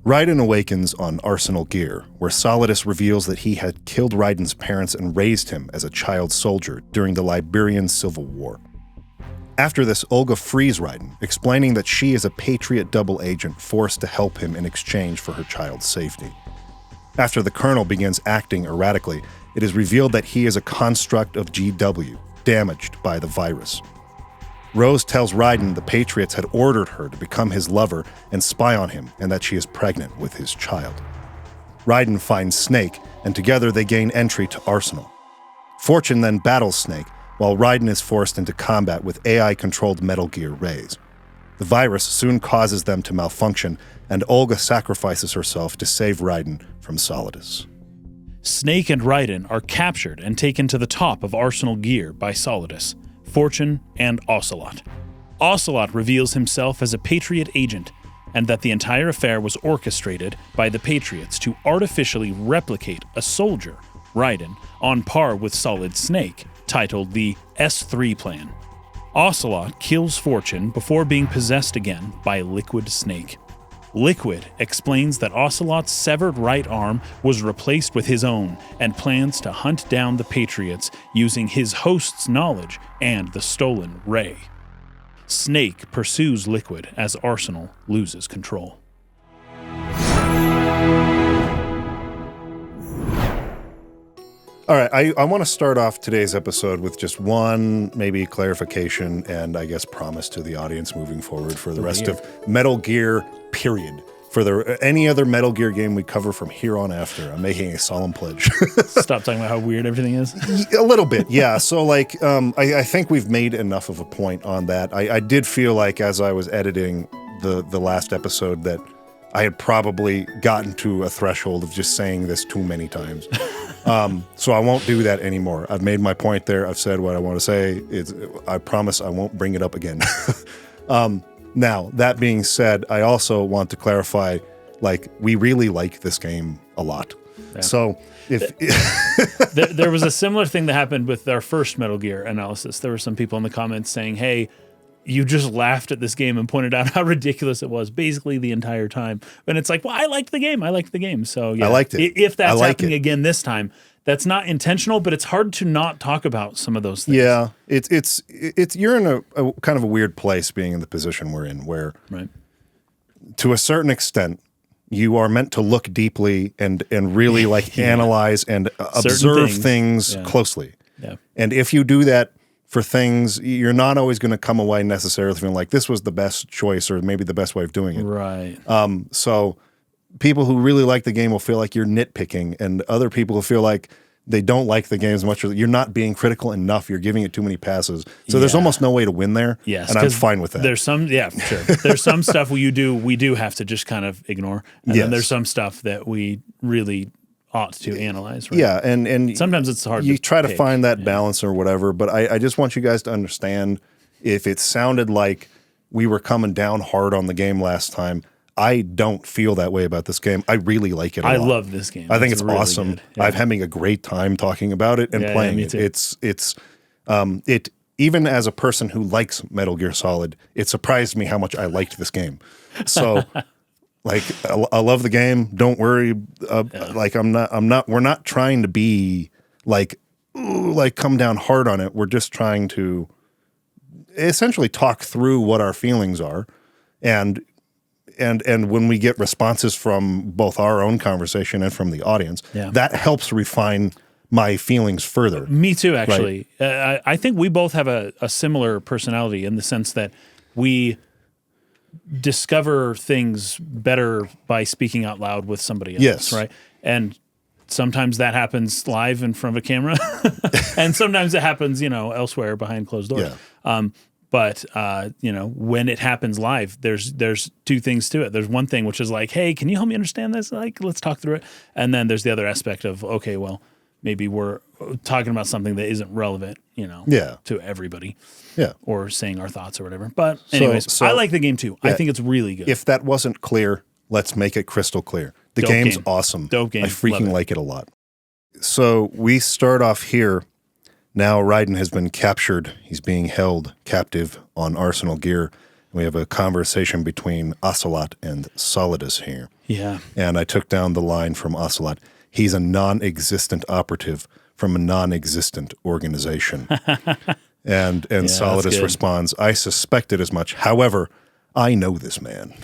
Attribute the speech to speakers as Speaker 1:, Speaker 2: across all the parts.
Speaker 1: Raiden awakens on Arsenal Gear, where Solidus reveals that he had killed Raiden's parents and raised him as a child soldier during the Liberian Civil War. After this, Olga frees Raiden, explaining that she is a Patriot double agent forced to help him in exchange for her child's safety. After the Colonel begins acting erratically, it is revealed that he is a construct of GW, damaged by the virus. Rose tells Raiden the Patriots had ordered her to become his lover and spy on him, and that she is pregnant with his child. Raiden finds Snake, and together they gain entry to Arsenal. Fortune then battles Snake, while Raiden is forced into combat with AI-controlled Metal Gear Rays. The virus soon causes them to malfunction, and Olga sacrifices herself to save Raiden from Solidus.
Speaker 2: Snake and Raiden are captured and taken to the top of Arsenal Gear by Solidus, Fortune, and Ocelot. Ocelot reveals himself as a Patriot agent, and that the entire affair was orchestrated by the Patriots to artificially replicate a soldier, Raiden, on par with Solid Snake, titled the S3 Plan. Ocelot kills Fortune before being possessed again by Liquid Snake. Liquid explains that Ocelot's severed right arm was replaced with his own and plans to hunt down the Patriots using his host's knowledge and the stolen Ray. Snake pursues Liquid as Arsenal loses control.
Speaker 1: All right, I want to start off today's episode with just one maybe clarification and I guess promise to the audience moving forward for the rest of Metal Gear, period. For any other Metal Gear game we cover from here on after, I'm making a solemn pledge.
Speaker 2: Stop talking about how weird everything is?
Speaker 1: A little bit, yeah. So like, I think we've made enough of a point on that. I did feel like as I was editing the last episode that I had probably gotten to a threshold of just saying this too many times. So I won't do that anymore. I've made my point there. I've said what I want to say. I promise I won't bring it up again. Now, that being said, I also want to clarify, like, we really like this game a lot. Yeah. So if
Speaker 2: there was a similar thing that happened with our first Metal Gear analysis. There were some people in the comments saying, hey, you just laughed at this game and pointed out how ridiculous it was basically the entire time. And it's like, well, I liked the game. So yeah,
Speaker 1: I liked it.
Speaker 2: If that's happening again this time, that's not intentional, but it's hard to not talk about some of those things.
Speaker 1: Yeah, it's you're in a kind of a weird place being in the position we're in, where to a certain extent you are meant to look deeply and really like analyze and observe things closely. Yeah. And if you do that for things, you're not always going to come away necessarily feeling like this was the best choice or maybe the best way of doing it.
Speaker 2: Right.
Speaker 1: So people who really like the game will feel like you're nitpicking, and other people will feel like they don't like the game as much, or you're not being critical enough. You're giving it too many passes. So there's almost no way to win there.
Speaker 2: Yes,
Speaker 1: and I'm fine with that.
Speaker 2: There's some, sure. There's some stuff we do have to just kind of ignore, and then there's some stuff that we really ought to analyze. Right?
Speaker 1: Yeah, and
Speaker 2: sometimes it's hard.
Speaker 1: You try to
Speaker 2: pick.
Speaker 1: find that balance or whatever. But I just want you guys to understand, if it sounded like we were coming down hard on the game last time, I don't feel that way about this game. I really like it a lot.
Speaker 2: I love this game.
Speaker 1: I think it's really awesome. Yeah. I'm having a great time talking about it and playing it. It's even as a person who likes Metal Gear Solid, it surprised me how much I liked this game. So like I love the game. Don't worry. Like we're not trying to be like come down hard on it. We're just trying to essentially talk through what our feelings are, and when we get responses from both our own conversation and from the audience, that helps refine my feelings further.
Speaker 2: Me too, actually. Right? I think we both have a similar personality in the sense that we discover things better by speaking out loud with somebody else.
Speaker 1: Yes.
Speaker 2: Right? And sometimes that happens live in front of a camera, and sometimes it happens, elsewhere behind closed doors. Yeah. But when it happens live, there's two things to it. There's one thing which is like, hey, can you help me understand this? Like, let's talk through it. And then there's the other aspect of, okay, well, maybe we're talking about something that isn't relevant, to everybody. Yeah. Or saying our thoughts or whatever. But anyways, so I like the game too. Yeah, I think it's really good.
Speaker 1: If that wasn't clear, let's make it crystal clear. The game's awesome.
Speaker 2: Dope game.
Speaker 1: I freaking like it a lot. So we start off here. Now Raiden has been captured. He's being held captive on Arsenal Gear. We have a conversation between Ocelot and Solidus here.
Speaker 2: Yeah.
Speaker 1: And I took down the line from Ocelot. He's a non-existent operative from a non-existent organization. and Solidus responds, I suspected as much. However, I know this man.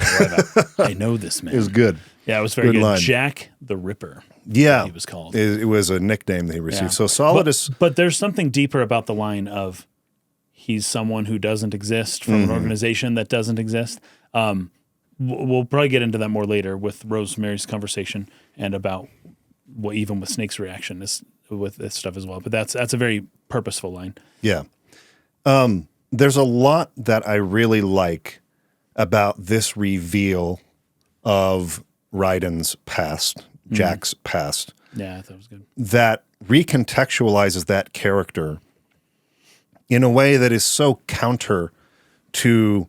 Speaker 2: I know this man.
Speaker 1: It was good.
Speaker 2: Yeah, it was very good.
Speaker 1: line.
Speaker 2: Jack the Ripper.
Speaker 1: Yeah.
Speaker 2: He was called.
Speaker 1: It was a nickname that he received. So Solidus...
Speaker 2: But there's something deeper about the line of he's someone who doesn't exist from an organization that doesn't exist. We'll probably get into that more later with Rosemary's conversation and about what even with Snake's reaction is with this stuff as well. But that's a very purposeful line.
Speaker 1: Yeah. There's a lot that I really like about this reveal of Raiden's past, Jack's past.
Speaker 2: Yeah, I thought it was good.
Speaker 1: That recontextualizes that character in a way that is so counter to,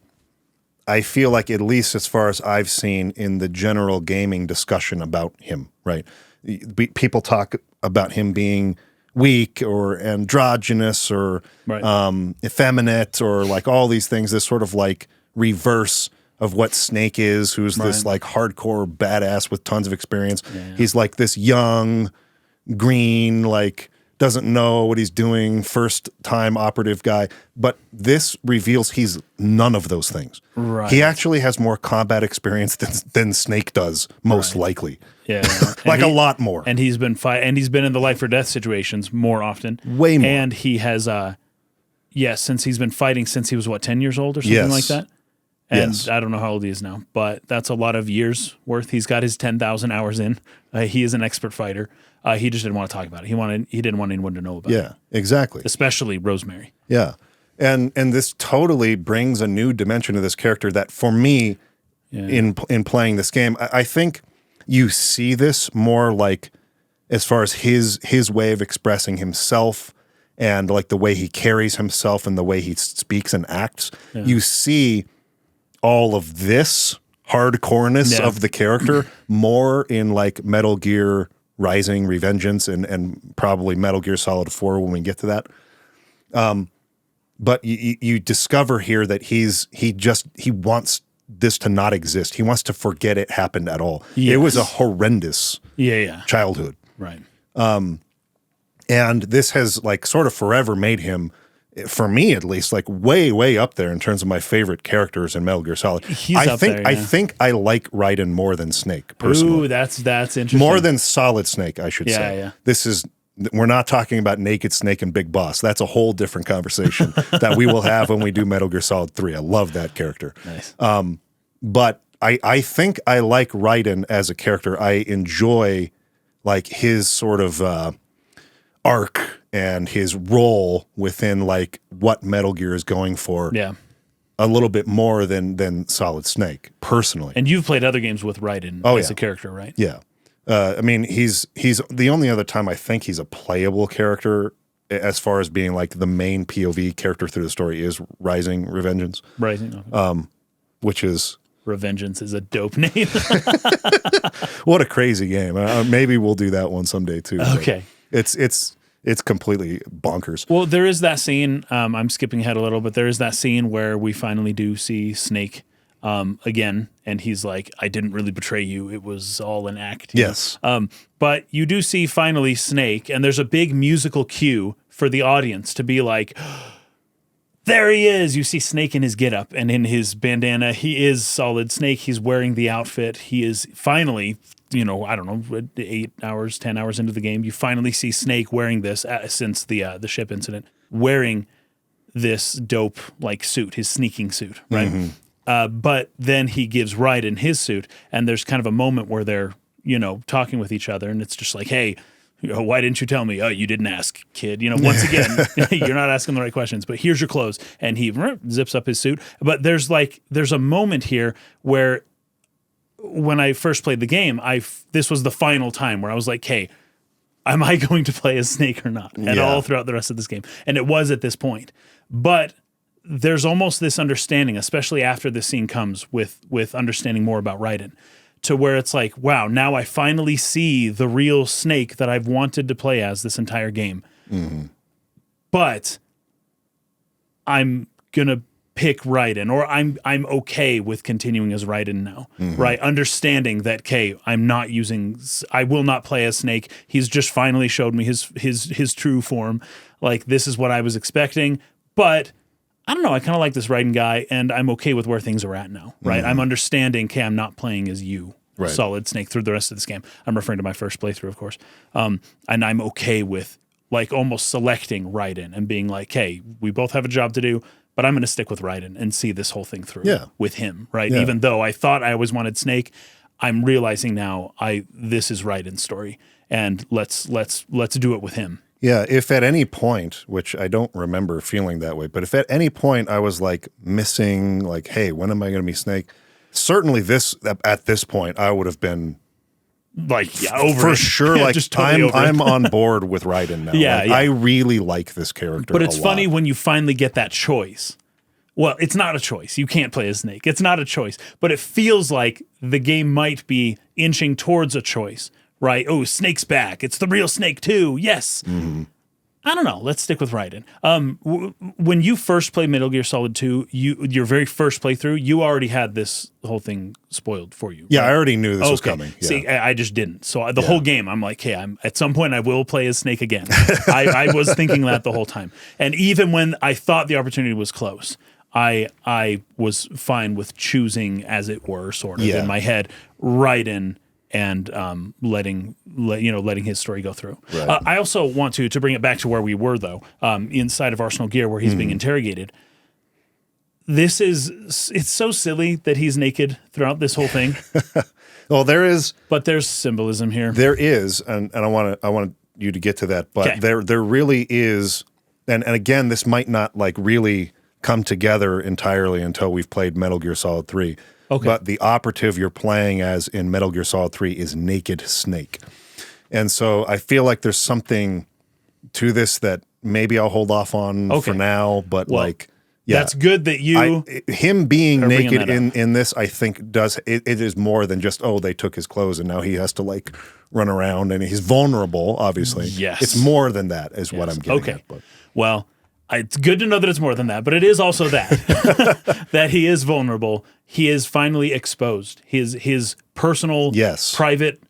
Speaker 1: I feel like, at least as far as I've seen in the general gaming discussion about him, right? People talk about him being weak or androgynous or effeminate or like all these things, this sort of like reverse of what Snake is, who's this like hardcore badass with tons of experience. Yeah. He's like this young, green, like doesn't know what he's doing, first time operative guy. But this reveals he's none of those things. Right. He actually has more combat experience than Snake does, most likely.
Speaker 2: Yeah.
Speaker 1: Like a lot more.
Speaker 2: And he's been he's been in the life or death situations more often.
Speaker 1: Way more.
Speaker 2: And he has since he's been fighting since he was 10 years old or something like that. And I don't know how old he is now, but that's a lot of years worth. He's got his 10,000 hours in. He is an expert fighter. He just didn't want to talk about it. He didn't want anyone to know about it.
Speaker 1: Yeah, exactly.
Speaker 2: Especially Rosemary.
Speaker 1: Yeah. And this totally brings a new dimension to this character that for me in playing this game, I think you see this more like as far as his way of expressing himself and like the way he carries himself and the way he speaks and acts. Yeah. You see all of this hardcoreness of the character more in like Metal Gear Rising, Revengeance, and probably Metal Gear Solid 4 when we get to that. But you discover here that he wants this to not exist. He wants to forget it happened at all. Yes. It was a horrendous childhood.
Speaker 2: Right.
Speaker 1: And this has like sort of forever made him, for me at least, like way, way up there in terms of my favorite characters in Metal Gear Solid. I think I like Raiden more than Snake, personally.
Speaker 2: Ooh, that's interesting.
Speaker 1: More than Solid Snake, I should say.
Speaker 2: Yeah.
Speaker 1: We're not talking about Naked Snake and Big Boss. That's a whole different conversation that we will have when we do Metal Gear Solid 3. I love that character.
Speaker 2: Nice.
Speaker 1: But I think I like Raiden as a character. I enjoy like his sort of arc and his role within like what Metal Gear is going for.
Speaker 2: Yeah.
Speaker 1: A little bit more than Solid Snake, personally.
Speaker 2: And you've played other games with Raiden as a character, right?
Speaker 1: Yeah. I mean, he's the only other time I think he's a playable character as far as being like the main POV character through the story is Revengeance.
Speaker 2: Rising. Okay.
Speaker 1: Which is...
Speaker 2: Revengeance is a dope name.
Speaker 1: What a crazy game. Maybe we'll do that one someday too.
Speaker 2: Okay.
Speaker 1: It's completely bonkers.
Speaker 2: Well, there is that scene, I'm skipping ahead a little, but there is that scene where we finally do see Snake again, and he's like, I didn't really betray you. It was all an act.
Speaker 1: Yes.
Speaker 2: But you do see finally Snake, and there's a big musical cue for the audience to be like, there he is. You see Snake in his getup and in his bandana. He is Solid Snake. He's wearing the outfit. He is finally, I don't know, 8 hours, 10 hours into the game, you finally see Snake wearing this since the ship incident, wearing this dope like suit, his sneaking suit, right? Mm-hmm. But then he gives Raiden his suit, and there's kind of a moment where they're, talking with each other, and it's just like, hey, why didn't you tell me? Oh, you didn't ask, kid. Once again, you're not asking the right questions, but here's your clothes. And he zips up his suit. But there's a moment here where when I first played the game, this was the final time where I was like, hey, am I going to play as Snake or not? And all throughout the rest of this game. And it was at this point. But there's almost this understanding, especially after this scene comes with understanding more about Raiden, to where it's like, wow, now I finally see the real Snake that I've wanted to play as this entire game. Mm-hmm. But I'm going to pick Raiden, or I'm okay with continuing as Raiden now, right? Understanding that, okay, I will not play as Snake. He's just finally showed me his true form. Like, this is what I was expecting, but I don't know. I kind of like this Raiden guy, and I'm okay with where things are at now, right? I'm understanding, okay, I'm not playing as you, Solid Snake, through the rest of this game. I'm referring to my first playthrough, of course. And I'm okay with, like, almost selecting Raiden and being like, hey, we both have a job to do, but I'm going to stick with Raiden and see this whole thing through with him, right?
Speaker 1: Yeah.
Speaker 2: Even though I thought I always wanted Snake, I'm realizing now this is Raiden's story, and let's do it with him.
Speaker 1: Yeah, if at any point, which I don't remember feeling that way, but if at any point I was like missing, like, hey, when am I going to be Snake? Certainly at this point, I would have been
Speaker 2: like, yeah, over
Speaker 1: for
Speaker 2: it.
Speaker 1: sure.
Speaker 2: Yeah,
Speaker 1: Like,
Speaker 2: just totally
Speaker 1: I'm on board with Raiden now.
Speaker 2: Yeah,
Speaker 1: like,
Speaker 2: yeah.
Speaker 1: I really like this character.
Speaker 2: But it's
Speaker 1: a
Speaker 2: funny
Speaker 1: lot.
Speaker 2: when you finally get that choice. Well, it's not a choice. You can't play as Snake. It's not a choice. But it feels like the game might be inching towards a choice, right? Oh, Snake's back. It's the real Snake too. Yes. I don't know. Let's stick with Raiden. When you first played Metal Gear Solid 2, your very first playthrough, you already had this whole thing spoiled for you.
Speaker 1: Yeah,
Speaker 2: right?
Speaker 1: I already knew this was coming. Yeah.
Speaker 2: See, I just didn't. So the whole game, I'm like, hey, at some point I will play as Snake again. I was thinking that the whole time. And even when I thought the opportunity was close, I was fine with choosing, as it were, sort of in my head, Raiden and letting his story go through.
Speaker 1: Right.
Speaker 2: I also want to bring it back to where we were, though, inside of Arsenal Gear, where he's being interrogated. It's so silly that he's naked throughout this whole thing.
Speaker 1: Well,
Speaker 2: but there's symbolism here.
Speaker 1: There is, and I want you to get to that, but there really is, and again, this might not like really come together entirely until we've played Metal Gear Solid 3.
Speaker 2: Okay.
Speaker 1: But the operative you're playing as in Metal Gear Solid 3 is Naked Snake. And so I feel like there's something to this that maybe I'll hold off on for now, but
Speaker 2: that's good that
Speaker 1: him being naked
Speaker 2: that
Speaker 1: in this, I think it is more than just, oh, they took his clothes and now he has to like run around and he's vulnerable, obviously.
Speaker 2: Yes.
Speaker 1: It's more than that is what I'm getting at. But.
Speaker 2: Well, it's good to know that it's more than that, but it is also that that he is vulnerable. He is finally exposed. His personal, private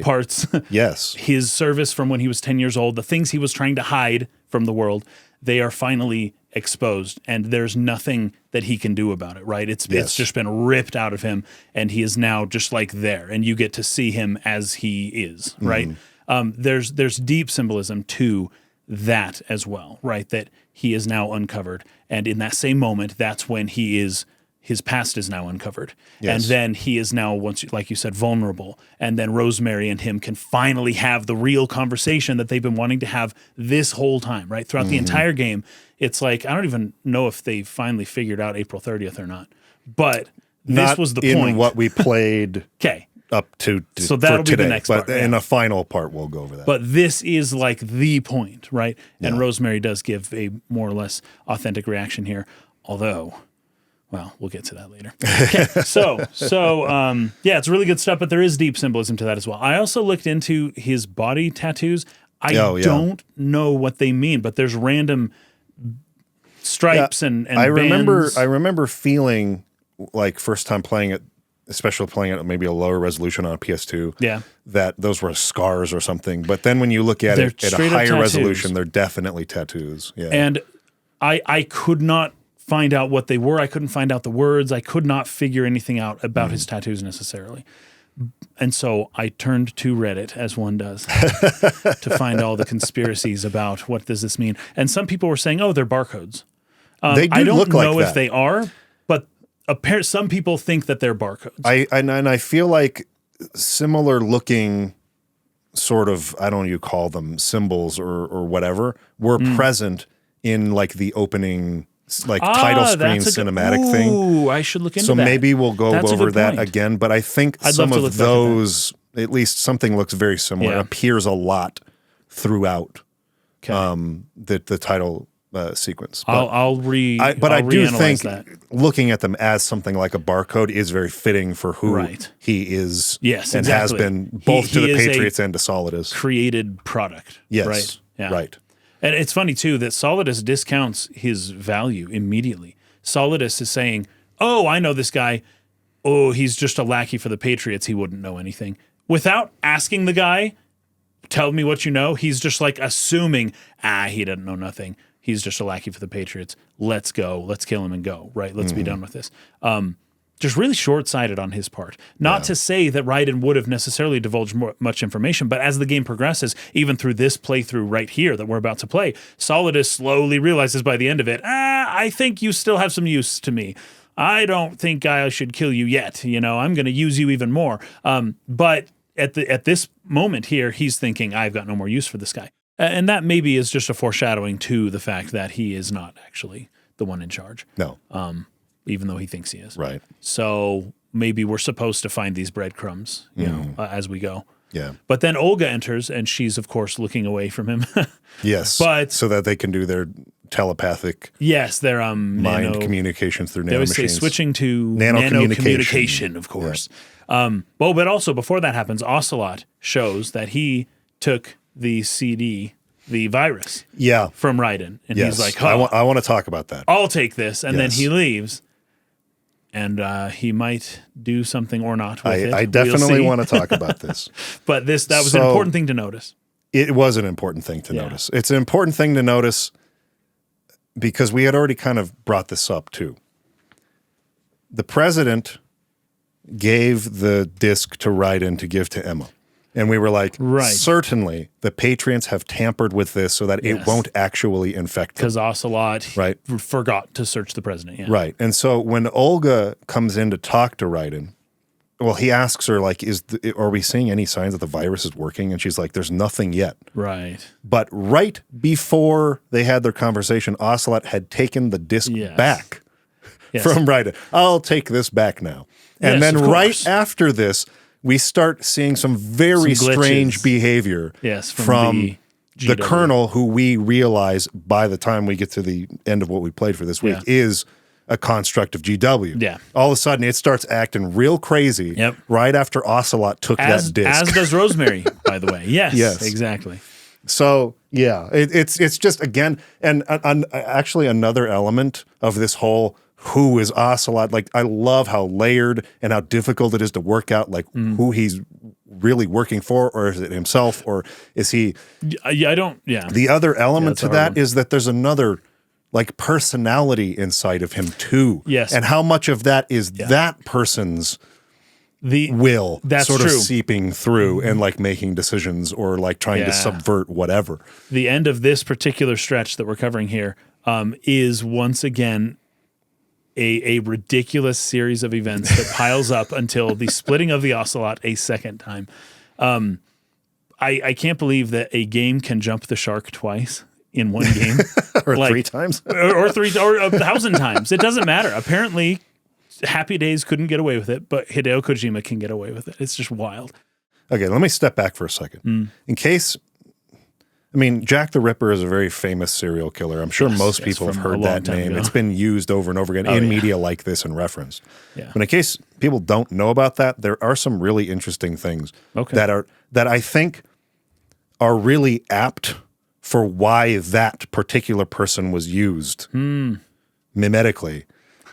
Speaker 2: parts.
Speaker 1: Yes.
Speaker 2: His service from when he was 10 years old, the things he was trying to hide from the world, they are finally exposed, and there's nothing that he can do about it, right? It's just been ripped out of him, and he is now just like there, and you get to see him as he is, right? There's deep symbolism to that as well, right? That he is now uncovered, and in that same moment, that's when his past is now uncovered, and then he is now, once, like you said, vulnerable, and then Rosemary and him can finally have the real conversation that they've been wanting to have this whole time, right? Throughout the entire game, it's like, I don't even know if they finally figured out April 30th or not, but this was the point.
Speaker 1: In what we played up to
Speaker 2: so that'll be
Speaker 1: today,
Speaker 2: the next
Speaker 1: but
Speaker 2: part.
Speaker 1: in a final part, we'll go over that.
Speaker 2: But this is like the point, right? And Rosemary does give a more or less authentic reaction here, although... Well, we'll get to that later. Okay, so it's really good stuff, but there is deep symbolism to that as well. I also looked into his body tattoos. I don't know what they mean, but there's random stripes and
Speaker 1: I
Speaker 2: bands.
Speaker 1: remember feeling like first time playing it, especially playing it at maybe a lower resolution on a PS2, that those were scars or something. But then when you look at it at a higher resolution, they're definitely tattoos. Yeah.
Speaker 2: And I could not find out what they were. I couldn't find out the words. I could not figure anything out about his tattoos necessarily. And so I turned to Reddit, as one does, to find all the conspiracies about what does this mean. And some people were saying, oh, they're barcodes.
Speaker 1: They do
Speaker 2: I don't
Speaker 1: look like
Speaker 2: know
Speaker 1: that.
Speaker 2: if they are, but some people think that they're barcodes.
Speaker 1: I feel like similar looking sort of, I don't know, you call them symbols or whatever, were present in like the opening title screen cinematic thing.
Speaker 2: Ooh, I should look into that.
Speaker 1: So maybe we'll go over that
Speaker 2: point.
Speaker 1: again, but I think some of those, at least something looks very similar, appears a lot throughout the title sequence. But I do think looking at them as something like a barcode is very fitting for who he is and has been both to the Patriots and to Solidus.
Speaker 2: Created product.
Speaker 1: Yes.
Speaker 2: Right. Yeah.
Speaker 1: Right.
Speaker 2: And it's funny, too, that Solidus discounts his value immediately, Solidus is saying, oh, I know this guy. Oh, he's just a lackey for the Patriots. He wouldn't know anything. Without asking the guy, tell me what you know, he's just like assuming, he doesn't know nothing. He's just a lackey for the Patriots. Let's go. Let's kill him and go, right? Let's be done with this. Just really short-sighted on his part. Not to say that Raiden would have necessarily divulged much information, but as the game progresses, even through this playthrough right here that we're about to play, Solidus slowly realizes by the end of it, I think you still have some use to me. I don't think I should kill you yet. I'm going to use you even more. But at this moment here, he's thinking, I've got no more use for this guy. And that maybe is just a foreshadowing to the fact that he is not actually the one in charge.
Speaker 1: No.
Speaker 2: Even though he thinks he is.
Speaker 1: Right.
Speaker 2: So maybe we're supposed to find these breadcrumbs, as we go.
Speaker 1: Yeah.
Speaker 2: But then Olga enters, and she's, of course, looking away from him.
Speaker 1: Yes.
Speaker 2: But
Speaker 1: so that they can do their telepathic
Speaker 2: their
Speaker 1: mind communications through
Speaker 2: they always say
Speaker 1: nanomachines.
Speaker 2: switching to nano-communication, of course. Yeah. But also, before that happens, Ocelot shows that he took the CD, the virus, from Raiden. And he's like,
Speaker 1: I want to talk about that.
Speaker 2: I'll take this. And then he leaves. And he might do something or not with it.
Speaker 1: I definitely want to talk about this.
Speaker 2: But that was an important thing to notice.
Speaker 1: It was an important thing to notice. It's an important thing to notice because we had already kind of brought this up too. The president gave the disc to Raiden to give to Emma. And we were like, certainly the Patriots have tampered with this so that it won't actually infect them.
Speaker 2: Because Ocelot forgot to search the president. Yeah.
Speaker 1: Right. And so when Olga comes in to talk to Raiden, well, he asks her, like, are we seeing any signs that the virus is working? And she's like, there's nothing yet.
Speaker 2: Right.
Speaker 1: But right before they had their conversation, Ocelot had taken the disc back from Raiden. I'll take this back now. And then right after this, we start seeing some very strange behavior from the colonel, who we realize by the time we get to the end of what we played for this week is a construct of GW.
Speaker 2: Yeah.
Speaker 1: All of a sudden, it starts acting real crazy right after Ocelot took that disc.
Speaker 2: As does Rosemary, by the way. Yes, exactly.
Speaker 1: So, it's just, again, and actually another element of this whole who is Ocelot. Like, I love how layered and how difficult it is to work out, like, who he's really working for, or is it himself, or is he... The other element to that is that there's another, like, personality inside of him, too.
Speaker 2: Yes.
Speaker 1: And how much of that is that person's will sort of seeping through and, like, making decisions or, like, trying to subvert whatever.
Speaker 2: The end of this particular stretch that we're covering here is, once again, a ridiculous series of events that piles up until the splitting of the Ocelot a second time. I can't believe that a game can jump the shark twice in one game.
Speaker 1: Or like, 3 times.
Speaker 2: or 1,000 times. It doesn't matter. Apparently, Happy Days couldn't get away with it, but Hideo Kojima can get away with it. It's just wild.
Speaker 1: Okay, let me step back for a second. In case... I mean, Jack the Ripper is a very famous serial killer. I'm sure most people have heard that name. It's been used over and over again in media like this and referenced.
Speaker 2: Yeah.
Speaker 1: But in case people don't know about that, there are some really interesting things that I think are really apt for why that particular person was used mimetically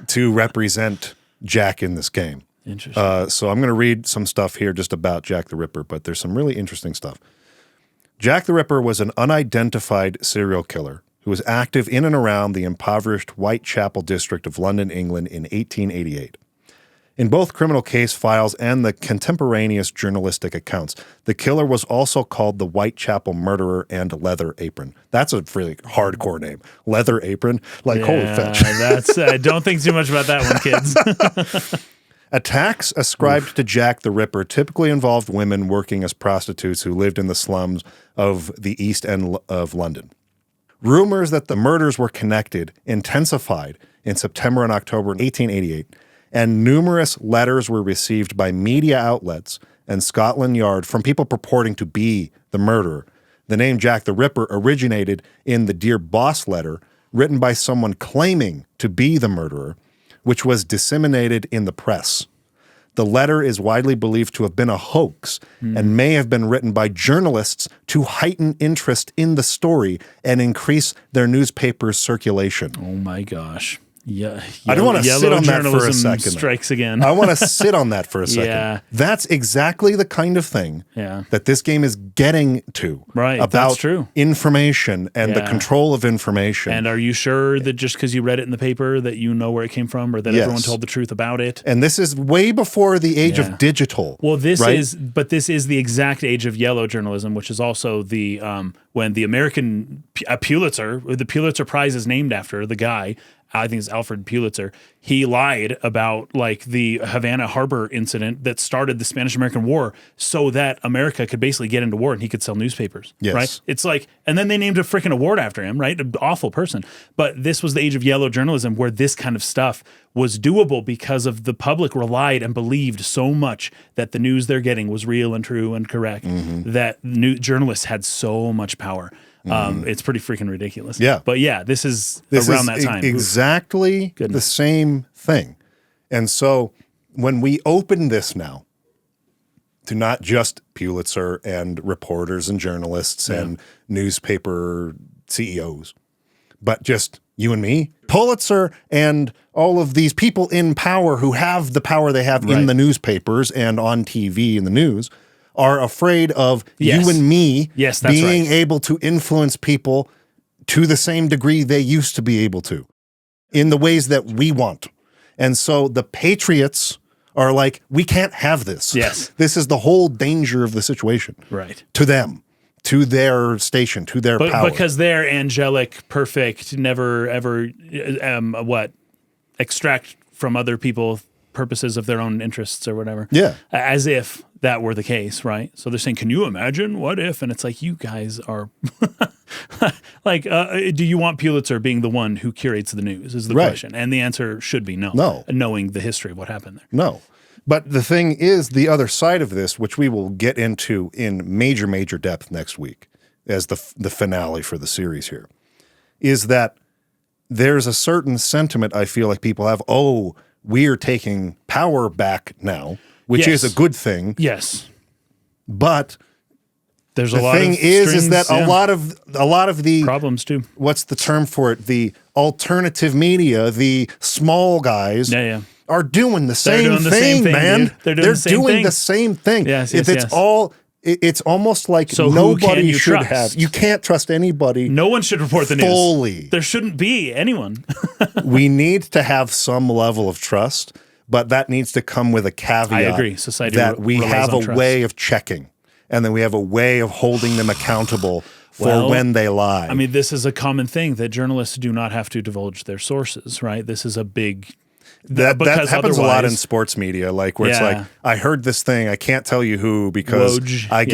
Speaker 1: to represent Jack in this game.
Speaker 2: Interesting.
Speaker 1: So I'm going to read some stuff here just about Jack the Ripper, but there's some really interesting stuff. Jack the Ripper was an unidentified serial killer who was active in and around the impoverished Whitechapel district of London, England in 1888. In both criminal case files and the contemporaneous journalistic accounts, the killer was also called the Whitechapel Murderer and Leather Apron. That's a really hardcore name. Leather Apron? Like, holy fetch.
Speaker 2: Don't think too much about that one, kids.
Speaker 1: Attacks ascribed to Jack the Ripper typically involved women working as prostitutes who lived in the slums of the East End of London. Rumors that the murders were connected intensified in September and October 1888, and numerous letters were received by media outlets and Scotland Yard from people purporting to be the murderer. The name Jack the Ripper originated in the Dear Boss letter written by someone claiming to be the murderer, which was disseminated in the press. The letter is widely believed to have been a hoax and may have been written by journalists to heighten interest in the story and increase their newspaper's circulation.
Speaker 2: Oh my gosh. Yeah,
Speaker 1: I don't want to sit on that for a
Speaker 2: journalism
Speaker 1: second.
Speaker 2: Strikes again.
Speaker 1: I want to sit on that for a second.
Speaker 2: Yeah.
Speaker 1: That's exactly the kind of thing that this game is getting to.
Speaker 2: Right,
Speaker 1: About
Speaker 2: that's true.
Speaker 1: information and the control of information.
Speaker 2: And are you sure that just because you read it in the paper that you know where it came from, or that everyone told the truth about it?
Speaker 1: And this is way before the age of digital.
Speaker 2: Well, this
Speaker 1: right?
Speaker 2: this is the exact age of yellow journalism, which is also the when the American the Pulitzer Prize is named after the guy. I think it's Alfred Pulitzer. He lied about like the Havana Harbor incident that started the Spanish-American War so that America could basically get into war and he could sell newspapers, right? It's like, and then they named a freaking award after him, right? An awful person. But this was the age of yellow journalism where this kind of stuff was doable because of the public relied and believed so much that the news they're getting was real and true and correct, that journalists had so much power. It's pretty freaking ridiculous.
Speaker 1: Yeah.
Speaker 2: But yeah, this is around that time.
Speaker 1: Exactly the same thing. And so when we open this now to not just Pulitzer and reporters and journalists and newspaper CEOs, but just you and me, Pulitzer and all of these people in power who have the power they have in the newspapers and on TV and the news, are afraid of you and me being able to influence people to the same degree they used to be able to in the ways that we want. And so the Patriots are like, we can't have this.
Speaker 2: Yes.
Speaker 1: This is the whole danger of the situation.
Speaker 2: Right.
Speaker 1: To them, to their station, to their power.
Speaker 2: Because they're angelic, perfect, never ever extract from other people purposes of their own interests or whatever.
Speaker 1: Yeah.
Speaker 2: As if that were the case, right? So they're saying, can you imagine what if? And it's like, you guys are like, do you want Pulitzer being the one who curates the news is the question. And the answer should be no. No. Knowing the history of what happened there.
Speaker 1: No. But the thing is, the other side of this, which we will get into in major, major depth next week as the finale for the series here, is that there's a certain sentiment I feel like people have, we're taking power back now, which is a good thing.
Speaker 2: Yes.
Speaker 1: But
Speaker 2: there's
Speaker 1: the
Speaker 2: a lot
Speaker 1: thing
Speaker 2: of
Speaker 1: is that a lot of the
Speaker 2: problems too.
Speaker 1: What's the term for it? The alternative media, the small guys are doing the same thing, man.
Speaker 2: Dude. They're doing
Speaker 1: the same thing.
Speaker 2: Yes,
Speaker 1: it's almost like
Speaker 2: so
Speaker 1: nobody should
Speaker 2: trust?
Speaker 1: have. You can't trust anybody.
Speaker 2: No one should report the news.
Speaker 1: Fully.
Speaker 2: There shouldn't be anyone.
Speaker 1: We need to have some level of trust, but that needs to come with a caveat.
Speaker 2: I agree. Society
Speaker 1: that we have a
Speaker 2: trust.
Speaker 1: way of checking, and then we have a way of holding them accountable for when they lie.
Speaker 2: I mean, this is a common thing that journalists do not have to divulge their sources, right? This is a big...
Speaker 1: That happens a lot in sports media, like where it's like, I heard this thing, I can't tell you who because I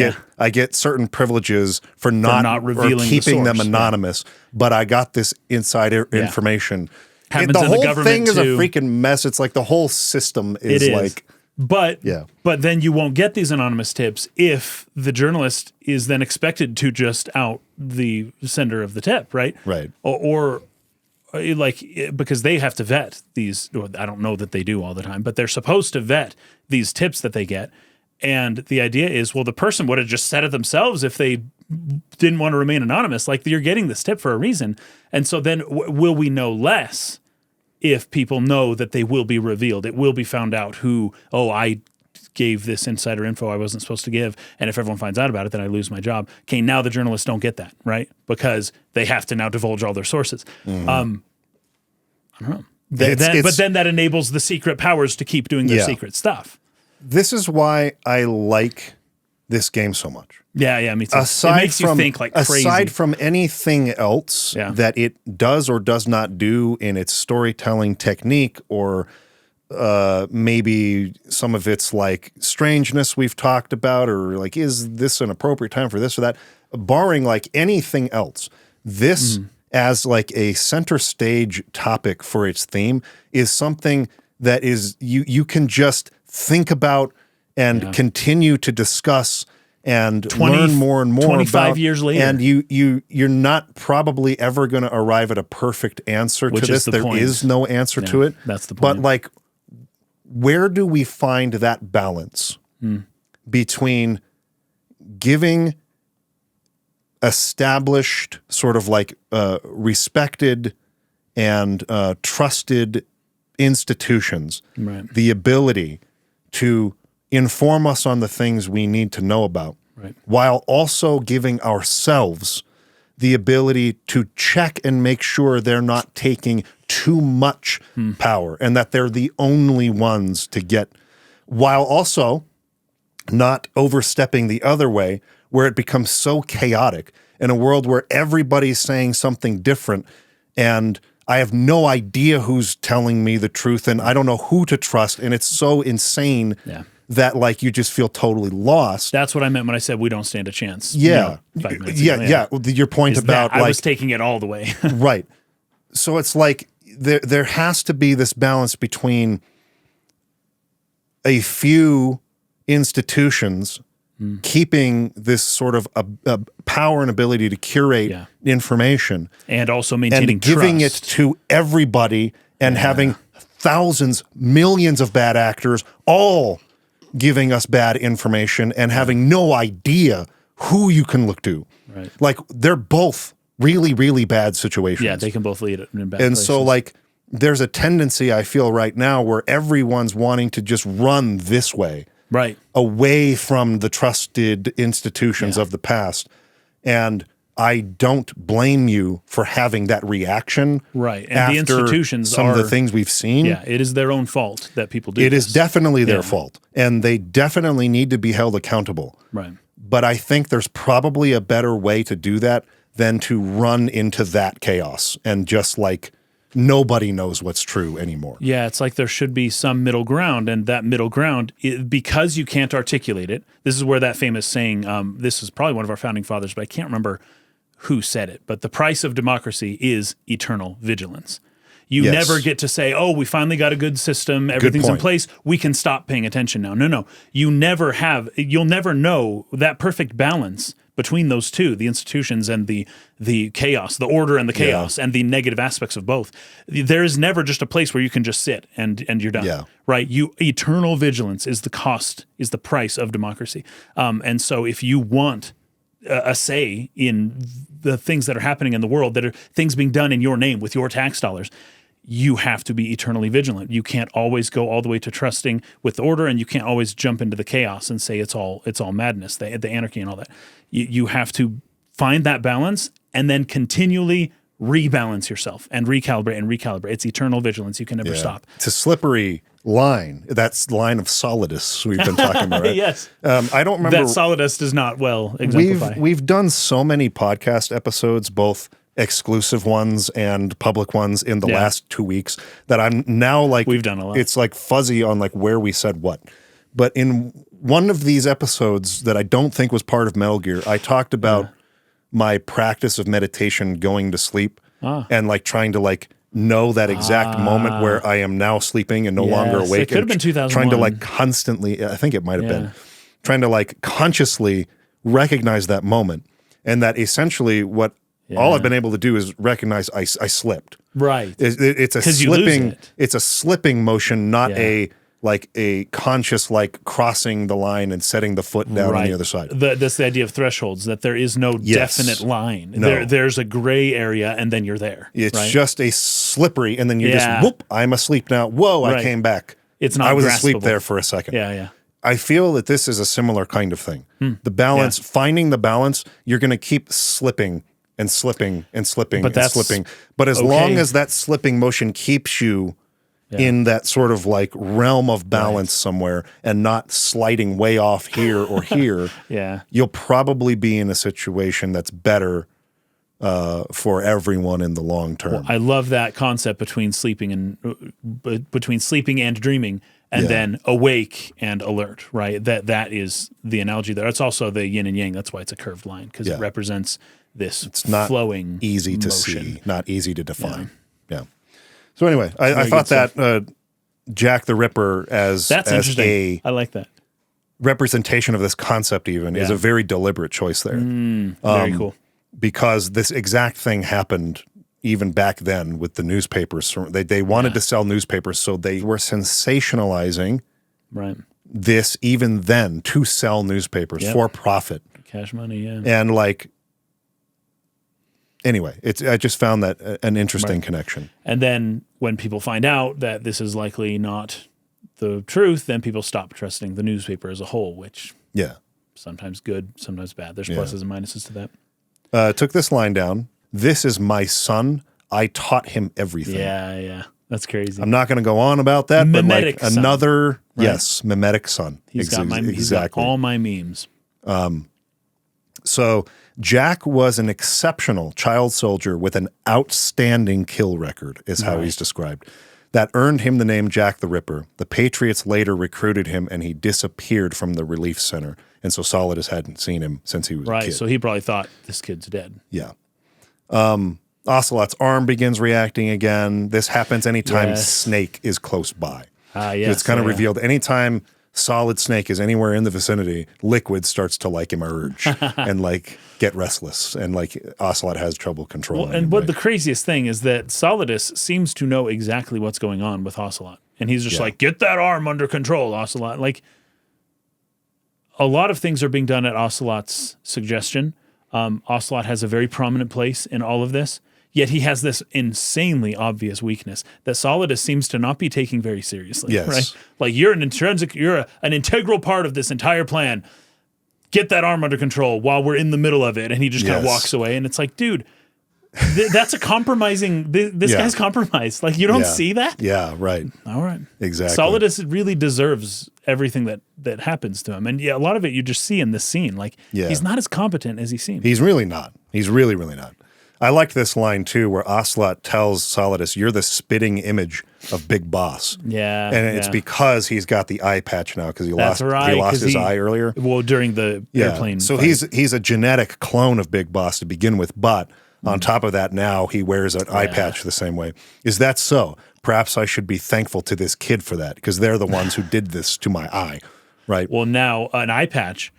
Speaker 1: get certain privileges for not revealing or keeping them anonymous, but I got this insider information.
Speaker 2: Happens
Speaker 1: the
Speaker 2: in
Speaker 1: whole
Speaker 2: the government
Speaker 1: thing is a
Speaker 2: too.
Speaker 1: freaking mess. It's like the whole system is like...
Speaker 2: But then you won't get these anonymous tips if the journalist is then expected to just out the sender of the tip, right?
Speaker 1: Right.
Speaker 2: Or like, because they have to vet these, or I don't know that they do all the time, but they're supposed to vet these tips that they get. And the idea is, well, the person would have just said it themselves if they didn't want to remain anonymous. Like, you're getting this tip for a reason. And so then will we know less if people know that they will be revealed? It will be found out who, I gave this insider info I wasn't supposed to give, and if everyone finds out about it, then I lose my job. Okay, now the journalists don't get that, right? Because they have to now divulge all their sources. I don't know. But then that enables the secret powers to keep doing their secret stuff.
Speaker 1: This is why I like this game so much.
Speaker 2: Yeah, me too. It makes you think like crazy.
Speaker 1: Aside from anything else that it does or does not do in its storytelling technique, or maybe some of its like strangeness we've talked about, or like, is this an appropriate time for this or that? Barring like anything else, this as like a center stage topic for its theme is something that is you can just think about and continue to discuss and learn more and more
Speaker 2: 25 years later.
Speaker 1: And you're not probably ever going to arrive at a perfect answer to this. There is no answer to it.
Speaker 2: That's the point.
Speaker 1: But like, where do we find that balance between giving established sort of like respected and trusted institutions
Speaker 2: Right.
Speaker 1: the ability to inform us on the things we need to know about,
Speaker 2: Right.
Speaker 1: while also giving ourselves the ability to check and make sure they're not taking too much power and that they're the only ones to get, while also not overstepping the other way where it becomes so chaotic in a world where everybody's saying something different and I have no idea who's telling me the truth and I don't know who to trust, and it's so insane that like you just feel totally lost.
Speaker 2: That's what I meant when I said we don't stand a chance.
Speaker 1: Yeah.
Speaker 2: 5 minutes ago.
Speaker 1: Yeah. Your point
Speaker 2: Is
Speaker 1: about
Speaker 2: that I
Speaker 1: like
Speaker 2: was taking it all the way.
Speaker 1: right. So it's like there has to be this balance between a few institutions keeping this sort of a power and ability to curate information
Speaker 2: and also maintaining
Speaker 1: and giving
Speaker 2: trust.
Speaker 1: it to everybody and having thousands, millions of bad actors all giving us bad information and having no idea who you can look to.
Speaker 2: Right.
Speaker 1: Like they're both really, really bad situations.
Speaker 2: Yeah, they can both lead in bad
Speaker 1: And
Speaker 2: places.
Speaker 1: so like there's a tendency I feel right now where everyone's wanting to just run this way.
Speaker 2: Right.
Speaker 1: Away from the trusted institutions of the past. And I don't blame you for having that reaction.
Speaker 2: Right. And
Speaker 1: after
Speaker 2: the institutions
Speaker 1: some of the things we've seen.
Speaker 2: Yeah, it is their own fault that people do
Speaker 1: It
Speaker 2: this.
Speaker 1: is definitely their fault. And they definitely need to be held accountable.
Speaker 2: Right.
Speaker 1: But I think there's probably a better way to do that than to run into that chaos and just like nobody knows what's true anymore.
Speaker 2: Yeah, it's like there should be some middle ground, and that middle ground, because you can't articulate it, this is where that famous saying, this is probably one of our founding fathers, but I can't remember who said it, but the price of democracy is eternal vigilance. You never get to say, oh, we finally got a good system, everything's in place, we can stop paying attention now. No. You'll never know that perfect balance between those two, the institutions and the chaos, the order and the chaos, and the negative aspects of both. There is never just a place where you can just sit and you're done, right? Eternal vigilance is the cost, is the price of democracy. And so if you want a say in the things that are happening in the world, that are things being done in your name with your tax dollars, you have to be eternally vigilant. You can't always go all the way to trusting with the order, and you can't always jump into the chaos and say it's all madness, the anarchy and all that. You have to find that balance and then continually rebalance yourself and recalibrate. It's eternal vigilance. You can never stop.
Speaker 1: It's a slippery line. That's the line of Solidus we've been talking about, right?
Speaker 2: Yes.
Speaker 1: I don't remember.
Speaker 2: That Solidus does not well exemplify.
Speaker 1: We've done so many podcast episodes, both exclusive ones and public ones in the last 2 weeks that I'm now like,
Speaker 2: we've done a lot.
Speaker 1: It's like fuzzy on like where we said what. But in one of these episodes that I don't think was part of Metal Gear, I talked about my practice of meditation going to sleep and like trying to like know that exact moment where I am now sleeping and no longer awake.
Speaker 2: It could have been 2001.
Speaker 1: Trying to like constantly, I think it might have been, trying to like consciously recognize that moment. And that essentially what all I've been able to do is recognize I slipped.
Speaker 2: Right.
Speaker 1: It's a slipping. It's a slipping motion, not a conscious like crossing the line and setting the foot down on the other side.
Speaker 2: That's the idea of thresholds, that there is no definite line. No. There's a gray area and then you're there.
Speaker 1: It's just a slippery, and then you just whoop, I'm asleep now. Whoa, I came back.
Speaker 2: It's not
Speaker 1: I was
Speaker 2: graspable.
Speaker 1: asleep there for a second.
Speaker 2: Yeah.
Speaker 1: I feel that this is a similar kind of thing. The balance, finding the balance, you're going to keep slipping and slipping and slipping and slipping. But as long as that slipping motion keeps you in that sort of like realm of balance somewhere and not sliding way off here or here, you'll probably be in a situation that's better for everyone in the long term.
Speaker 2: Well, I love that concept between sleeping and dreaming, and then awake and alert. Right, that is the analogy there. It's also the yin and yang. That's why it's a curved line, because it represents this. It's not flowing,
Speaker 1: easy to
Speaker 2: motion.
Speaker 1: see, not easy to define. Yeah. So anyway, I thought that Jack the Ripper as
Speaker 2: interesting. I like that
Speaker 1: representation of this concept even is a very deliberate choice there.
Speaker 2: Very cool.
Speaker 1: Because this exact thing happened even back then with the newspapers. They wanted to sell newspapers, so they were sensationalizing this even then to sell newspapers for profit.
Speaker 2: Cash money,
Speaker 1: And like Anyway, I just found that an interesting connection.
Speaker 2: And then when people find out that this is likely not the truth, then people stop trusting the newspaper as a whole, which sometimes good, sometimes bad. There's pluses and minuses to that.
Speaker 1: Took this line down. This is my son. I taught him everything.
Speaker 2: Yeah. That's crazy.
Speaker 1: I'm not going to go on about that,
Speaker 2: Mimetic
Speaker 1: but like
Speaker 2: son,
Speaker 1: another,
Speaker 2: right?
Speaker 1: mimetic son.
Speaker 2: He's got all my memes.
Speaker 1: So Jack was an exceptional child soldier with an outstanding kill record, is how he's described. That earned him the name Jack the Ripper. The Patriots later recruited him, and he disappeared from the relief center. And so Solidus hadn't seen him since he was a kid.
Speaker 2: So he probably thought, this kid's dead.
Speaker 1: Yeah. Ocelot's arm begins reacting again. This happens anytime Snake is close by. It's kind of revealed anytime Solid Snake is anywhere in the vicinity, Liquid starts to like emerge and like get restless, and like Ocelot has trouble controlling.
Speaker 2: And what the craziest thing is that Solidus seems to know exactly what's going on with Ocelot, and he's just like, get that arm under control, Ocelot. Like, a lot of things are being done at Ocelot's suggestion. Ocelot has a very prominent place in all of this. Yet he has this insanely obvious weakness that Solidus seems to not be taking very seriously.
Speaker 1: Yes.
Speaker 2: Right? Like, you're an integral part of this entire plan. Get that arm under control while we're in the middle of it. And he just kind of walks away. And it's like, dude, that's a compromising. This guy's compromised. Like, you don't see that?
Speaker 1: Yeah, right.
Speaker 2: All right.
Speaker 1: Exactly.
Speaker 2: Solidus really deserves everything that happens to him. And a lot of it you just see in this scene. Like, he's not as competent as he seems.
Speaker 1: He's really not. He's really, really not. I liked this line, too, where Ocelot tells Solidus, you're the spitting image of Big Boss.
Speaker 2: Yeah.
Speaker 1: And it's because he's got the eye patch now, because he lost his eye earlier.
Speaker 2: Well, during the airplane
Speaker 1: So
Speaker 2: fight.
Speaker 1: he's a genetic clone of Big Boss to begin with, but on top of that, now he wears an eye patch the same way. Is that so? Perhaps I should be thankful to this kid for that, because they're the ones who did this to my eye, right?
Speaker 2: Well, now an eye patch,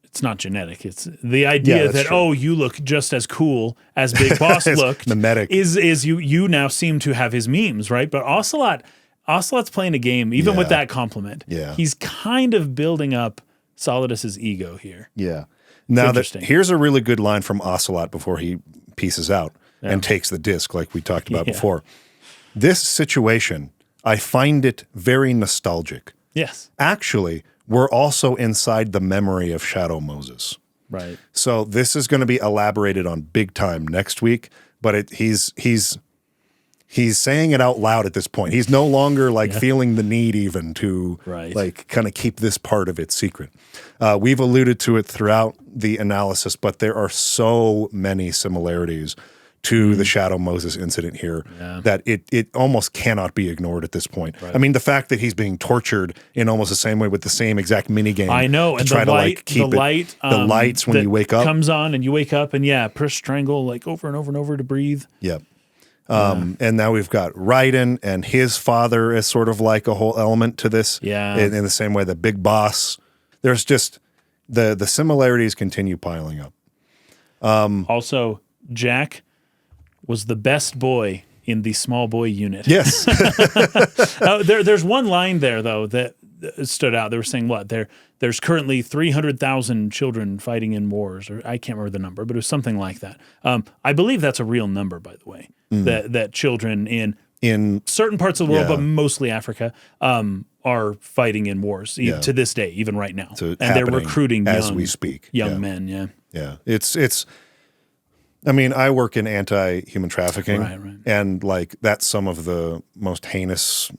Speaker 2: it's not genetic. It's the idea that, you look just as cool as Big Boss looked.
Speaker 1: Mimetic.
Speaker 2: Is you now seem to have his memes, right? But Ocelot's playing a game, even with that compliment.
Speaker 1: Yeah.
Speaker 2: He's kind of building up Solidus's ego here.
Speaker 1: Yeah. Now, here's a really good line from Ocelot before he pieces out and takes the disc, like we talked about before. This situation, I find it very nostalgic.
Speaker 2: Yes.
Speaker 1: Actually, we're also inside the memory of Shadow Moses.
Speaker 2: Right.
Speaker 1: So this is going to be elaborated on big time next week, but he's saying it out loud at this point. He's no longer like feeling the need even to like kind of keep this part of it secret. We've alluded to it throughout the analysis, but there are so many similarities to the Shadow Moses incident here that it almost cannot be ignored at this point. Right. I mean, the fact that he's being tortured in almost the same way with the same exact minigame.
Speaker 2: I know, and
Speaker 1: try
Speaker 2: the
Speaker 1: to
Speaker 2: light,
Speaker 1: like keep
Speaker 2: the light,
Speaker 1: the lights when you wake up
Speaker 2: comes on, and you wake up, and push strangle like over and over and over to breathe.
Speaker 1: Yep. And now we've got Raiden and his father as sort of like a whole element to this.
Speaker 2: Yeah.
Speaker 1: In the same way that Big Boss. There's just the similarities continue piling up.
Speaker 2: Also, Jack was the best boy in the small boy unit.
Speaker 1: Yes.
Speaker 2: There's one line there, though, that stood out. They were saying, there's currently 300,000 children fighting in wars, or I can't remember the number, but it was something like that. I believe that's a real number, by the way, that children in certain parts of the world, but mostly Africa, are fighting in wars to this day, even right now.
Speaker 1: So
Speaker 2: and they're recruiting
Speaker 1: as we speak.
Speaker 2: Young men,
Speaker 1: Yeah. It's I mean, I work in anti-human trafficking, and like that's some of the most heinous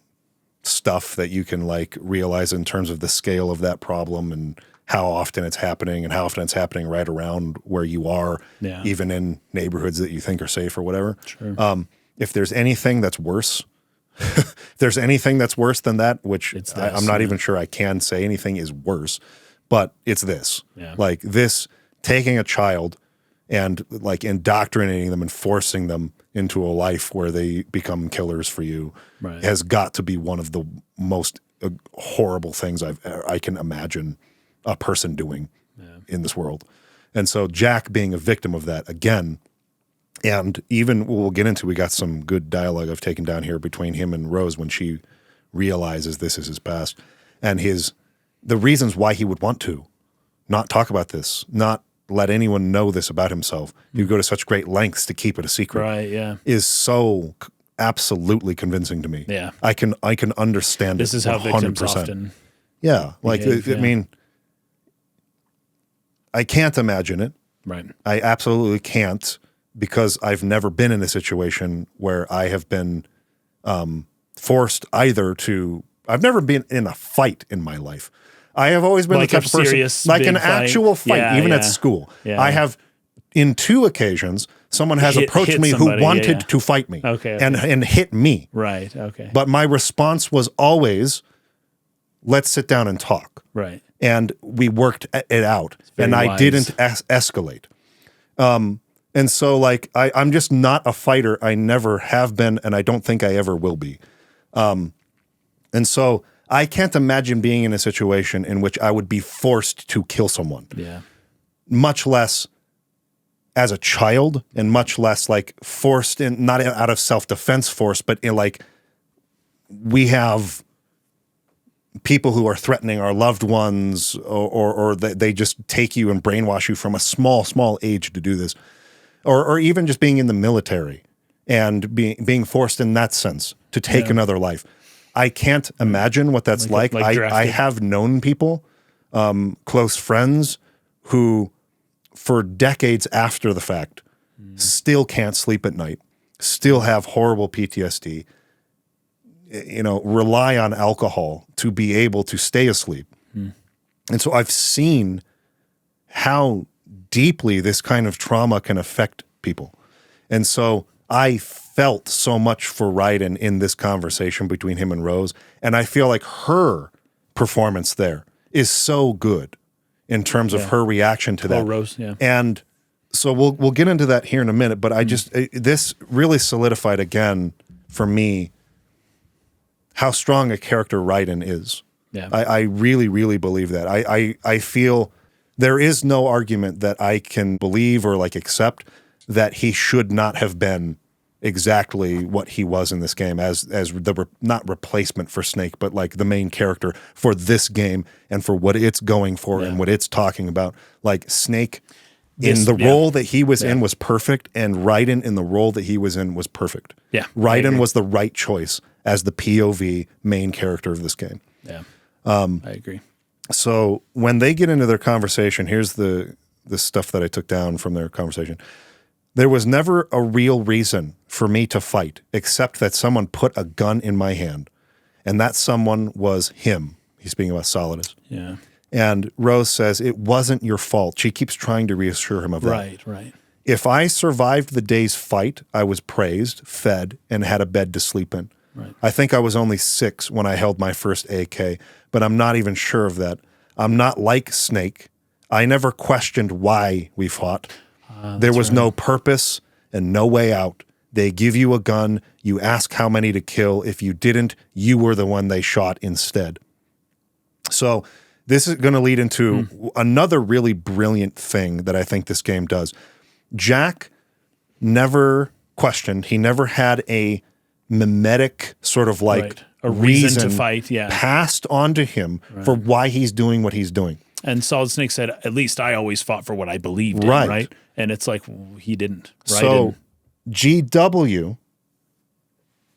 Speaker 1: stuff that you can like realize in terms of the scale of that problem and how often it's happening and how often it's happening right around where you are, even in neighborhoods that you think are safe or whatever.
Speaker 2: Sure.
Speaker 1: If there's anything that's worse, if there's anything that's worse than that, which I'm not even sure I can say anything is worse, but it's this.
Speaker 2: Yeah.
Speaker 1: Like this, taking a child and like indoctrinating them and forcing them into a life where they become killers for you has got to be one of the most horrible things I can imagine a person doing in this world. And so Jack being a victim of that again, and even we'll get into, we got some good dialogue I've taken down here between him and Rose when she realizes this is his past, and the reasons why he would want to not talk about this, not let anyone know this about himself. You go to such great lengths to keep it a secret.
Speaker 2: Right, yeah.
Speaker 1: Is so absolutely convincing to me.
Speaker 2: Yeah.
Speaker 1: I can understand
Speaker 2: This
Speaker 1: it
Speaker 2: is how
Speaker 1: 100%.
Speaker 2: victims often
Speaker 1: Yeah, like,
Speaker 2: behave,
Speaker 1: I
Speaker 2: yeah.
Speaker 1: mean, I can't imagine it.
Speaker 2: Right.
Speaker 1: I absolutely can't, because I've never been in a situation where I have been forced either to. I've never been in a fight in my life. I have always been
Speaker 2: Like
Speaker 1: the type
Speaker 2: a
Speaker 1: of person,
Speaker 2: serious
Speaker 1: like
Speaker 2: big
Speaker 1: an
Speaker 2: fight.
Speaker 1: actual fight,
Speaker 2: Yeah,
Speaker 1: even
Speaker 2: yeah.
Speaker 1: at school.
Speaker 2: Yeah,
Speaker 1: I
Speaker 2: yeah.
Speaker 1: have, in 2 occasions, someone has
Speaker 2: Hit
Speaker 1: approached me
Speaker 2: somebody,
Speaker 1: who wanted
Speaker 2: yeah.
Speaker 1: to fight me,
Speaker 2: Okay,
Speaker 1: and hit me.
Speaker 2: Right, okay.
Speaker 1: But my response was always, "Let's sit down and talk."
Speaker 2: Right.
Speaker 1: And we worked it out,
Speaker 2: very
Speaker 1: and I
Speaker 2: wise.
Speaker 1: didn't escalate. And so, like, I'm just not a fighter. I never have been, and I don't think I ever will be. And so I can't imagine being in a situation in which I would be forced to kill someone,
Speaker 2: Yeah.
Speaker 1: much less as a child, and much less like forced in, not out of self-defense force, but in like, we have people who are threatening our loved ones, or they just take you and brainwash you from a small age to do this, or even just being in the military and being forced in that sense to take another life. I can't imagine what that's like.
Speaker 2: like
Speaker 1: I
Speaker 2: drafted.
Speaker 1: have known people, close friends, who for decades after the fact still can't sleep at night, still have horrible PTSD, rely on alcohol to be able to stay asleep. And so I've seen how deeply this kind of trauma can affect people. And so I felt so much for Raiden in this conversation between him and Rose. And I feel like her performance there is so good in terms of her reaction to that.
Speaker 2: Rose, yeah.
Speaker 1: And so we'll get into that here in a minute, but I just, this really solidified again for me how strong a character Raiden is.
Speaker 2: Yeah.
Speaker 1: I really, really believe that. I feel there is no argument that I can believe or like accept that he should not have been exactly what he was in this game as not replacement for Snake, but like the main character for this game and for what it's going for and what it's talking about. Like Snake in the role that he was in was perfect, and Raiden in the role that he was in was perfect.
Speaker 2: Yeah,
Speaker 1: Raiden was the right choice as the POV main character of this game.
Speaker 2: Yeah. I agree.
Speaker 1: So when they get into their conversation, here's the stuff that I took down from their conversation. There was never a real reason for me to fight, except that someone put a gun in my hand, and that someone was him. He's speaking about Solidus.
Speaker 2: Yeah.
Speaker 1: And Rose says, it wasn't your fault. She keeps trying to reassure him of that.
Speaker 2: Right.
Speaker 1: If I survived the day's fight, I was praised, fed, and had a bed to sleep in.
Speaker 2: Right.
Speaker 1: I think I was only 6 when I held my first AK, but I'm not even sure of that. I'm not like Snake. I never questioned why we fought. There was no purpose and no way out. They give you a gun. You ask how many to kill. If you didn't, you were the one they shot instead. So this is going to lead into another really brilliant thing that I think this game does. Jack never questioned. He never had a mimetic sort of like
Speaker 2: a reason to fight,
Speaker 1: passed on to him for why he's doing what he's doing.
Speaker 2: And Solid Snake said, at least I always fought for what I believed in, right? And it's like, he didn't. Right?
Speaker 1: So GW,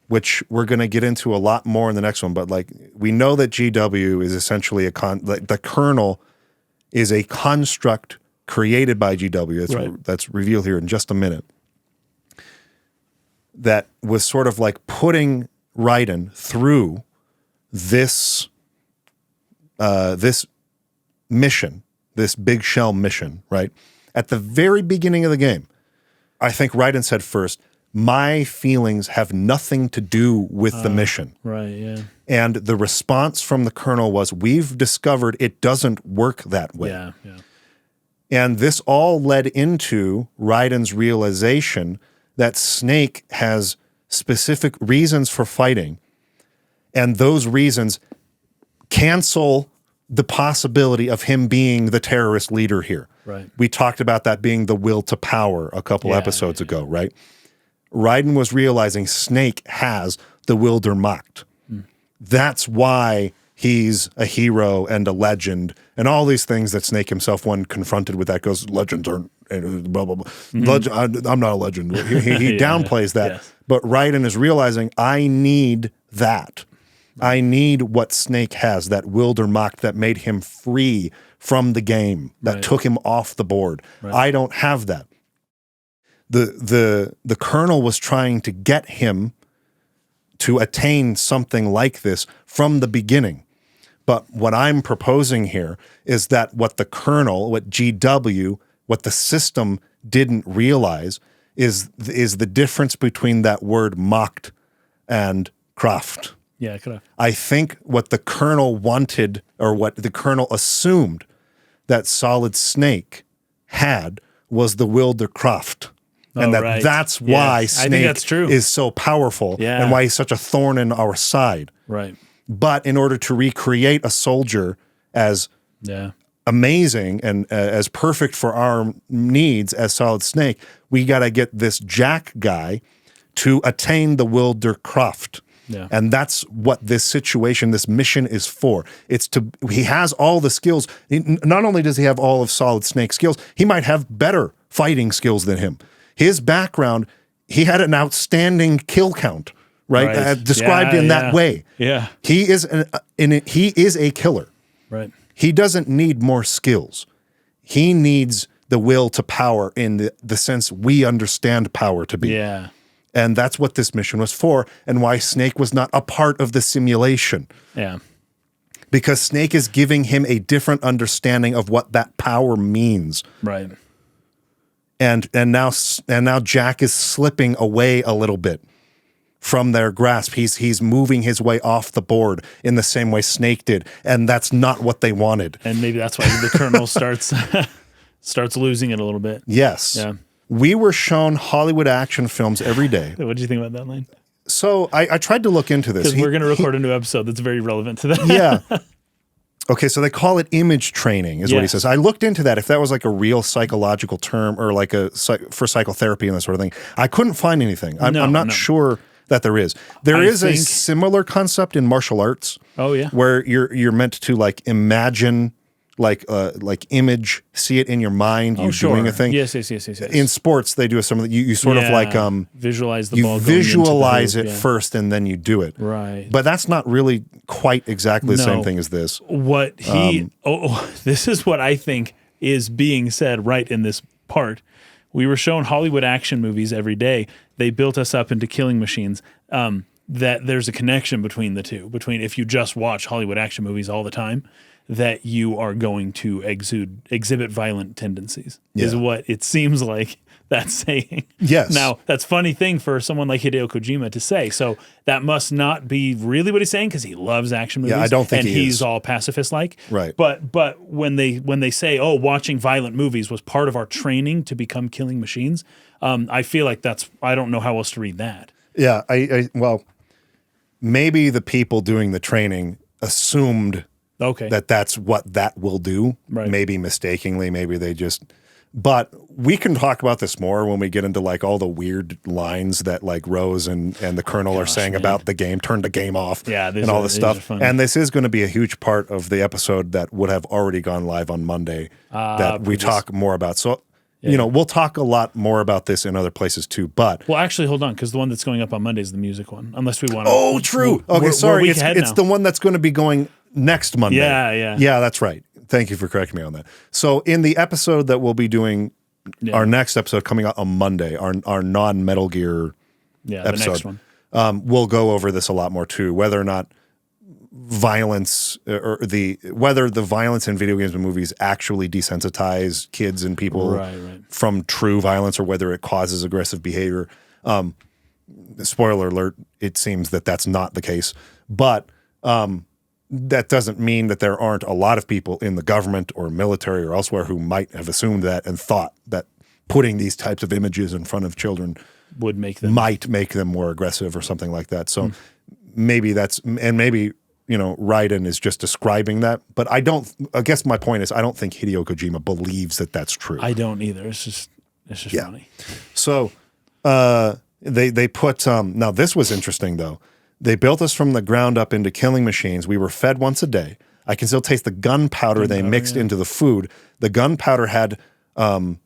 Speaker 1: which we're going to get into a lot more in the next one, but like we know that GW is essentially the kernel is a construct created by GW. That's revealed here in just a minute. That was sort of like putting Raiden through this this mission, this big shell mission, right? At the very beginning of the game, I think Raiden said first, my feelings have nothing to do with the mission.
Speaker 2: Right, yeah.
Speaker 1: And the response from the colonel was, we've discovered it doesn't work that way.
Speaker 2: Yeah.
Speaker 1: And this all led into Raiden's realization that Snake has specific reasons for fighting, and those reasons cancel the possibility of him being the terrorist leader here.
Speaker 2: Right.
Speaker 1: We talked about that being the will to power a couple episodes ago, right? Raiden was realizing Snake has the Wildermacht. That's why he's a hero and a legend and all these things that Snake himself, when confronted with that, goes, legends aren't, blah, blah, blah. I'm not a legend. He downplays that.
Speaker 2: Yes.
Speaker 1: But Raiden is realizing, I need that. I need what Snake has, that Wildermacht that made him free from the game, that took him off the board. I don't have that. The Colonel was trying to get him to attain something like this from the beginning. But what I'm proposing here is that what the Colonel, what GW, what the system didn't realize is the difference between that word mocked and Kraft.
Speaker 2: Yeah, could have.
Speaker 1: I think what the Colonel wanted, or what the Colonel assumed that Solid Snake had, was the Wilderkraft. And that's why Snake is so powerful and why he's such a thorn in our side.
Speaker 2: Right.
Speaker 1: But in order to recreate a soldier as amazing and as perfect for our needs as Solid Snake, we got to get this Jack guy to attain the Wilderkraft. Yeah. And that's what this situation, this mission is for. He has all the skills. Not only does he have all of Solid Snake's skills, he might have better fighting skills than him. His background, he had an outstanding kill count, right? Described in that way. Yeah. He is a killer.
Speaker 2: Right.
Speaker 1: He doesn't need more skills. He needs the will to power in the sense we understand power to be.
Speaker 2: Yeah.
Speaker 1: And that's what this mission was for, and why Snake was not a part of the simulation.
Speaker 2: Yeah.
Speaker 1: Because Snake is giving him a different understanding of what that power means.
Speaker 2: Right.
Speaker 1: And now Jack is slipping away a little bit from their grasp. He's moving his way off the board in the same way Snake did, and that's not what they wanted.
Speaker 2: And maybe that's why the Colonel starts losing it a little bit.
Speaker 1: Yes.
Speaker 2: Yeah.
Speaker 1: We were shown Hollywood action films every day.
Speaker 2: What did you think about that line?
Speaker 1: So I tried to look into this.
Speaker 2: Because we're going to record a new episode that's very relevant to that.
Speaker 1: Yeah. Okay, so they call it image training, is what he says. I looked into that, if that was like a real psychological term or like for psychotherapy and that sort of thing. I couldn't find anything. I'm not sure that there is. There is a similar concept in martial arts.
Speaker 2: Oh yeah,
Speaker 1: where you're meant to like imagine, like image, see it in your mind. Doing a thing.
Speaker 2: Yes.
Speaker 1: In sports, they do some of you sort of like
Speaker 2: visualize the ball.
Speaker 1: You visualize it first, and then you do it.
Speaker 2: Right.
Speaker 1: But that's not really quite exactly the same thing as this.
Speaker 2: What this is what I think is being said right in this part. We were shown Hollywood action movies every day. They built us up into killing machines. That there's a connection between the two. Between if you just watch Hollywood action movies all the time, that you are going to exhibit violent tendencies, is what it seems like that's saying.
Speaker 1: Yes.
Speaker 2: Now, that's a funny thing for someone like Hideo Kojima to say. So that must not be really what he's saying, because he loves action movies.
Speaker 1: Yeah, I don't think
Speaker 2: he's all pacifist-like.
Speaker 1: Right.
Speaker 2: But when they say, oh, watching violent movies was part of our training to become killing machines, I feel like I don't know how else to read that.
Speaker 1: Yeah, well, maybe the people doing the training assumed that's what that will do. Right. Maybe mistakenly, maybe they just... But we can talk about this more when we get into like all the weird lines that like Rose and the Colonel are saying about the game, turn the game off, and all this stuff. And this is going to be a huge part of the episode that would have already gone live on Monday that we talk more about. So, we'll talk a lot more about this in other places too. But
Speaker 2: actually, hold on, because the one that's going up on Monday is the music one. Unless we want to.
Speaker 1: Oh, true. Okay, sorry. It's the one that's going to be going next Monday. Yeah, that's right. Thank you for correcting me on that. So in the episode that we'll be doing, our next episode coming out on Monday, our non-Metal Gear episode,
Speaker 2: the next one.
Speaker 1: We'll go over this a lot more too, whether or not violence whether the violence in video games and movies actually desensitize kids and people from true violence, or whether it causes aggressive behavior. Spoiler alert, it seems that that's not the case. But that doesn't mean that there aren't a lot of people in the government or military or elsewhere who might have assumed that and thought that putting these types of images in front of children might make them more aggressive or something like that. So maybe Raiden is just describing that. But I guess my point is I don't think Hideo Kojima believes that that's true.
Speaker 2: I don't either. It's just funny.
Speaker 1: So they put now this was interesting though. They built us from the ground up into killing machines. We were fed once a day. I can still taste the gunpowder they mixed into the food. The gunpowder had, dang,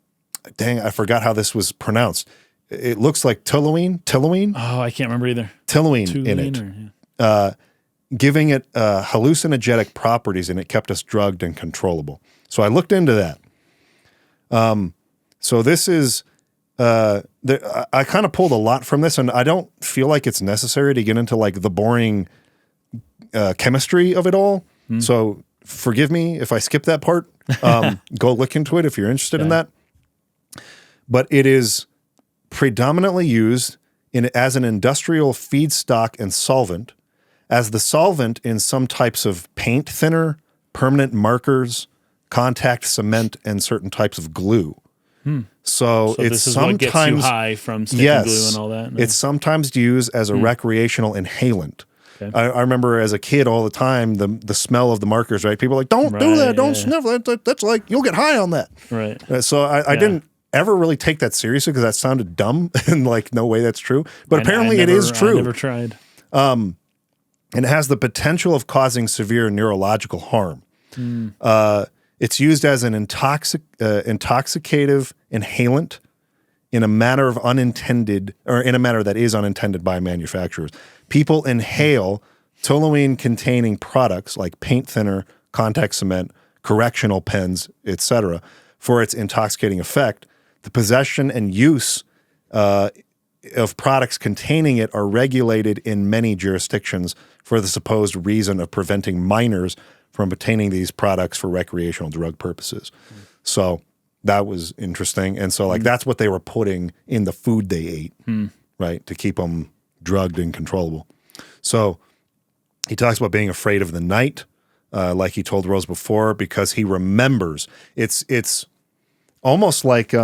Speaker 1: I forgot how this was pronounced. It looks like toluene.
Speaker 2: Oh, I can't remember either.
Speaker 1: Toluene in it. Giving it hallucinogenic properties, and it kept us drugged and controllable. So I looked into that. So this is, I kind of pulled a lot from this, and I don't feel like it's necessary to get into like the boring chemistry of it all. So forgive me if I skip that part. Go look into it if you're interested in that. But it is predominantly used as an industrial feedstock and solvent, as the solvent in some types of paint thinner, permanent markers, contact cement, and certain types of glue. So it's
Speaker 2: this is
Speaker 1: sometimes
Speaker 2: what gets you high from sticking glue and all that. No?
Speaker 1: It's sometimes used as a recreational inhalant. Okay. I remember as a kid all the time the smell of the markers. Right, people are like, don't do that, don't sniff that. That's like you'll get high on that.
Speaker 2: Right.
Speaker 1: So I didn't ever really take that seriously because that sounded dumb and like no way that's true. But apparently it is true.
Speaker 2: I never tried.
Speaker 1: And it has the potential of causing severe neurological harm. It's used as an intoxicative inhalant in a manner of unintended, or in a manner that is unintended by manufacturers. People inhale toluene-containing products like paint thinner, contact cement, correctional pens, etc., for its intoxicating effect. The possession and use of products containing it are regulated in many jurisdictions for the supposed reason of preventing minors from obtaining these products for recreational drug purposes. So that was interesting. And so like that's what they were putting in the food they ate, right, to keep them drugged and controllable. So he talks about being afraid of the night, like he told Rose before, because he remembers. It's almost like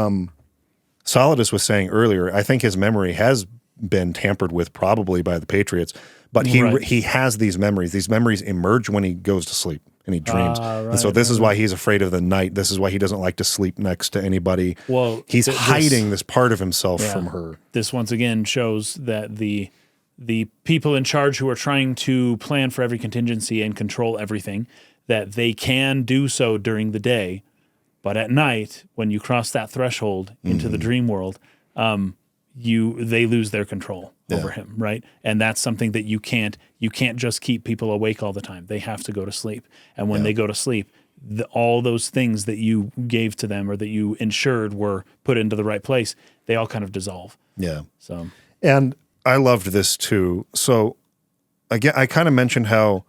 Speaker 1: Solidus was saying earlier, I think his memory has been tampered with probably by the Patriots, but he has these memories. These memories emerge when he goes to sleep and he dreams. And so this is why he's afraid of the night. This is why he doesn't like to sleep next to anybody.
Speaker 2: Well,
Speaker 1: he's hiding this part of himself from her.
Speaker 2: This once again shows that the people in charge who are trying to plan for every contingency and control everything, that they can do so during the day, but at night, when you cross that threshold into the dream world, they lose their control over him, right? And that's something that you can't just keep people awake all the time. They have to go to sleep. And when they go to sleep, all those things that you gave to them or that you ensured were put into the right place, they all kind of dissolve.
Speaker 1: Yeah.
Speaker 2: So,
Speaker 1: and I loved this too. So again, I kind of mentioned how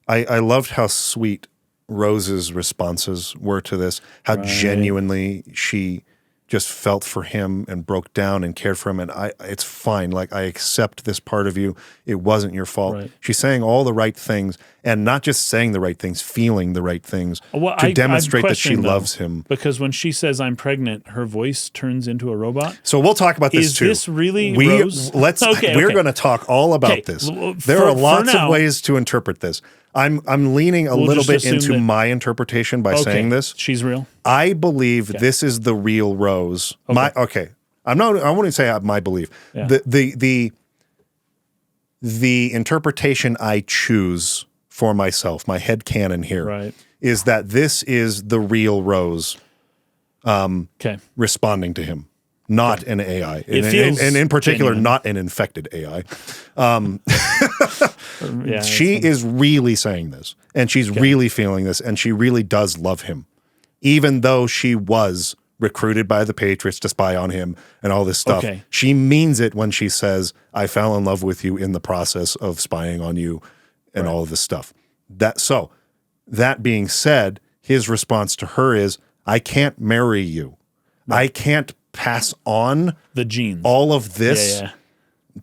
Speaker 1: I loved how sweet Rose's responses were to this, how genuinely she just felt for him and broke down and cared for him. And it's fine. Like, I accept this part of you. It wasn't your fault.
Speaker 2: Right.
Speaker 1: She's saying all the right things, and not just saying the right things, feeling the right things to demonstrate that she loves him.
Speaker 2: Because when she says I'm pregnant, her voice turns into a robot.
Speaker 1: So we'll talk about this too.
Speaker 2: Is this really Rose?
Speaker 1: We're going to talk all about this. There are lots of ways to interpret this. I'm leaning a little bit into my interpretation by saying this.
Speaker 2: She's real.
Speaker 1: I believe this is the real Rose. I wouldn't say my belief.
Speaker 2: Yeah.
Speaker 1: The interpretation I choose for myself, my headcanon here, is that this is the real Rose responding to him, not an AI. And in particular,
Speaker 2: genuine.
Speaker 1: not an infected AI. She is really saying this, and she's really feeling this, and she really does love him, even though she was recruited by the Patriots to spy on him and all this stuff. She means it when she says, I fell in love with you in the process of spying on you and all of this stuff. That being said, his response to her is, I can't marry you. I can't pass on
Speaker 2: the genes,
Speaker 1: all of this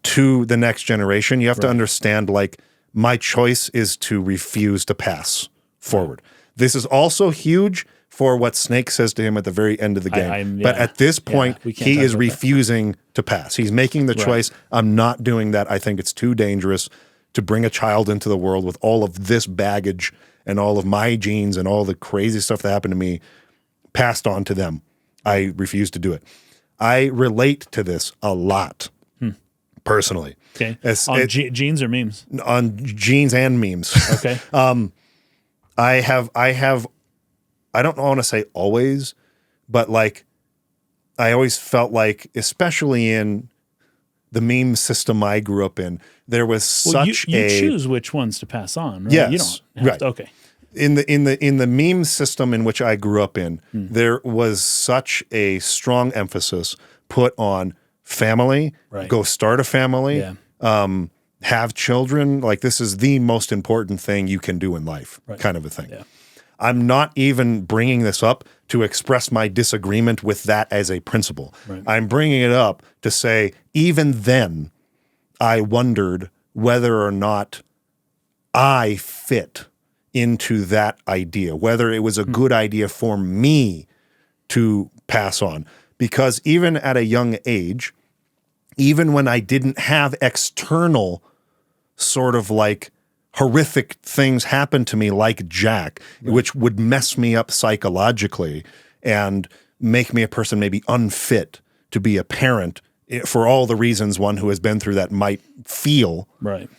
Speaker 1: to the next generation. You have to understand, like, my choice is to refuse to pass forward. This is also huge for what Snake says to him at the very end of the game. But at this point, he is refusing to pass. He's making the choice. I'm not doing that. I think it's too dangerous to bring a child into the world with all of this baggage and all of my genes and all the crazy stuff that happened to me passed on to them. I refuse to do it. I relate to this a lot, personally.
Speaker 2: Okay. On genes or memes?
Speaker 1: On genes and memes.
Speaker 2: Okay.
Speaker 1: I don't want to say always, but like, I always felt like, especially in the meme system I grew up in, there was such
Speaker 2: you choose which ones to pass on, right?
Speaker 1: Yes,
Speaker 2: You don't have to, okay.
Speaker 1: In the meme system in which I grew up in, there was such a strong emphasis put on family,
Speaker 2: Right.
Speaker 1: go start a family,
Speaker 2: Yeah.
Speaker 1: have children. Like, this is the most important thing you can do in life, kind of a thing.
Speaker 2: Yeah.
Speaker 1: I'm not even bringing this up to express my disagreement with that as a principle.
Speaker 2: Right.
Speaker 1: I'm bringing it up to say, even then, I wondered whether or not I fit into that idea, whether it was a good idea for me to pass on. Because even at a young age, even when I didn't have external sort of like horrific things happen to me like Jack, which would mess me up psychologically and make me a person maybe unfit to be a parent for all the reasons one who has been through that might feel.
Speaker 2: Right.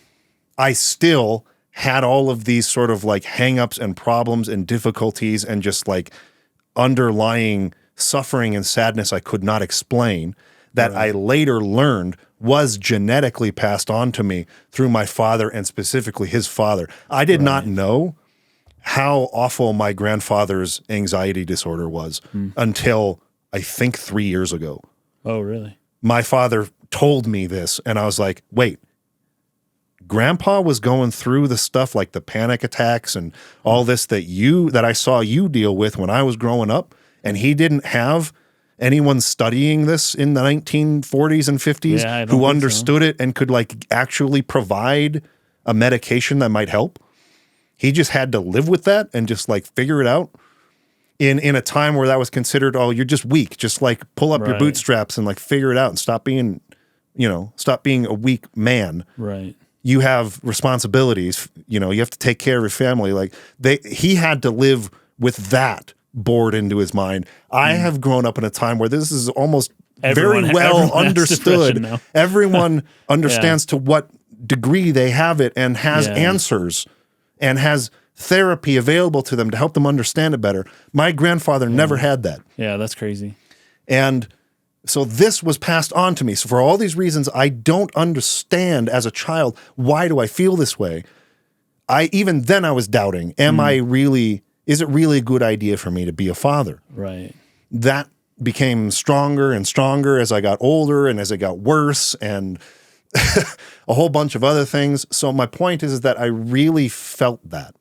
Speaker 1: I still had all of these sort of like hangups and problems and difficulties and just like underlying suffering and sadness I could not explain that I later learned was genetically passed on to me through my father and specifically his father. I did not know how awful my grandfather's anxiety disorder was until I think 3 years ago.
Speaker 2: Oh, really?
Speaker 1: My father told me this and I was like, wait, Grandpa was going through the stuff like the panic attacks and all this that I saw you deal with when I was growing up, and he didn't have anyone studying this in the 1940s and 50s who understood it and could like actually provide a medication that might help. He just had to live with that and just like figure it out in a time where that was considered, oh, you're just weak. Just like pull up your bootstraps and like figure it out and stop being a weak man.
Speaker 2: Right.
Speaker 1: You have responsibilities, you have to take care of your family. Like he had to live with that bored into his mind. I have grown up in a time where this is almost very well understood. Everyone understands to what degree they have it and has answers and has therapy available to them to help them understand it better. My grandfather never had that.
Speaker 2: Yeah, that's crazy.
Speaker 1: And so this was passed on to me. So for all these reasons, I don't understand as a child, why do I feel this way? Even then I was doubting, is it really a good idea for me to be a father?
Speaker 2: Right.
Speaker 1: That became stronger and stronger as I got older and as it got worse and a whole bunch of other things. So my point is that I really felt that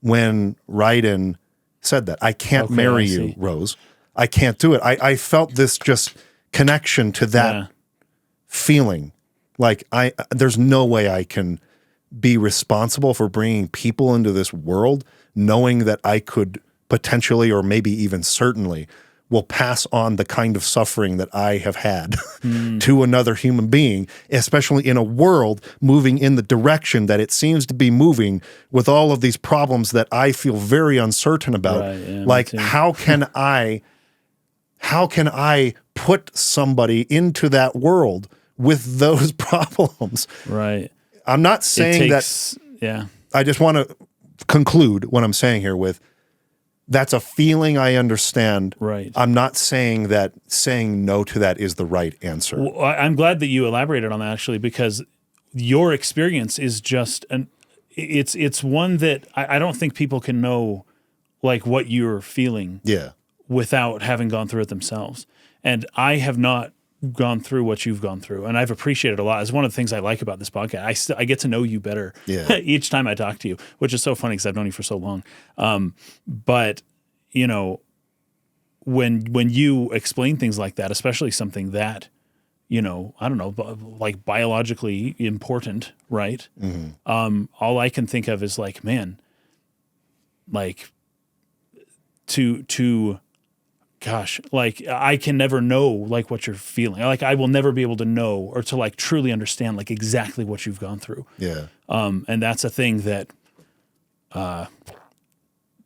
Speaker 1: when Raiden said that. I can't marry you, Rose. I can't do it. I felt this just connection to that feeling. Like there's no way I can be responsible for bringing people into this world knowing that I could potentially or maybe even certainly will pass on the kind of suffering that I have had to another human being, especially in a world moving in the direction that it seems to be moving with all of these problems that I feel very uncertain about.
Speaker 2: Right, yeah,
Speaker 1: like how can I put somebody into that world with those problems?
Speaker 2: Right.
Speaker 1: I'm not saying I just want to conclude what I'm saying here with that's a feeling I understand.
Speaker 2: Right.
Speaker 1: I'm not saying that saying no to that is the right answer.
Speaker 2: Well, I'm glad that you elaborated on that actually, because your experience is just it's one that I don't think people can know like what you're feeling without having gone through it themselves. And I have not gone through what you've gone through, and I've appreciated it a lot. It's one of the things I like about this podcast. I get to know you better each time I talk to you, which is so funny because I've known you for so long. But when you explain things like that, especially something that I don't know, like biologically important, right? Mm-hmm. All I can think of is like, man, like to gosh, like I can never know like what you're feeling. Like I will never be able to know or to like truly understand like exactly what you've gone through.
Speaker 1: Yeah.
Speaker 2: And that's a thing that,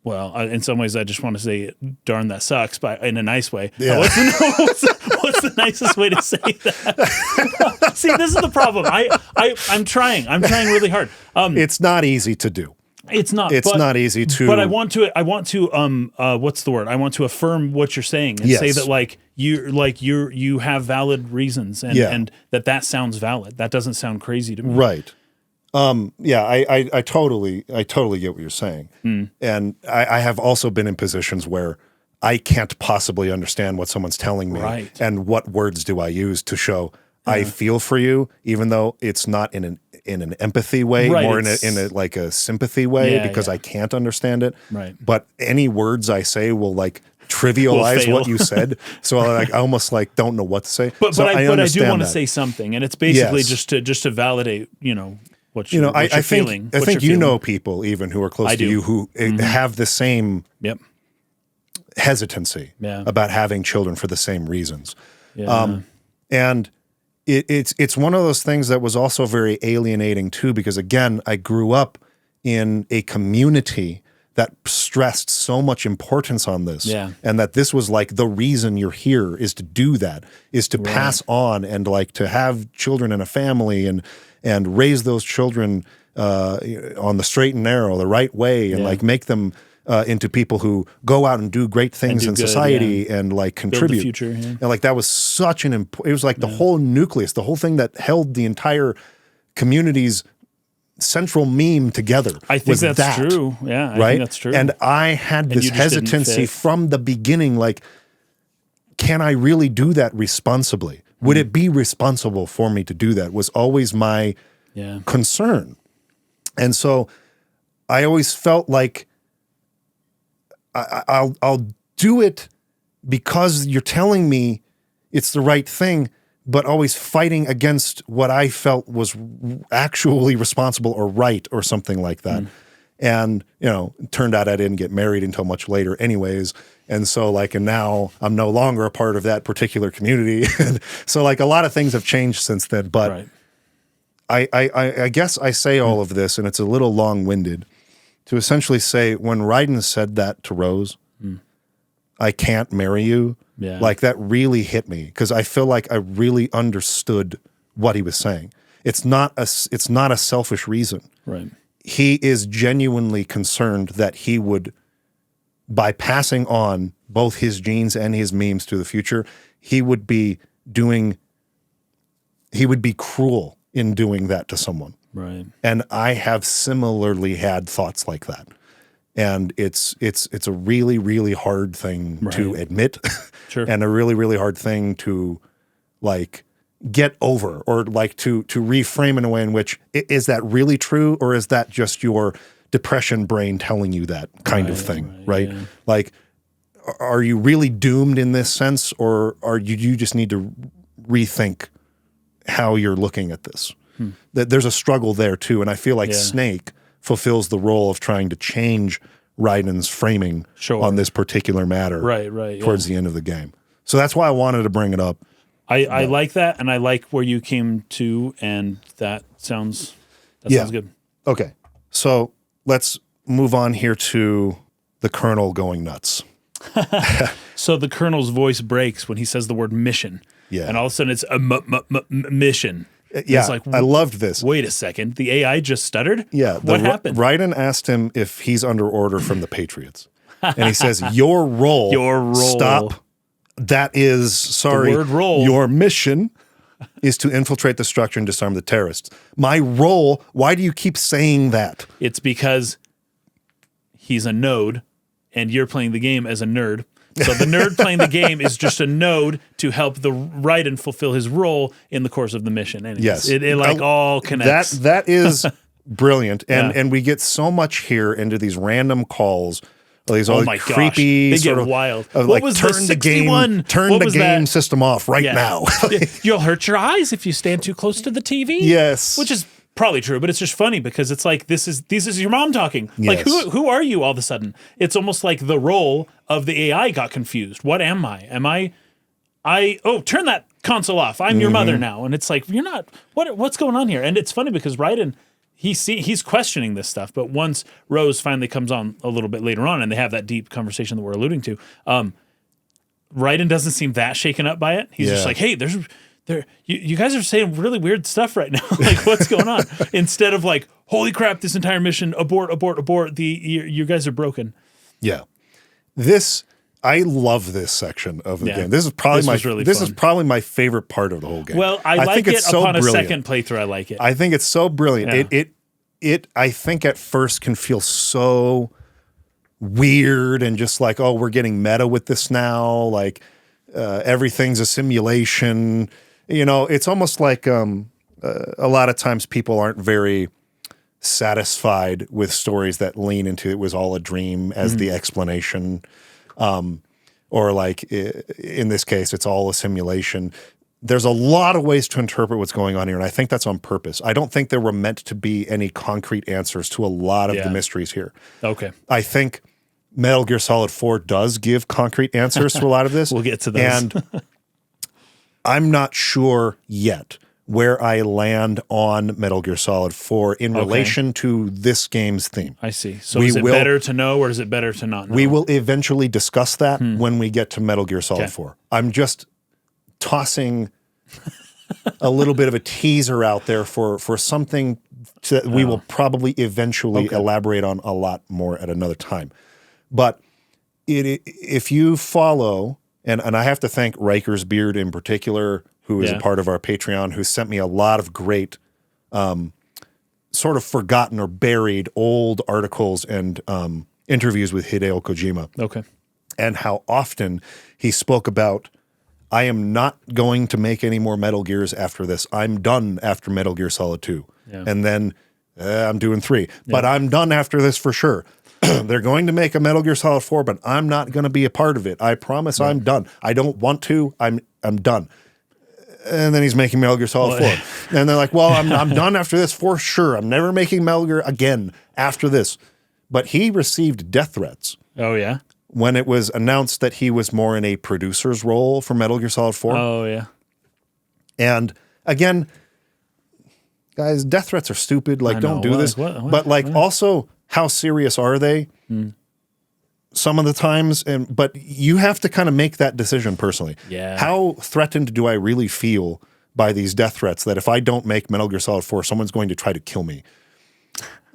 Speaker 2: in some ways I just want to say, darn, that sucks, but in a nice way.
Speaker 1: Yeah.
Speaker 2: What's the nicest way to say that? See, this is the problem. I'm trying really hard.
Speaker 1: It's not easy to do.
Speaker 2: It's not.
Speaker 1: It's not easy to.
Speaker 2: But I want to. What's the word? I want to affirm what you're saying and say that you have valid reasons and that sounds valid. That doesn't sound crazy to me.
Speaker 1: Right. I totally get what you're saying. And I have also been in positions where I can't possibly understand what someone's telling me.
Speaker 2: Right.
Speaker 1: And what words do I use to show I feel for you, even though it's not in an empathy way,
Speaker 2: right,
Speaker 1: more in a like a sympathy way, because I can't understand it.
Speaker 2: Right.
Speaker 1: But any words I say will like trivialize what you said. So I almost like don't know what to say.
Speaker 2: But I do want to
Speaker 1: that.
Speaker 2: say something, and it's basically just to validate, what you're
Speaker 1: I
Speaker 2: feeling.
Speaker 1: I think you know people even who are close to you who have the same hesitancy about having children for the same reasons.
Speaker 2: Yeah.
Speaker 1: And it's one of those things that was also very alienating too, because again, I grew up in a community that stressed so much importance on this, and that this was like the reason you're here is to do that, is to pass on and like to have children and a family and raise those children on the straight and narrow, the right way, and like make them into people who go out and do great things in society and like contribute.
Speaker 2: Build the future,
Speaker 1: And like that was such an it was like the whole nucleus, the whole thing that held the entire community's central meme together.
Speaker 2: I think that's true. Yeah, I think that's true.
Speaker 1: And I had this hesitancy from the beginning, like, can I really do that responsibly? Would it be responsible for me to do that? Was always my concern. And so I always felt like I'll do it because you're telling me it's the right thing, but always fighting against what I felt was actually responsible or right or something like that. And, it turned out I didn't get married until much later anyways. And so and now I'm no longer a part of that particular community. And so a lot of things have changed since then, but I guess I say all of this, and it's a little long-winded, to essentially say when Raiden said that to Rose, I can't marry you, that really hit me, because I feel like I really understood what he was saying. It's not a selfish reason.
Speaker 2: Right.
Speaker 1: He is genuinely concerned that he would, by passing on both his genes and his memes to the future, he would be cruel in doing that to someone.
Speaker 2: Right.
Speaker 1: And I have similarly had thoughts like that. And it's a really, really hard thing to admit.
Speaker 2: Sure.
Speaker 1: And a really, really hard thing to get over, or to reframe in a way in which, is that really true, or is that just your depression brain telling you that kind of thing, right? Yeah. Are you really doomed in this sense, or you just need to rethink how you're looking at this? That there's a struggle there too, and I feel like Snake fulfills the role of trying to change Raiden's framing on this particular matter towards the end of the game. So that's why I wanted to bring it up.
Speaker 2: I like that, and I like where you came to, and that sounds good.
Speaker 1: Okay, so let's move on here to the Colonel going nuts.
Speaker 2: So the Colonel's voice breaks when he says the word mission. Yeah. And all of a sudden it's a mission.
Speaker 1: Yeah, it's I loved this.
Speaker 2: Wait a second, the AI just stuttered?
Speaker 1: Yeah.
Speaker 2: What happened?
Speaker 1: Raiden asked him if he's under order from the Patriots. And he says, your role. Stop. That is, the word role. Your mission is to infiltrate the structure and disarm the terrorists. My role, why do you keep saying that?
Speaker 2: It's because he's a node, and you're playing the game as a nerd. So the nerd playing the game is just a node to help the Raiden fulfill his role in the course of the mission. And
Speaker 1: yes.
Speaker 2: It all connects.
Speaker 1: That is brilliant. And we get so much here into these random calls. These all creepy,
Speaker 2: they get wild.
Speaker 1: What was turn the game system off right now.
Speaker 2: You'll hurt your eyes if you stand too close to the TV.
Speaker 1: Yes,
Speaker 2: which is probably true, but it's just funny because it's like this is your mom talking. Yes. Like who are you all of a sudden? It's almost like the role of the AI got confused. What am I? Am I turn that console off. I'm your mother now. And it's like, you're not, what's going on here? And it's funny because Raiden, he's questioning this stuff, but once Rose finally comes on a little bit later on and they have that deep conversation that we're alluding to, Raiden doesn't seem that shaken up by it. He's just like, hey, you guys are saying really weird stuff right now. Like, what's going on? Instead of like, holy crap, this entire mission, abort, abort, abort. You guys are broken.
Speaker 1: Yeah. I love this section of the game. This is probably my favorite part of the whole game.
Speaker 2: Well, I like
Speaker 1: think
Speaker 2: it
Speaker 1: it's so
Speaker 2: upon
Speaker 1: brilliant.
Speaker 2: a second playthrough. I like it.
Speaker 1: I think it's so brilliant.
Speaker 2: Yeah.
Speaker 1: It I think at first can feel so weird and just like, oh, we're getting meta with this now. Like everything's a simulation. You know, it's almost like a lot of times people aren't very satisfied with stories that lean into it was all a dream as the explanation. Or like in this case, it's all a simulation. There's a lot of ways to interpret what's going on here, and I think that's on purpose. I don't think there were meant to be any concrete answers to a lot of the mysteries here.
Speaker 2: Okay.
Speaker 1: I think Metal Gear Solid 4 does give concrete answers to a lot of this.
Speaker 2: We'll get to those.
Speaker 1: And I'm not sure yet where I land on Metal Gear Solid 4 in relation to this game's theme.
Speaker 2: I see. So is it better to know or is it better to not know?
Speaker 1: We will eventually discuss that when we get to Metal Gear Solid 4. I'm just tossing a little bit of a teaser out there for something that we will probably eventually elaborate on a lot more at another time. But if you follow, and I have to thank Riker's Beard in particular, who is a part of our Patreon, who sent me a lot of great sort of forgotten or buried old articles and interviews with Hideo Kojima.
Speaker 2: Okay.
Speaker 1: And how often he spoke about, I am not going to make any more Metal Gears after this. I'm done after Metal Gear Solid 2. Yeah. And then I'm doing 3. But I'm done after this for sure. They're going to make a Metal Gear Solid 4, but I'm not going to be a part of it. I promise I'm done. I don't want to. I'm done. And then he's making Metal Gear Solid 4. And they're like, well, I'm done after this for sure. I'm never making Metal Gear again after this. But he received death threats.
Speaker 2: Oh, yeah?
Speaker 1: When it was announced that he was more in a producer's role for Metal Gear Solid 4.
Speaker 2: Oh, yeah.
Speaker 1: And again, guys, death threats are stupid. Like, don't do this. But like, also, how serious are they? Some of the times, but you have to kind of make that decision personally.
Speaker 2: Yeah.
Speaker 1: How threatened do I really feel by these death threats that if I don't make Metal Gear Solid 4, someone's going to try to kill me?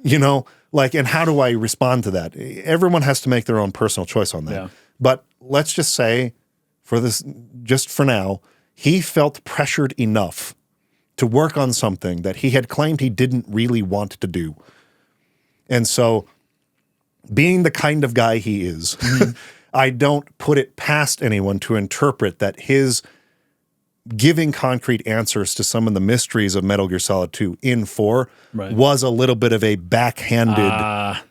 Speaker 1: You know, like, and how do I respond to that? Everyone has to make their own personal choice on that.
Speaker 2: Yeah.
Speaker 1: But let's just say, just for now, he felt pressured enough to work on something that he had claimed he didn't really want to do. And so, being the kind of guy he is, I don't put it past anyone to interpret that his giving concrete answers to some of the mysteries of Metal Gear Solid 2 in 4 was a little bit of a backhanded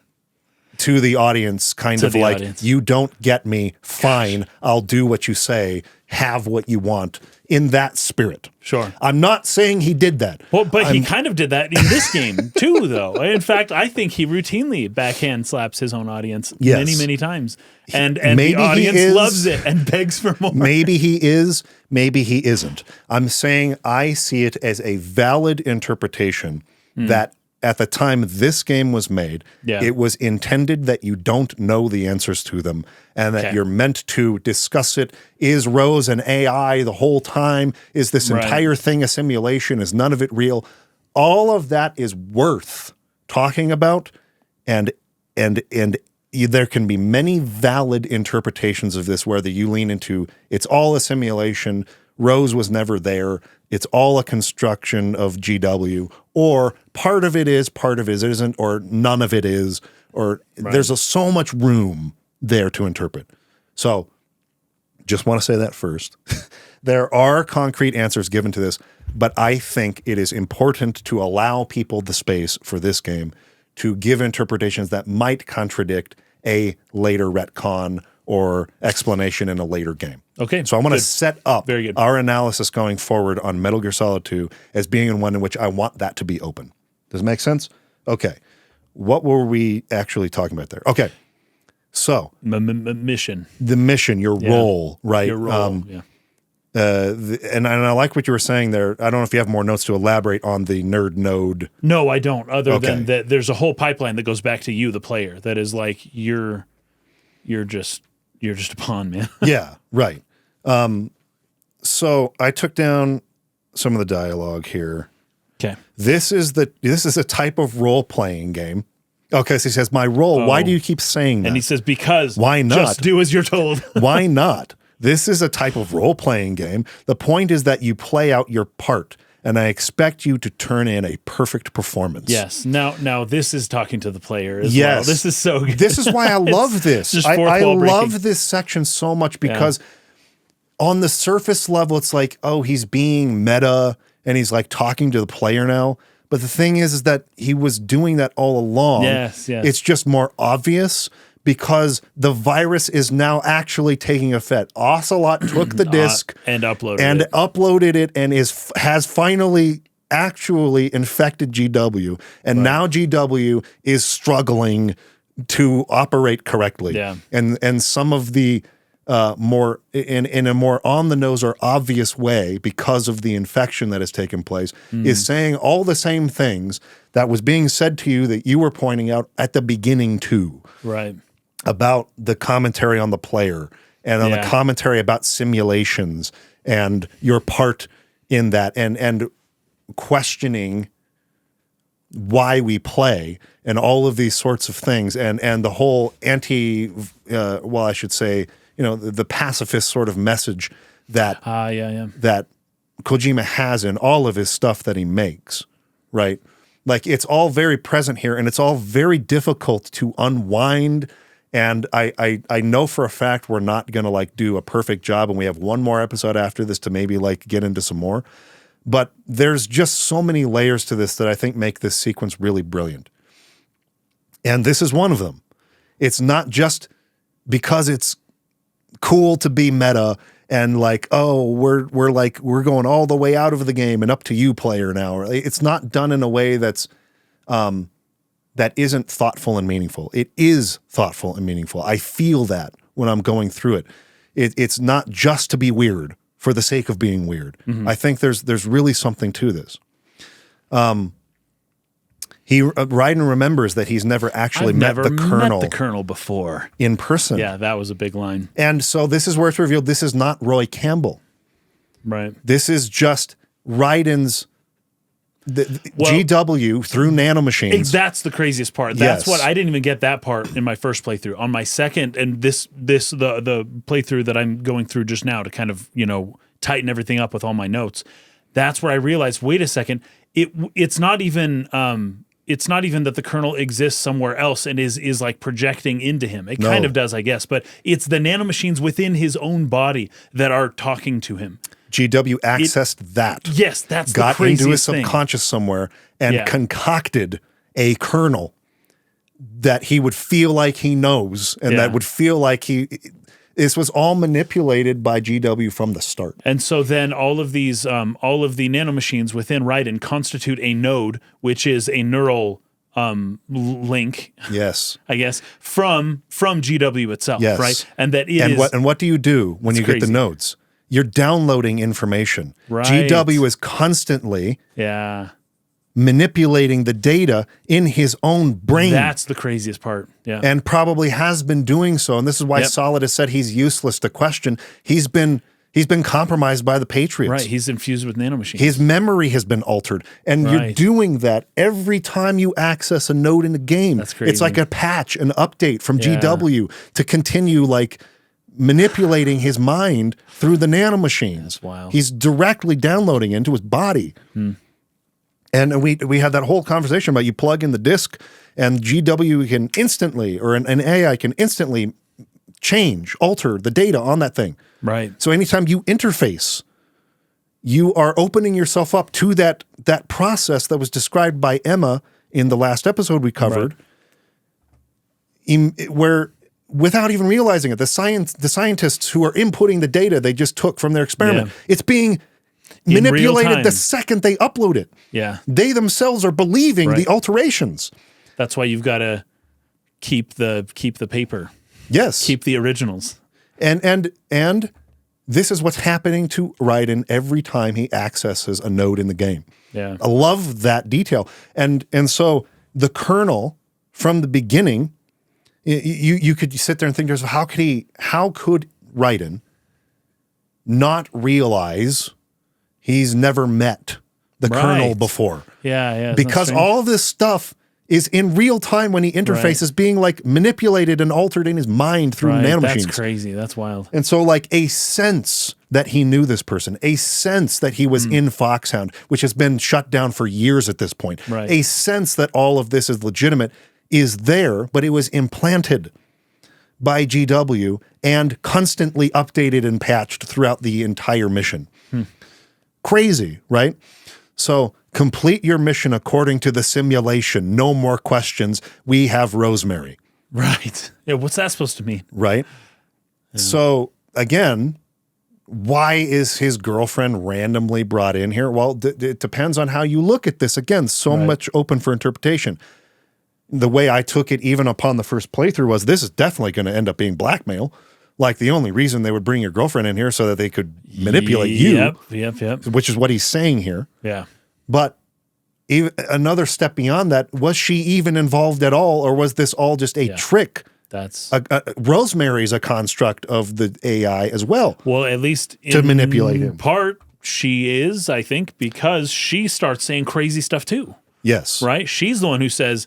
Speaker 1: to the audience, kind of like, you don't get me, fine, I'll do what you say, have what you want, in that spirit.
Speaker 2: Sure.
Speaker 1: I'm not saying he did that.
Speaker 2: Well, but he kind of did that in this game too, though. In fact, I think he routinely backhand slaps his own audience many, many times. And the audience loves it and begs for more.
Speaker 1: Maybe he is, maybe he isn't. I'm saying I see it as a valid interpretation that at the time this game was made, it was intended that you don't know the answers to them and that you're meant to discuss it. Is Rose an AI the whole time? Is this entire thing a simulation? Is none of it real? All of that is worth talking about, and there can be many valid interpretations of this, whether you lean into it's all a simulation, Rose was never there, it's all a construction of GW, or part of it is, part of it isn't, or none of it is, or there's so much room there to interpret. So just want to say that first. There are concrete answers given to this, but I think it is important to allow people the space for this game to give interpretations that might contradict a later retcon or explanation in a later game.
Speaker 2: Okay.
Speaker 1: So I want to set up
Speaker 2: Very good.
Speaker 1: our analysis going forward on Metal Gear Solid 2 as being one in which I want that to be open. Does it make sense? Okay. What were we actually talking about there? Okay. So
Speaker 2: mission.
Speaker 1: The mission, your role, right?
Speaker 2: Your role,
Speaker 1: and I like what you were saying there. I don't know if you have more notes to elaborate on the nerd node.
Speaker 2: No, I don't. Other than that, there's a whole pipeline that goes back to you, the player. That is like you're just a pawn, man.
Speaker 1: Yeah, right. So I took down some of the dialogue here.
Speaker 2: Okay.
Speaker 1: This is a type of role-playing game. Okay, so he says, my role, why do you keep saying that?
Speaker 2: And he says, because
Speaker 1: why not?
Speaker 2: Just do as you're told.
Speaker 1: Why not? This is a type of role-playing game. The point is that you play out your part, and I expect you to turn in a perfect performance.
Speaker 2: Yes. Now this is talking to the player as
Speaker 1: yes.
Speaker 2: well. This is so good.
Speaker 1: This is why I love this.
Speaker 2: Just
Speaker 1: I
Speaker 2: wall breaking.
Speaker 1: love this section so much because on the surface level, it's like, oh, he's being meta, and he's like talking to the player now. But the thing is that he was doing that all along.
Speaker 2: Yes.
Speaker 1: It's just more obvious because the virus is now actually taking effect. Ocelot took the disc
Speaker 2: and uploaded
Speaker 1: it and has finally actually infected GW. And now GW is struggling to operate correctly.
Speaker 2: Yeah.
Speaker 1: And some of the more in a more on the nose or obvious way because of the infection that has taken place is saying all the same things that was being said to you that you were pointing out at the beginning too.
Speaker 2: Right.
Speaker 1: About the commentary on the player and on the commentary about simulations and your part in that and questioning why we play and all of these sorts of things and the whole well, I should say, the pacifist sort of message that that Kojima has in all of his stuff that he makes, right? Like it's all very present here, and it's all very difficult to unwind. And I know for a fact we're not gonna like do a perfect job, and we have one more episode after this to maybe like get into some more. But there's just so many layers to this that I think make this sequence really brilliant. And this is one of them. It's not just because it's cool to be meta and like, oh, we're going all the way out of the game and up to you, player now. It's not done in a way that's that isn't thoughtful and meaningful. It is thoughtful and meaningful. I feel that when I'm going through it. It's not just to be weird for the sake of being weird. I think there's really something to this. Raiden remembers that he's never actually met the Colonel
Speaker 2: before
Speaker 1: in person.
Speaker 2: Yeah, that was a big line.
Speaker 1: And so this is where it's revealed this is not Roy Campbell.
Speaker 2: Right.
Speaker 1: This is just Raiden's GW through nanomachines.
Speaker 2: That's the craziest part. That's what I didn't even get that part in my first playthrough. On my second, and the playthrough that I'm going through just now to kind of tighten everything up with all my notes. That's where I realized, wait a second, it's not even that the Colonel exists somewhere else and is like projecting into him. It kind of does, I guess, but it's the nanomachines within his own body that are talking to him.
Speaker 1: GW accessed that.
Speaker 2: Yes, that's
Speaker 1: got
Speaker 2: the craziest
Speaker 1: into his
Speaker 2: thing.
Speaker 1: subconscious somewhere and concocted a Colonel that he would feel like he knows and that would feel like this was all manipulated by GW from the start.
Speaker 2: And so then all of the nanomachines within Raiden constitute a node, which is a neural link.
Speaker 1: Yes.
Speaker 2: I guess from GW itself, right? And that
Speaker 1: what do you do when you get the nodes? You're downloading information.
Speaker 2: Right.
Speaker 1: GW is constantly manipulating the data in his own brain.
Speaker 2: That's the craziest part. Yeah.
Speaker 1: And probably has been doing so. And this is why Solidus said he's useless to question. He's been compromised by the Patriots.
Speaker 2: Right. He's infused with nanomachines.
Speaker 1: His memory has been altered. And you're doing that every time you access a node in the game.
Speaker 2: That's crazy.
Speaker 1: It's like a patch, an update from GW to continue like manipulating his mind through the nanomachines.
Speaker 2: That's wild.
Speaker 1: He's directly downloading into his body. And we had that whole conversation about you plug in the disk and GW can instantly, or an AI can instantly alter the data on that thing.
Speaker 2: Right.
Speaker 1: So anytime you interface, you are opening yourself up to that process that was described by Emma in the last episode we covered, where without even realizing it, the scientists who are inputting the data they just took from their experiment, it's being manipulated the second they upload it.
Speaker 2: Yeah.
Speaker 1: They themselves are believing the alterations.
Speaker 2: That's why you've got to keep the paper.
Speaker 1: Yes.
Speaker 2: Keep the originals.
Speaker 1: And this is what's happening to Raiden every time he accesses a node in the game.
Speaker 2: Yeah.
Speaker 1: I love that detail. And so the Colonel from the beginning, you could sit there and think to yourself, how could Raiden not realize he's never met the colonel
Speaker 2: Right.
Speaker 1: before.
Speaker 2: Yeah. Isn't that
Speaker 1: Because
Speaker 2: strange?
Speaker 1: all of this stuff is in real time when he interfaces being like manipulated and altered in his mind through
Speaker 2: Right.
Speaker 1: nanomachines.
Speaker 2: That's crazy. That's wild.
Speaker 1: And so like a sense that he knew this person, a sense that he was in Foxhound, which has been shut down for years at this point,
Speaker 2: Right.
Speaker 1: a sense that all of this is legitimate is there, but it was implanted by GW and constantly updated and patched throughout the entire mission. Crazy, right? So complete your mission according to the simulation. No more questions. We have Rosemary.
Speaker 2: Right. Yeah. What's that supposed to mean?
Speaker 1: Right? So again, why is his girlfriend randomly brought in here? Well, it depends on how you look at this. Again, so much open for interpretation. The way I took it, even upon the first playthrough, was this is definitely going to end up being blackmail. Like the only reason they would bring your girlfriend in here so that they could manipulate you,
Speaker 2: Yep.
Speaker 1: which is what he's saying here.
Speaker 2: Yeah.
Speaker 1: But even another step beyond that, was she even involved at all, or was this all just a trick?
Speaker 2: That's
Speaker 1: Rosemary's a construct of the AI as well.
Speaker 2: well, at least
Speaker 1: To manipulate him.
Speaker 2: Part she is, I think, because she starts saying crazy stuff too.
Speaker 1: Yes.
Speaker 2: Right? She's the one who says,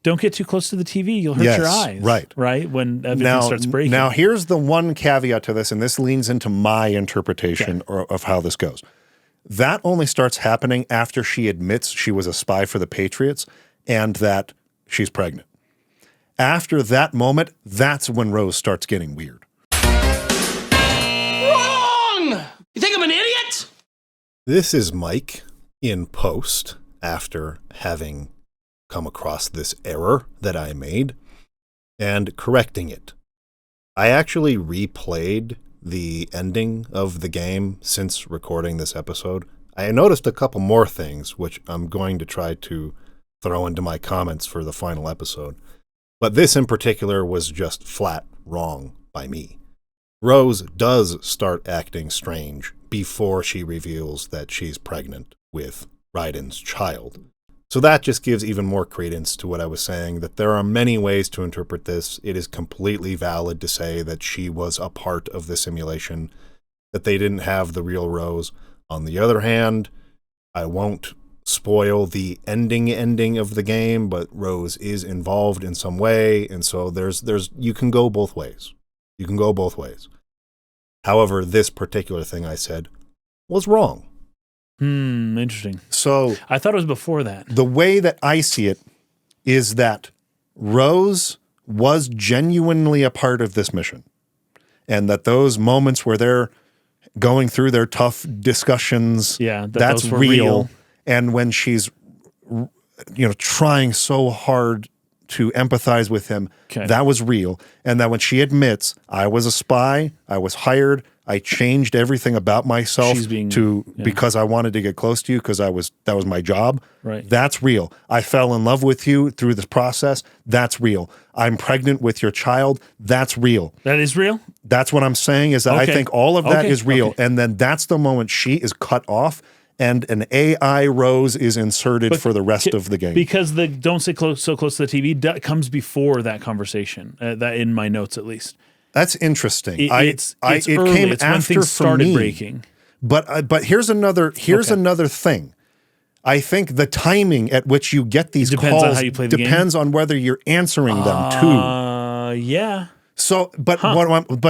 Speaker 2: "Don't get too close to the TV; you'll hurt your eyes."
Speaker 1: Right.
Speaker 2: Right. When everything starts breaking.
Speaker 1: Now, here's the one caveat to this, and this leans into my interpretation of how this goes. That only starts happening after she admits she was a spy for the Patriots and that she's pregnant. After that moment, that's when Rose starts getting weird.
Speaker 3: Wrong! You think I'm an idiot?
Speaker 1: This is Mike in post after having come across this error that I made and correcting it. I actually replayed the ending of the game since recording this episode. I noticed a couple more things, which I'm going to try to throw into my comments for the final episode. But this in particular was just flat wrong by me. Rose does start acting strange before she reveals that she's pregnant with Raiden's child. So that just gives even more credence to what I was saying, that there are many ways to interpret this. It is completely valid to say that she was a part of the simulation, that they didn't have the real Rose. On the other hand, I won't spoil the ending of the game, but Rose is involved in some way, and so there's you can go both ways. You can go both ways. However, this particular thing I said was wrong.
Speaker 2: Interesting.
Speaker 1: So
Speaker 2: I thought it was before that.
Speaker 1: the way that I see it is that Rose was genuinely a part of this mission, and that those moments where they're going through their tough discussions, that's
Speaker 2: those were
Speaker 1: real. And when she's, trying so hard to empathize with him, that was real. And that when she admits, I was a spy, I was hired, I changed everything about myself because I wanted to get close to you because that was my job.
Speaker 2: Right.
Speaker 1: That's real. I fell in love with you through this process. That's real. I'm pregnant with your child. That's real.
Speaker 2: That is real?
Speaker 1: That's what I'm saying is that I think all of that is real.
Speaker 2: Okay.
Speaker 1: And then that's the moment she is cut off and an AI Rose is inserted for the rest of the game.
Speaker 2: Because the "don't sit so close to the TV" comes before that conversation, that in my notes at least.
Speaker 1: That's interesting.
Speaker 2: It's
Speaker 1: it
Speaker 2: early.
Speaker 1: came
Speaker 2: It's when
Speaker 1: after
Speaker 2: things started
Speaker 1: for me.
Speaker 2: breaking.
Speaker 1: But here's another thing. I think the timing at which you get these
Speaker 2: Depends on
Speaker 1: calls
Speaker 2: how you play the
Speaker 1: depends on whether you're answering them too.
Speaker 2: Yeah.
Speaker 1: So, but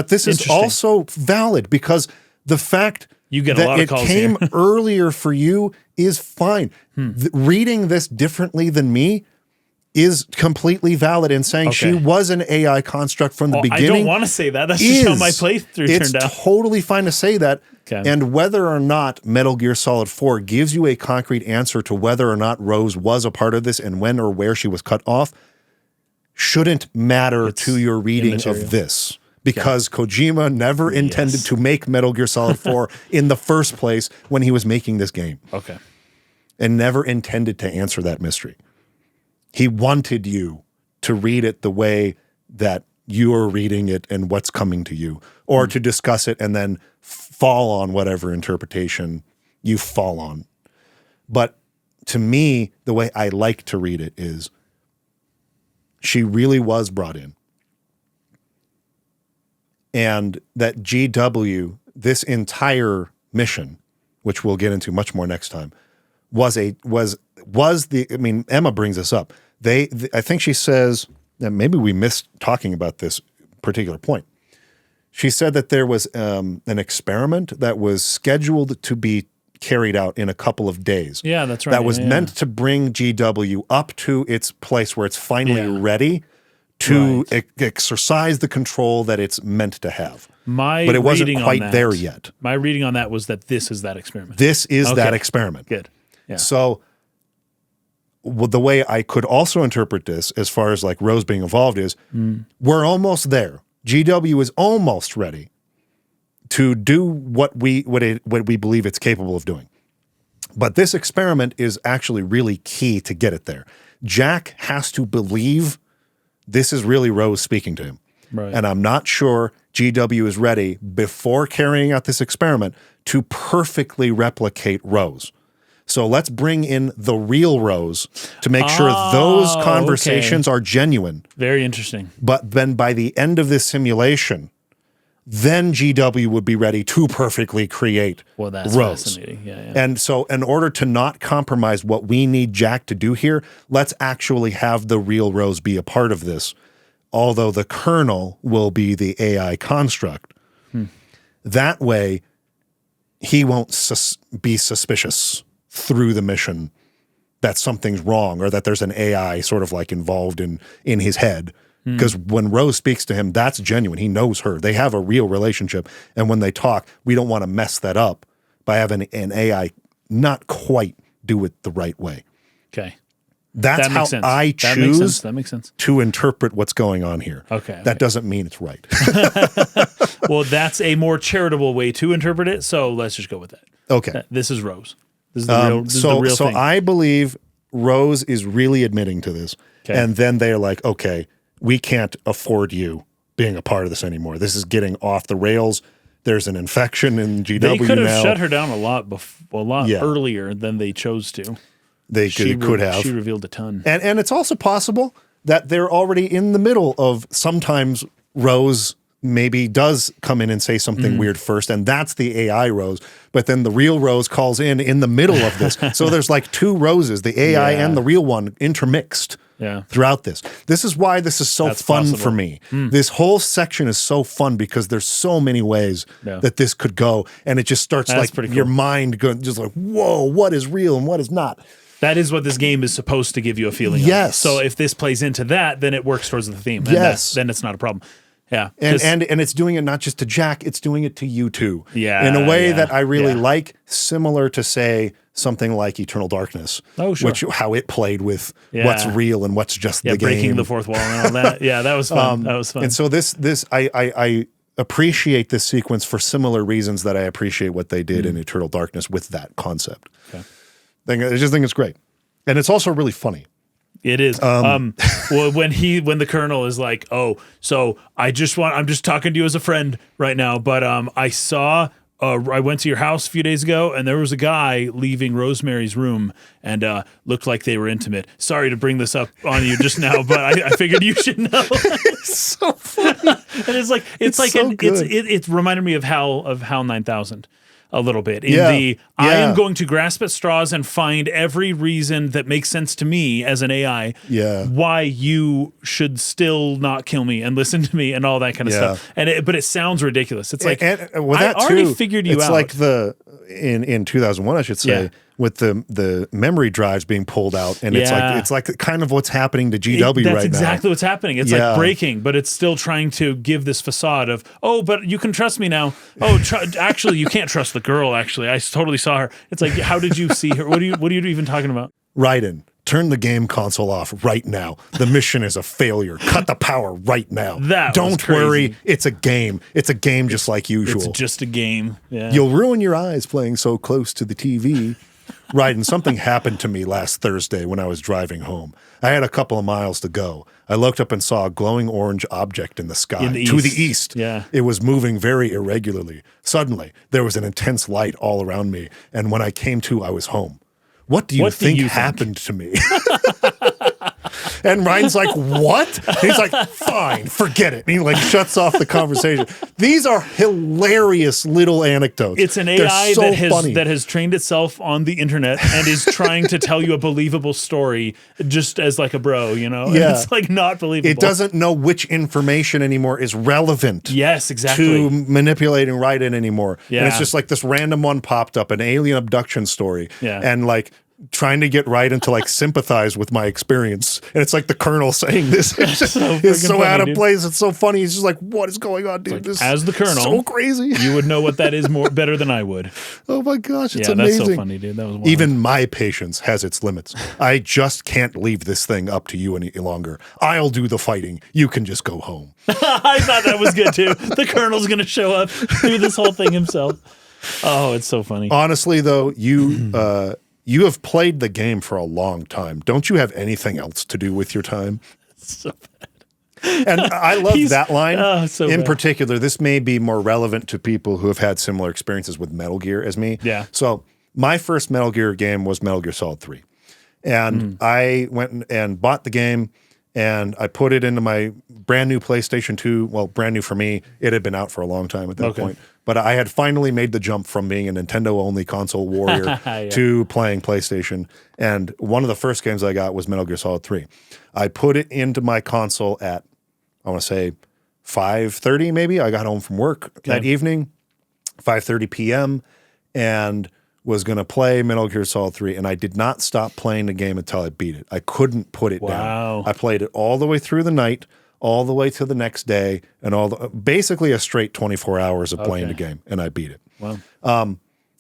Speaker 1: this is
Speaker 2: Interesting.
Speaker 1: also valid because the fact
Speaker 2: You get a
Speaker 1: that
Speaker 2: lot of
Speaker 1: it
Speaker 2: calls
Speaker 1: came
Speaker 2: here.
Speaker 1: earlier for you is fine. Reading this differently than me is completely valid in saying she was an AI construct from the beginning.
Speaker 2: I don't want to say that. That's just how my playthrough turned out.
Speaker 1: It's totally fine to say that.
Speaker 2: Okay.
Speaker 1: And whether or not Metal Gear Solid 4 gives you a concrete answer to whether or not Rose was a part of this and when or where she was cut off shouldn't matter to your reading
Speaker 2: immaterial.
Speaker 1: of this. Because Kojima never intended to make Metal Gear Solid 4 in the first place when he was making this game.
Speaker 2: Okay.
Speaker 1: And never intended to answer that mystery. He wanted you to read it the way that you're reading it and what's coming to you, or to discuss it and then fall on whatever interpretation you fall on. But to me, the way I like to read it is she really was brought in. And that GW, this entire mission, which we'll get into much more next time, was the. I mean, Emma brings this up. I think she says that maybe we missed talking about this particular point. She said that there was an experiment that was scheduled to be carried out in a couple of days.
Speaker 2: Yeah, that's right.
Speaker 1: That was meant to bring GW up to its place where it's finally ready to exercise the control that it's meant to have. But it wasn't quite there yet.
Speaker 2: My reading on that was that this is that experiment.
Speaker 1: This is that experiment.
Speaker 2: Good. Yeah.
Speaker 1: So the way I could also interpret this as far as like Rose being involved is we're almost there. GW is almost ready to do what we believe it's capable of doing. But this experiment is actually really key to get it there. Jack has to believe this is really Rose speaking to him.
Speaker 2: Right.
Speaker 1: And I'm not sure GW is ready before carrying out this experiment to perfectly replicate Rose. So let's bring in the real Rose to make sure those conversations are genuine.
Speaker 2: Very interesting.
Speaker 1: But then by the end of this simulation, then GW would be ready to perfectly create
Speaker 2: that's
Speaker 1: Rose.
Speaker 2: Fascinating. Yeah.
Speaker 1: And so in order to not compromise what we need Jack to do here, let's actually have the real Rose be a part of this, although the kernel will be the AI construct. That way, he won't be suspicious through the mission that something's wrong or that there's an AI sort of like involved in his head. Because when Rose speaks to him, that's genuine. He knows her. They have a real relationship. And when they talk, we don't want to mess that up by having an AI not quite do it the right way.
Speaker 2: Okay.
Speaker 1: That's how I choose
Speaker 2: that makes sense.
Speaker 1: to interpret what's going on here.
Speaker 2: Okay.
Speaker 1: That doesn't mean it's right.
Speaker 2: Well, that's a more charitable way to interpret it. So let's just go with that.
Speaker 1: Okay.
Speaker 2: This is Rose. This is the real thing.
Speaker 1: I believe Rose is really admitting to this.
Speaker 2: Okay.
Speaker 1: And then they're like, okay, we can't afford you being a part of this anymore. This is getting off the rails. There's an infection in GW now.
Speaker 2: They could have shut her down a lot earlier than they chose to.
Speaker 1: They could have.
Speaker 2: She revealed a ton.
Speaker 1: And it's also possible that they're already in the middle of sometimes Rose maybe does come in and say something weird first, and that's the AI Rose. But then the real Rose calls in the middle of this. So there's like two Roses, the AI and the real one intermixed. Throughout this. This is why this is so fun for me. This whole section is so fun because there's so many ways that this could go, and it just starts your mind going just like, whoa, what is real and what is not?
Speaker 2: That is what this game is supposed to give you a feeling of. So if this plays into that, then it works towards the theme. And then it's not a problem. Yeah.
Speaker 1: And it's doing it not just to Jack, it's doing it to you too.
Speaker 2: Yeah.
Speaker 1: In a way that I really like, similar to, say, something like Eternal Darkness.
Speaker 2: Oh, sure.
Speaker 1: How it played with what's real and what's just the game.
Speaker 2: Breaking the fourth wall and all that. Yeah, that was fun. That was fun.
Speaker 1: And so I appreciate this sequence for similar reasons that I appreciate what they did in Eternal Darkness with that concept. Okay. I just think it's great. And it's also really funny.
Speaker 2: It is. Well, when the colonel is like, "Oh, so I'm just talking to you as a friend right now, but I saw I went to your house a few days ago, and there was a guy leaving Rosemary's room, and looked like they were intimate. Sorry to bring this up on you just now, but I figured you should know."
Speaker 1: It's so funny,
Speaker 2: and it reminded me of HAL 9000. A little bit I am going to grasp at straws and find every reason that makes sense to me as an AI why you should still not kill me and listen to me and all that kind of stuff. But it sounds ridiculous. It's like I already figured you out.
Speaker 1: It's like in 2001, I should say, with the memory drives being pulled out, and it's like kind of what's happening to GW right now.
Speaker 2: That's exactly what's happening. It's like breaking, but it's still trying to give this facade of, oh, but you can trust me now. Oh, actually, you can't trust the girl. Actually, I totally saw her. It's like, how did you see her? What are you even talking about?
Speaker 1: Raiden, turn the game console off right now. The mission is a failure. Cut the power right now. Don't worry. It's a game. It's a game just like usual.
Speaker 2: It's just a game. Yeah.
Speaker 1: You'll ruin your eyes playing so close to the TV. Raiden, something happened to me last Thursday when I was driving home. I had a couple of miles to go. I looked up and saw a glowing orange object in the sky to the east.
Speaker 2: Yeah.
Speaker 1: It was moving very irregularly. Suddenly, there was an intense light all around me, and when I came to, I was home. What do you think happened to me? And Ryan's like, what? And he's like, fine, forget it. And he like shuts off the conversation. These are hilarious little anecdotes.
Speaker 2: It's an
Speaker 1: They're
Speaker 2: AI
Speaker 1: so
Speaker 2: that
Speaker 1: funny.
Speaker 2: has trained itself on the internet and is trying to tell you a believable story just as like a bro, you know?
Speaker 1: Yeah.
Speaker 2: And it's like not believable.
Speaker 1: It doesn't know which information anymore is relevant.
Speaker 2: Yes, exactly.
Speaker 1: To manipulating Raiden anymore.
Speaker 2: Yeah.
Speaker 1: And it's just like this random one popped up, an alien abduction story.
Speaker 2: Yeah.
Speaker 1: And like trying to get Raiden to like sympathize with my experience. And it's like the Colonel saying this. It's just,
Speaker 2: so
Speaker 1: it's so
Speaker 2: freaking
Speaker 1: out of
Speaker 2: funny, dude.
Speaker 1: place. It's so funny. He's just like, what is going on, dude?
Speaker 2: Like,
Speaker 1: This
Speaker 2: as the Colonel,
Speaker 1: is so crazy.
Speaker 2: You would know what that is more better than I would.
Speaker 1: Oh my gosh, it's
Speaker 2: Yeah,
Speaker 1: amazing.
Speaker 2: that's so funny, dude. That was wild.
Speaker 1: Even my patience has its limits. I just can't leave this thing up to you any longer. I'll do the fighting. You can just go home.
Speaker 2: I thought that was good too. The Colonel's going to show up, do this whole thing himself. Oh, it's so funny.
Speaker 1: Honestly, though, you have played the game for a long time. Don't you have anything else to do with your time?
Speaker 2: So bad.
Speaker 1: And I love that line
Speaker 2: so
Speaker 1: in
Speaker 2: bad.
Speaker 1: particular. This may be more relevant to people who have had similar experiences with Metal Gear as me.
Speaker 2: Yeah.
Speaker 1: So my first Metal Gear game was Metal Gear Solid 3. And I went and bought the game and I put it into my brand new PlayStation 2. Well, brand new for me. It had been out for a long time at that point. But I had finally made the jump from being a Nintendo-only console warrior to playing PlayStation. And one of the first games I got was Metal Gear Solid 3. I put it into my console at, I want to say, 5:30 maybe. I got home from work that evening, 5:30 p.m., and was going to play Metal Gear Solid 3, and I did not stop playing the game until I beat it. I couldn't put it down. I played it all the way through the night, all the way to the next day, and basically a straight 24 hours of playing the game, and I beat it.
Speaker 2: Wow.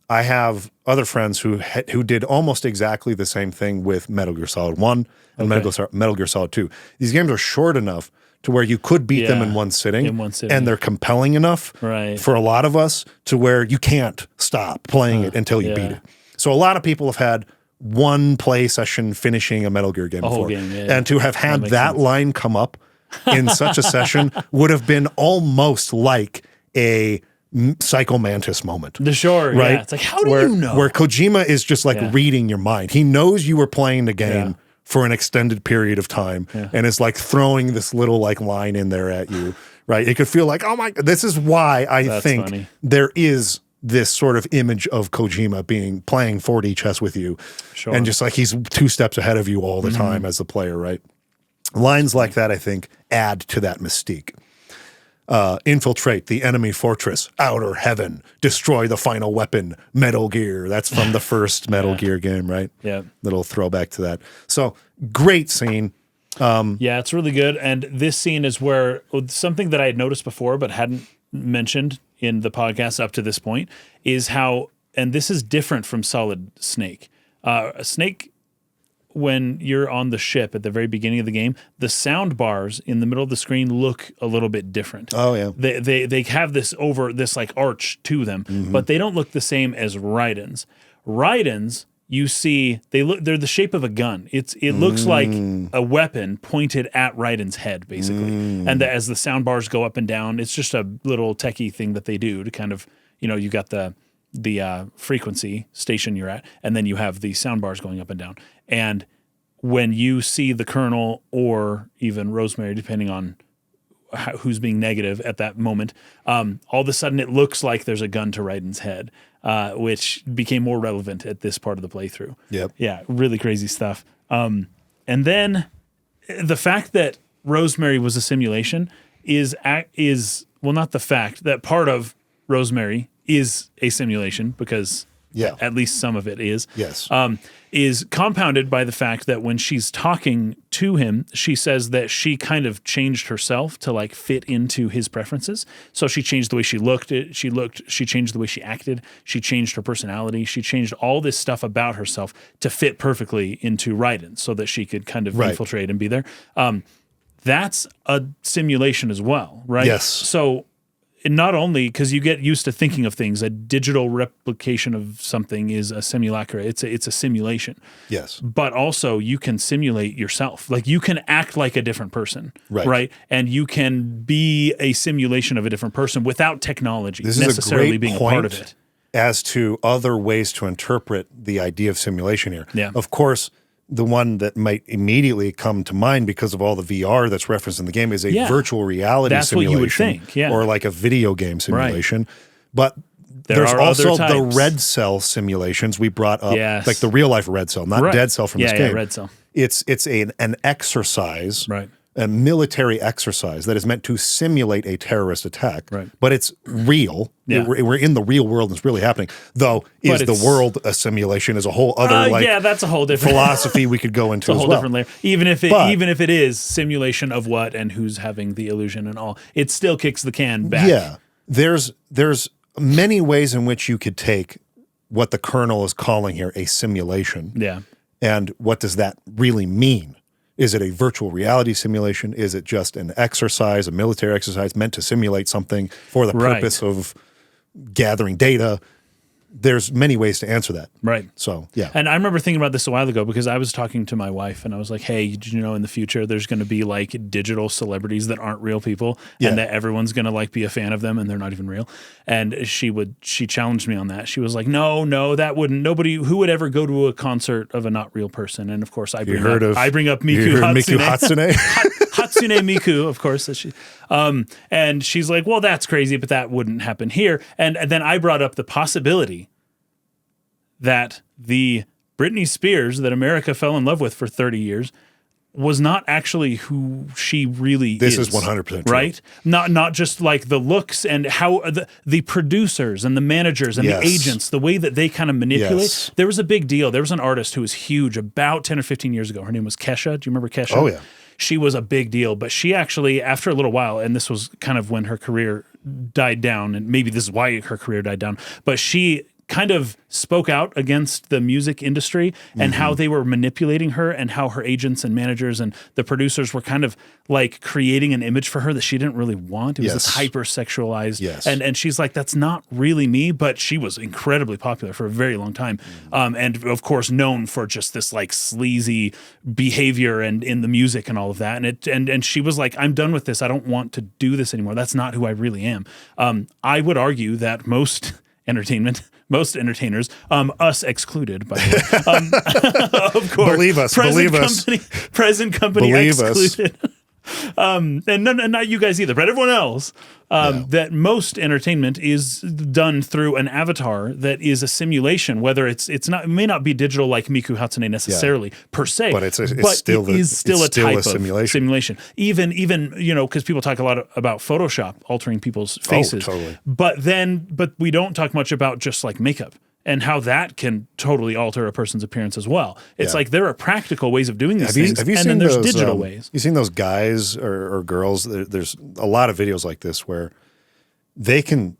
Speaker 1: I have other friends who did almost exactly the same thing with Metal Gear Solid 1 and Metal Gear Solid 2. These games are short enough to where you could beat them in one sitting. And they're compelling enough for a lot of us to where you can't stop playing it until you beat it. So a lot of people have had one play session finishing a Metal Gear game before. And to have had that line come up in such a session would have been almost like a Psycho Mantis moment.
Speaker 2: Right? Yeah. It's like, how do you know?
Speaker 1: Where Kojima is just like reading your mind. He knows you were playing the game for an extended period of time and is like throwing this little like line in there at you, right? It could feel like, oh my, this is why I think there is this sort of image of Kojima playing 4D chess with you. And just like he's 2 steps ahead of you all the time as the player, right? Lines like that, I think, add to that mystique. Infiltrate the enemy fortress, outer heaven, destroy the final weapon, Metal Gear. That's from the first Metal Gear game, right?
Speaker 2: Yeah.
Speaker 1: Little throwback to that. So great scene.
Speaker 2: Yeah, it's really good. And this scene is where something that I had noticed before but hadn't mentioned in the podcast up to this point is how, and this is different from Solid Snake. Snake, when you're on the ship at the very beginning of the game, the sound bars in the middle of the screen look a little bit different.
Speaker 1: Oh yeah,
Speaker 2: they have this like arch to them, but they don't look the same as Raiden's. Raiden's, you see, they're the shape of a gun. It looks like a weapon pointed at Raiden's head, basically. And as the sound bars go up and down, it's just a little techie thing that they do to kind of, you got the frequency station you're at, and then you have the sound bars going up and down. And when you see the Colonel or even Rosemary, depending on who's being negative at that moment, all of a sudden it looks like there's a gun to Raiden's head, which became more relevant at this part of the playthrough.
Speaker 1: Yep.
Speaker 2: Yeah, really crazy stuff. And then the fact that Rosemary was a simulation is not the fact that part of Rosemary is a simulation, because at least some of it is.
Speaker 1: Yes.
Speaker 2: Is compounded by the fact that when she's talking to him, she says that she kind of changed herself to like fit into his preferences. So she changed the way she looked. She changed the way she acted. She changed her personality. She changed all this stuff about herself to fit perfectly into Raiden so that she could kind of infiltrate and be there. That's a simulation as well, right?
Speaker 1: Yes.
Speaker 2: So not only because you get used to thinking of things, a digital replication of something is a simulacra. It's a simulation.
Speaker 1: Yes.
Speaker 2: But also you can simulate yourself. Like you can act like a different person, right? And you can be a simulation of a different person without technology necessarily being a part of it.
Speaker 1: As to other ways to interpret the idea of simulation here.
Speaker 2: Yeah.
Speaker 1: Of course, the one that might immediately come to mind because of all the VR that's referenced in the game is a virtual reality
Speaker 2: That's
Speaker 1: simulation.
Speaker 2: what you would think, yeah.
Speaker 1: Or like a video game simulation. But
Speaker 2: There
Speaker 1: there's
Speaker 2: are
Speaker 1: also
Speaker 2: other
Speaker 1: the
Speaker 2: types.
Speaker 1: red cell simulations we brought up,
Speaker 2: Yes.
Speaker 1: like the real life red cell, not dead cell from this game.
Speaker 2: Yeah, red cell.
Speaker 1: It's an exercise,
Speaker 2: Right.
Speaker 1: a military exercise that is meant to simulate a terrorist attack,
Speaker 2: Right.
Speaker 1: but it's real.
Speaker 2: Yeah.
Speaker 1: We're in the real world and it's really happening. Though, is the world a simulation is a whole other
Speaker 2: that's a whole different
Speaker 1: philosophy we could go into
Speaker 2: It's a
Speaker 1: as
Speaker 2: whole
Speaker 1: well.
Speaker 2: different layer. Even if it is simulation of what and who's having the illusion and all, it still kicks the can back.
Speaker 1: Yeah. There's many ways in which you could take what the kernel is calling here a simulation.
Speaker 2: Yeah.
Speaker 1: And what does that really mean? Is it a virtual reality simulation? Is it just an exercise, a military exercise meant to simulate something for the purpose of gathering data? There's many ways to answer that.
Speaker 2: Right.
Speaker 1: So, yeah.
Speaker 2: And I remember thinking about this a while ago because I was talking to my wife and I was like, hey, did you know in the future there's going to be like digital celebrities that aren't real people and that everyone's going to like be a fan of them and they're not even real? And she challenged me on that. She was like, no, that wouldn't. Who would ever go to a concert of a not real person? And of course, I bring up Miku Hatsune. Hatsune Miku, of course. And she's like, well, that's crazy, but that wouldn't happen here. And then I brought up the possibility that the Britney Spears that America fell in love with for 30 years was not actually who she really is.
Speaker 1: This is 100% true.
Speaker 2: Right? Not just like the looks and how the producers and the managers and the agents, the way that they kind of manipulate.
Speaker 1: Yes.
Speaker 2: There was a big deal. There was an artist who was huge about 10 or 15 years ago. Her name was Kesha. Do you remember Kesha?
Speaker 1: Oh, yeah.
Speaker 2: She was a big deal, but she actually, after a little while, and this was kind of when her career died down, and maybe this is why her career died down, but she kind of spoke out against the music industry and how they were manipulating her and how her agents and managers and the producers were kind of like creating an image for her that she didn't really want. It was this hyper-sexualized. And she's like, that's not really me, but she was incredibly popular for a very long time. And of course, known for just this like sleazy behavior and in the music and all of that. And she was like, I'm done with this. I don't want to do this anymore. That's not who I really am. I would argue that most entertainers, us excluded, by the way, of course.
Speaker 1: Believe us.
Speaker 2: Present company
Speaker 1: Believe
Speaker 2: excluded. And not you guys either, but everyone else. That most entertainment is done through an avatar that is a simulation. Whether it may not be digital like Miku Hatsune necessarily per se,
Speaker 1: but it's still a type of
Speaker 2: simulation. Even because people talk a lot about Photoshop altering people's faces.
Speaker 1: Oh, totally.
Speaker 2: But we don't talk much about just like makeup and how that can totally alter a person's appearance as well. It's like there are practical ways of doing these things, and then there's digital ways.
Speaker 1: You've seen those guys or girls? There's a lot of videos like this where they can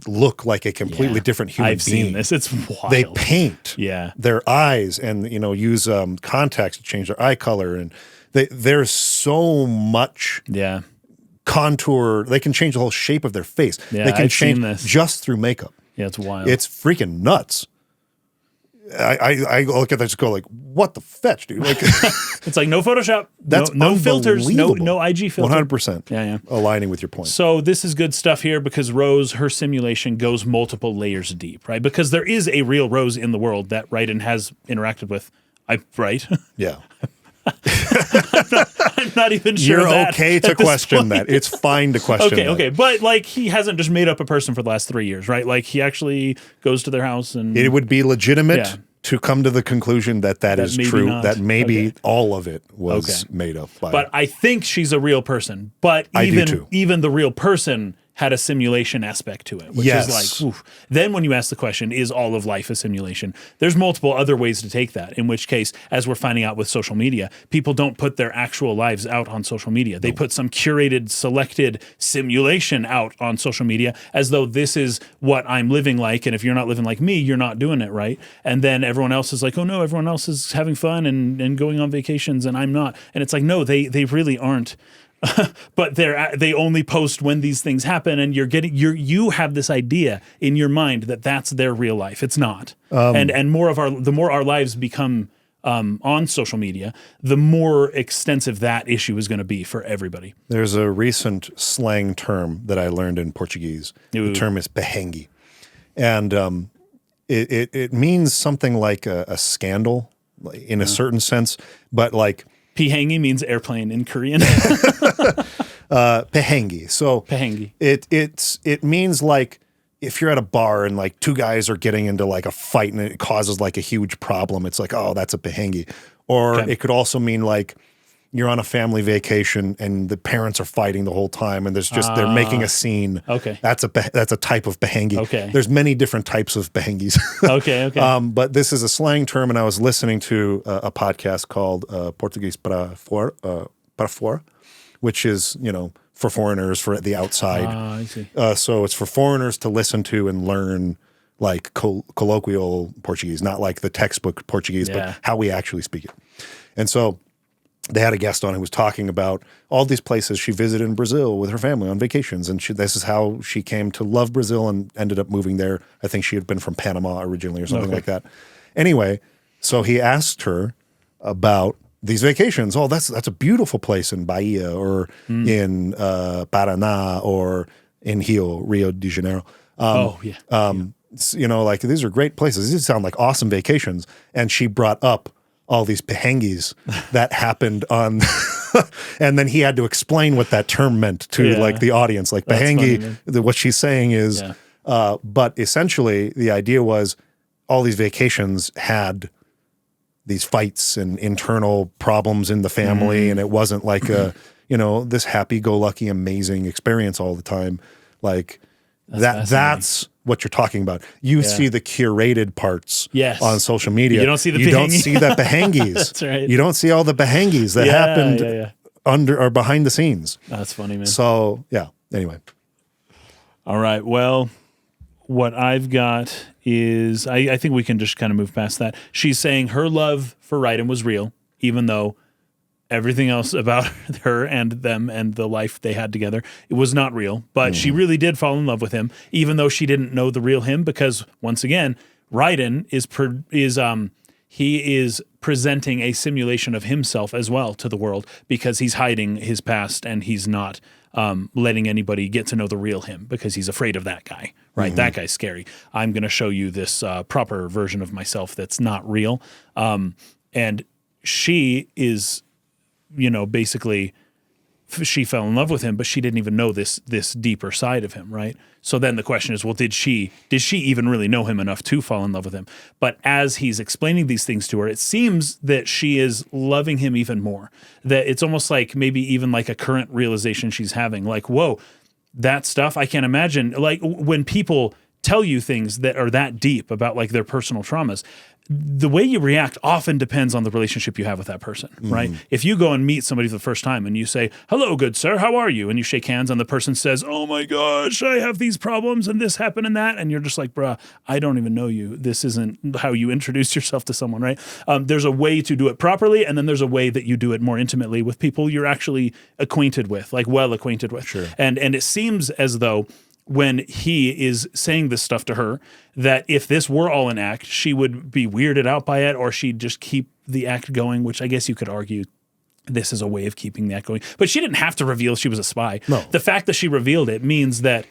Speaker 1: look like a completely different human being.
Speaker 2: I've seen this. It's wild.
Speaker 1: They paint
Speaker 2: their
Speaker 1: eyes and use contacts to change their eye color, and there's so much contour. They can change the whole shape of their face.
Speaker 2: Yeah,
Speaker 1: they can
Speaker 2: I've
Speaker 1: change
Speaker 2: seen this.
Speaker 1: just through makeup.
Speaker 2: Yeah, it's wild.
Speaker 1: It's freaking nuts. I look at that and just go like, what the fetch, dude? Like,
Speaker 2: it's like no Photoshop,
Speaker 1: that's
Speaker 2: no filters, no IG filter.
Speaker 1: 100%.
Speaker 2: Yeah.
Speaker 1: Aligning with your point.
Speaker 2: So this is good stuff here because Rose, her simulation goes multiple layers deep, right? Because there is a real Rose in the world that Raiden has interacted with. Right?
Speaker 1: Yeah.
Speaker 2: I'm not even sure.
Speaker 1: You're okay to question that. It's fine to question that.
Speaker 2: Okay. But like he hasn't just made up a person for the last 3 years, right? Like he actually goes to their house and
Speaker 1: it would be legitimate to come to the conclusion that is true.
Speaker 2: Not.
Speaker 1: That maybe all of it was made up by.
Speaker 2: But I think she's a real person. But even the real person had a simulation aspect to it, which is like, oof. Then when you ask the question, is all of life a simulation? There's multiple other ways to take that, in which case, as we're finding out with social media, people don't put their actual lives out on social media. They put some curated, selected simulation out on social media as though this is what I'm living like, and if you're not living like me, you're not doing it right. And then everyone else is like, oh no, everyone else is having fun and going on vacations, and I'm not. And it's like, no, they really aren't. But they only post when these things happen, and you have this idea in your mind that that's their real life. It's not. And the more our lives become on social media, the more extensive that issue is going to be for everybody.
Speaker 1: There's a recent slang term that I learned in Portuguese. The term is perrengue, and it means something like a scandal in a certain sense, but like
Speaker 2: Pihangi means airplane in Korean.
Speaker 1: Pahangi. So
Speaker 2: Pahangi.
Speaker 1: It means like if you're at a bar and like two guys are getting into like a fight and it causes like a huge problem, it's like, oh, that's a Pahangi. Or it could also mean like you're on a family vacation and the parents are fighting the whole time and there's just they're making a scene.
Speaker 2: Okay.
Speaker 1: That's a type of Pahangi.
Speaker 2: Okay.
Speaker 1: There's many different types of Pahangis.
Speaker 2: Okay.
Speaker 1: But this is a slang term, and I was listening to a podcast called Portuguese para fora, which is, for foreigners, for the outside.
Speaker 2: I see.
Speaker 1: So it's for foreigners to listen to and learn like colloquial Portuguese, not like the textbook Portuguese, but how we actually speak it. And so they had a guest on who was talking about all these places she visited in Brazil with her family on vacations. And this is how she came to love Brazil and ended up moving there. I think she had been from Panama originally or something like that. Anyway, so he asked her about these vacations. Oh, that's a beautiful place in Bahia or in Paraná or in Rio de Janeiro. Like these are great places. These sound like awesome vacations. And she brought up all these Pahangis that happened on, and then he had to explain what that term meant to like the audience. Like Pahangi, what she's saying is, but essentially the idea was all these vacations had these fights and internal problems in the family, and it wasn't like a, this happy-go-lucky, amazing experience all the time. Like that's what you're talking about. You see the curated parts on social media.
Speaker 2: You don't see the
Speaker 1: You don't see the Pahangis.
Speaker 2: That's right.
Speaker 1: You don't see all the Pahangis that happened under or behind the scenes.
Speaker 2: That's funny, man.
Speaker 1: So, anyway.
Speaker 2: All right. Well, what I've got is I think we can just kind of move past that. She's saying her love for Raiden was real, even though everything else about her and them and the life they had together, it was not real. But she really did fall in love with him, even though she didn't know the real him, because once again, Raiden he is presenting a simulation of himself as well to the world, because he's hiding his past and he's not letting anybody get to know the real him because he's afraid of that guy, right? That guy's scary. I'm going to show you this proper version of myself that's not real. And she is, basically she fell in love with him, but she didn't even know this deeper side of him, right? So then the question is, well, did she even really know him enough to fall in love with him? But as he's explaining these things to her, it seems that she is loving him even more. That it's almost like maybe even like a current realization she's having, like, whoa, that stuff, I can't imagine. Like when people tell you things that are that deep about like their personal traumas, the way you react often depends on the relationship you have with that person, right? If you go and meet somebody for the first time and you say, hello, good sir, how are you? And you shake hands and the person says, oh my gosh, I have these problems and this happened and that. And you're just like, bruh, I don't even know you. This isn't how you introduce yourself to someone, right? There's a way to do it properly. And then there's a way that you do it more intimately with people you're actually acquainted with, like well acquainted with.
Speaker 1: Sure.
Speaker 2: And it seems as though when he is saying this stuff to her, that if this were all an act, she would be weirded out by it, or she'd just keep the act going, which I guess you could argue this is a way of keeping the act going. But she didn't have to reveal she was a spy.
Speaker 1: No.
Speaker 2: The fact that she revealed it means that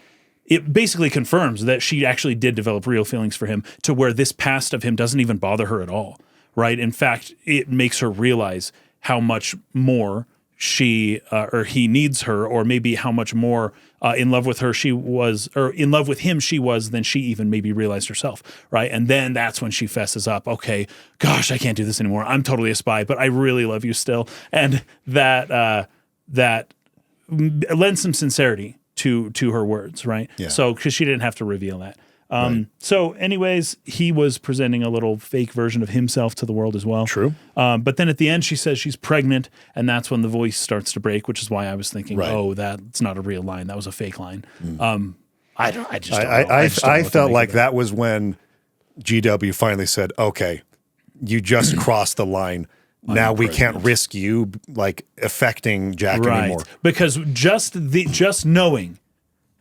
Speaker 2: it basically confirms that she actually did develop real feelings for him, to where this past of him doesn't even bother her at all, right? In fact, it makes her realize how much more she or he needs her, or maybe how much more in love with her she was, or in love with him she was, than she even maybe realized herself, right? And then that's when she fesses up, okay, gosh, I can't do this anymore. I'm totally a spy, but I really love you still. And that lends some sincerity to her words, right?
Speaker 1: Yeah.
Speaker 2: So, because she didn't have to reveal that.
Speaker 1: Right.
Speaker 2: So anyways, he was presenting a little fake version of himself to the world as well.
Speaker 1: True.
Speaker 2: But then at the end, she says she's pregnant, and that's when the voice starts to break, which is why I was thinking, oh, that's not a real line. That was a fake line. I just don't know.
Speaker 1: I felt like that was when GW finally said, okay, you just crossed the line. Now we can't risk you like affecting Jack anymore.
Speaker 2: Because just knowing